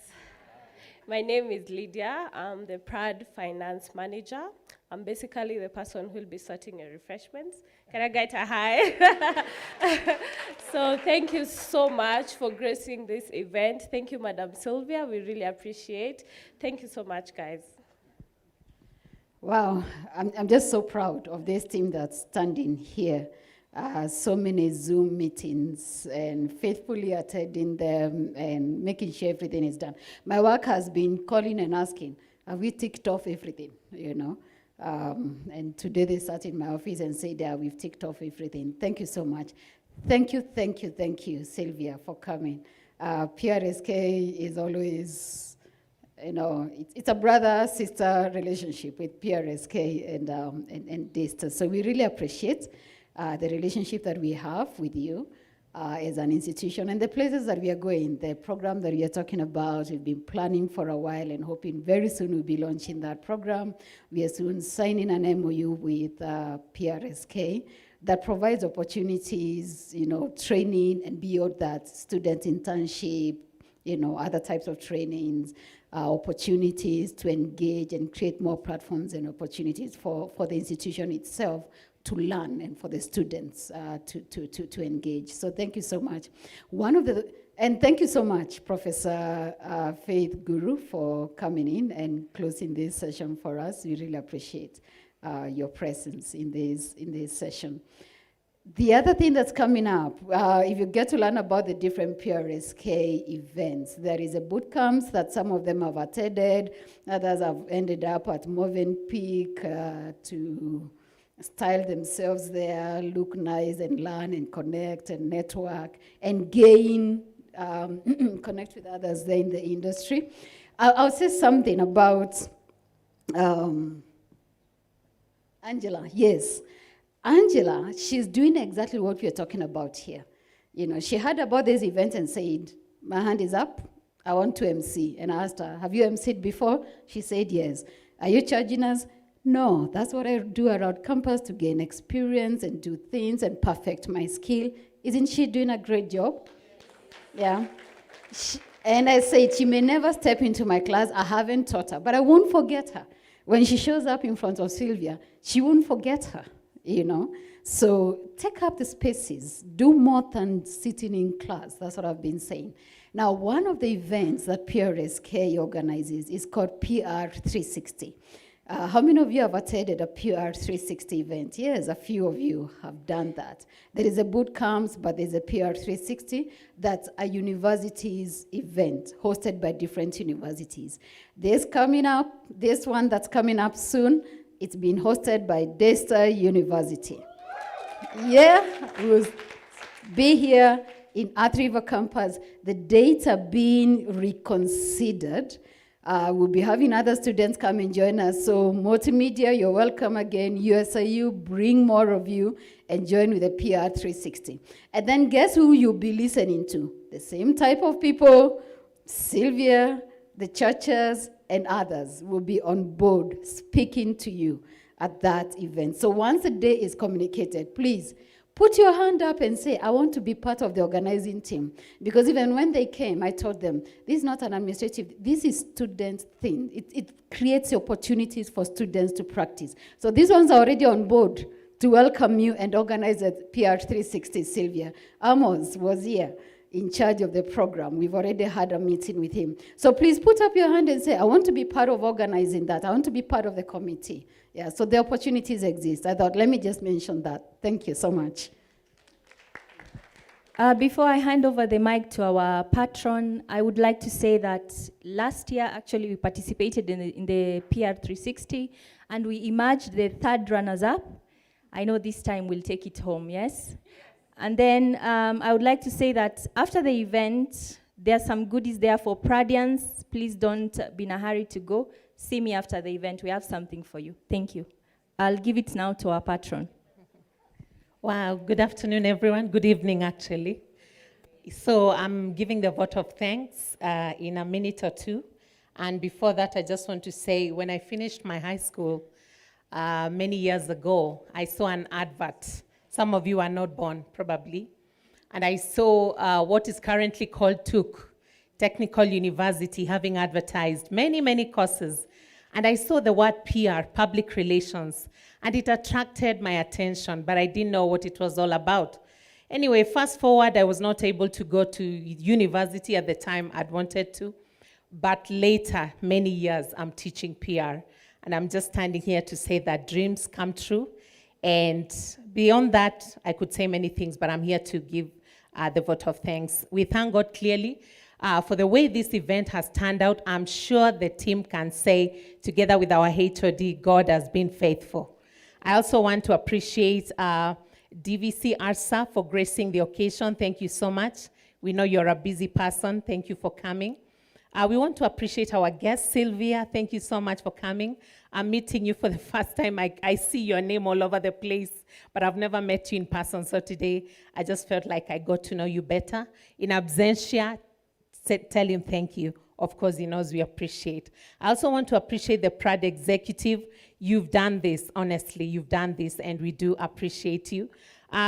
My name is Lydia. I'm the Prad Finance Manager. I'm basically the person who will be sorting your refreshments. Can I get a hi? So thank you so much for gracing this event. Thank you, Madam Sylvia. We really appreciate. Thank you so much, guys. Wow, I'm just so proud of this team that's standing here. So many Zoom meetings and faithfully attending them and making sure everything is done. My work has been calling and asking, have we ticked off everything, you know? And today they sat in my office and said, yeah, we've ticked off everything. Thank you so much. Thank you, Sylvia, for coming. PRSK is always, you know, it's a brother-sister relationship with PRSK and DISTA. So we really appreciate the relationship that we have with you as an institution and the places that we are going, the program that we are talking about. We've been planning for a while and hoping very soon we'll be launching that program. We are soon signing an MOU with PRSK that provides opportunities, you know, training and beyond that, student internship, you know, other types of trainings, opportunities to engage and create more platforms and opportunities for the institution itself to learn and for the students to engage. So thank you so much. And thank you so much, Professor Faith Guru, for coming in and closing this session for us. We really appreciate your presence in this session. The other thing that's coming up, if you get to learn about the different PRSK events, there is a boot camps that some of them have attended, others have ended up at Movenpick to style themselves there, look nice and learn and connect and network and gain, connect with others there in the industry. I'll say something about Angela, yes. Angela, she's doing exactly what we're talking about here. You know, she heard about this event and said, my hand is up, I want to MC. And I asked her, have you MC'd before? She said, yes. Are you charging us? No, that's what I do around campus to gain experience and do things and perfect my skill. Isn't she doing a great job? Yeah. And I said, she may never step into my class, I haven't taught her, but I won't forget her. When she shows up in front of Sylvia, she won't forget her. You know, so take up the spaces, do more than sitting in class. That's what I've been saying. Now, one of the events that PRSK organizes is called PR 360. How many of you have attended a PR 360 event? Yes, a few of you have done that. There is a boot camps, but there's a PR 360 that's a university's event hosted by different universities. This one that's coming up soon, it's been hosted by Daystar University. Yeah, we'll be here in Earth River campus. The dates are being reconsidered. We'll be having other students come and join us. So multimedia, you're welcome again. USIU, bring more of you and join with the PR 360. And then guess who you'll be listening to? The same type of people, Sylvia, the churches, and others will be on board speaking to you at that event. So once a day is communicated, please put your hand up and say, I want to be part of the organizing team. Because even when they came, I told them, this is not an administrative, this is student thing. It creates opportunities for students to practice. So these ones are already on board to welcome you and organize at PR 360, Sylvia. Amos was here in charge of the program. We've already had a meeting with him. So please put up your hand and say, I want to be part of organizing that. I want to be part of the committee. Yeah, so the opportunities exist. I thought, let me just mention that. Thank you so much. Before I hand over the mic to our patron, I would like to say that last year, actually, we participated in the PR 360, and we emerged the third runners-up. I know this time we'll take it home, yes? And then I would like to say that after the event, there are some goodies there for Pradians. Please don't be in a hurry to go. See me after the event. We have something for you. Thank you. I'll give it now to our patron. Wow, good afternoon, everyone. Good evening, actually. So I'm giving the vote of thanks in a minute or two. And before that, I just want to say, when I finished my high school many years ago, I saw an advert. Some of you are not born, probably. And I saw what is currently called TUC, Technical University, having advertised many, many courses. And I saw the word PR, public relations, and it attracted my attention, but I didn't know what it was all about. Anyway, fast forward, I was not able to go to university at the time I'd wanted to, but later, many years, I'm teaching PR. And I'm just standing here to say that dreams come true. And beyond that, I could say many things, but I'm here to give the vote of thanks. We thank God clearly for the way this event has turned out. I'm sure the team can say, together with our HOD, God has been faithful. I also want to appreciate DVC ARSA for gracing the occasion. Thank you so much. We know you're a busy person. Thank you for coming. We want to appreciate our guest, Sylvia. Thank you so much for coming. I'm meeting you for the first time. I see your name all over the place, but I've never met you in person. So today, I just felt like I got to know you better. In absentia, tell him thank you. Of course, he knows we appreciate. I also want to appreciate the Prad executive. You've done this, honestly. You've done this, and we do appreciate you.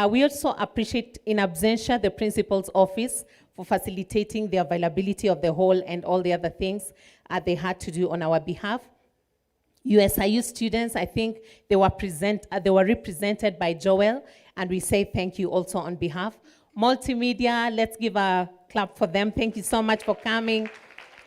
We also appreciate, in absentia, the principal's office for facilitating the availability of the hall and all the other things. they had to do on our behalf. USIU students, I think they were represented by Joel, and we say thank you also on behalf. Multimedia, let's give a clap for them. Thank you so much for coming.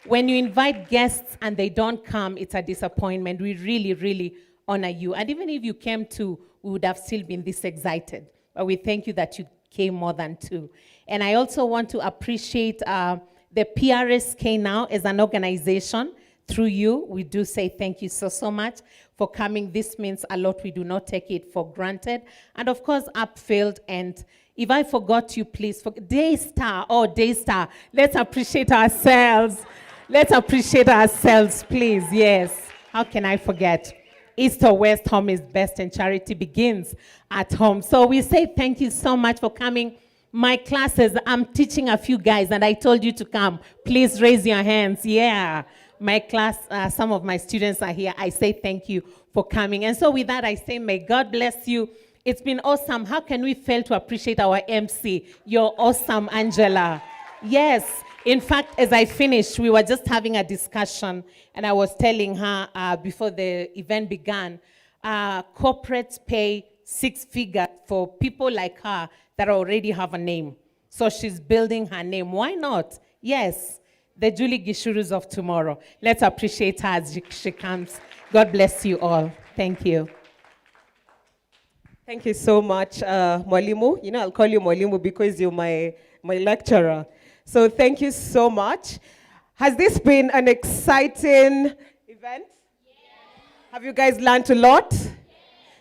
When you invite guests and they don't come, it's a disappointment. We really, really honor you. And even if you came too, we would have still been this excited. But we thank you that you came more than two. And I also want to appreciate the Prsk now as an organization. Through you, we do say thank you so much for coming. This means a lot. We do not take it for granted. And of course, Upfield. And if I forgot you, please, Daystar. Oh, Daystar. Let's appreciate ourselves. Let's appreciate ourselves, please. Yes. How can I forget? East or West, home is best, and charity begins at home. So we say thank you so much for coming. My classes, I'm teaching a few guys, and I told you to come. Please raise your hands. Yeah. My class, some of my students are here. I say thank you for coming. And so with that, I say, may God bless you. It's been awesome. How can we fail to appreciate our MC? You're awesome, Angela. Yes. In fact, as I finished, we were just having a discussion, and I was telling her before the event began, corporates pay 6 figures for people like her that already have a name. So she's building her name. Why not? Yes. The Julie Gishurus of tomorrow. Let's appreciate her as she comes. God bless you all. Thank you. Thank you so much, Mwalimu. You know, I'll call you Mwalimu because you're my lecturer. So thank you so much. Has this been an exciting event? Yeah. Have you guys learned a lot? Yeah.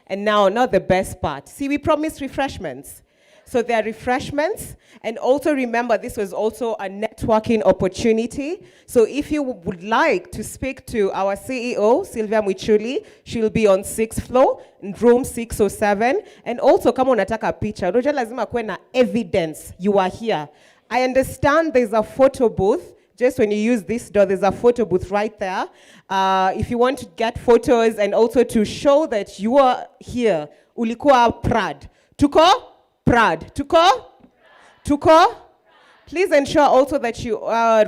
And now the best part. See, we promised refreshments. So there are refreshments. And also remember, this was also a networking opportunity. So if you would like to speak to our CEO, Sylvia Mwichuli, she'll be on 6th floor in room 607. And also, kama unataka picha, unajua lazima kuwe na evidence you are here. I understand there's a photo booth. Just when you use this door, there's a photo booth right there. If you want to get photos and also to show that you are here, ulikuwa Prad. Tuko? Prad. Tuko? Please ensure also that you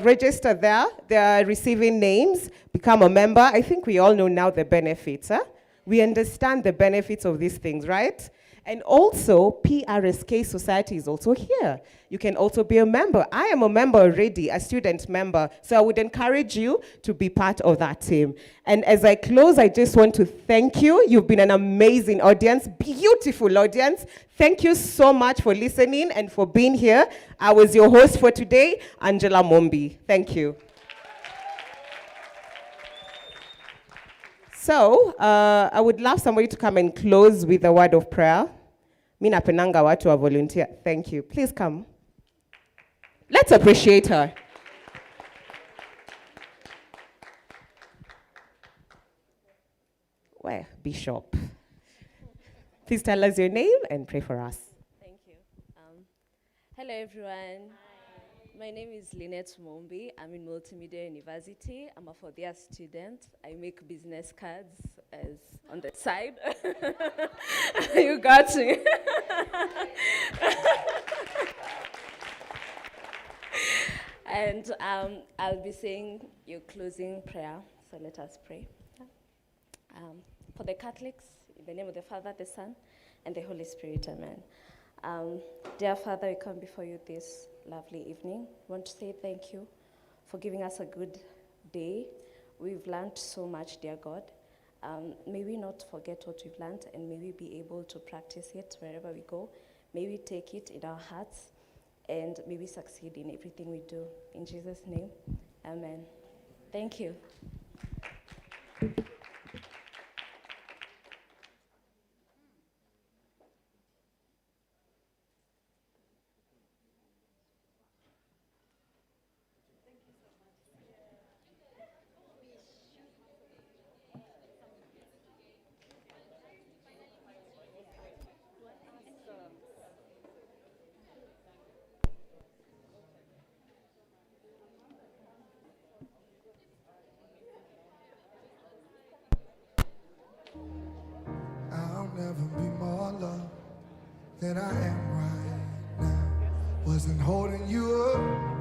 register there. They are receiving names. Become a member. I think we all know now the benefits. Huh? We understand the benefits of these things, right? And also, Prsk Society is also here. You can also be a member. I am a member already, a student member. So I would encourage you to be part of that team. And as I close, I just want to thank you. You've been an amazing audience, beautiful audience. Thank you so much for listening and for being here. I was your host for today, Angela Mombi. Thank you. So, I would love somebody to come and close with a word of prayer. Mina penanga watu wa volunteer. Thank you. Please come. Let's appreciate her. Where? Bishop. Please tell us your name and pray for us. Thank you. Hello, everyone. My name is Lynette Mombi. I'm in Multimedia University. I'm a fourth-year student. I make business cards as on the side. You got me. And I'll be saying your closing prayer. So let us pray. For the Catholics, in the name of the Father, the Son, and the Holy Spirit, amen. Dear Father, we come before you this lovely evening. We want to say thank you for giving us a good day. We've learned so much, dear God. May we not forget what we've learned, and may we be able to practice it wherever we go. May we take it in our hearts, and may we succeed in everything we do. In Jesus' name, amen. Thank you. Never be more loved than I am right now. Wasn't holding you up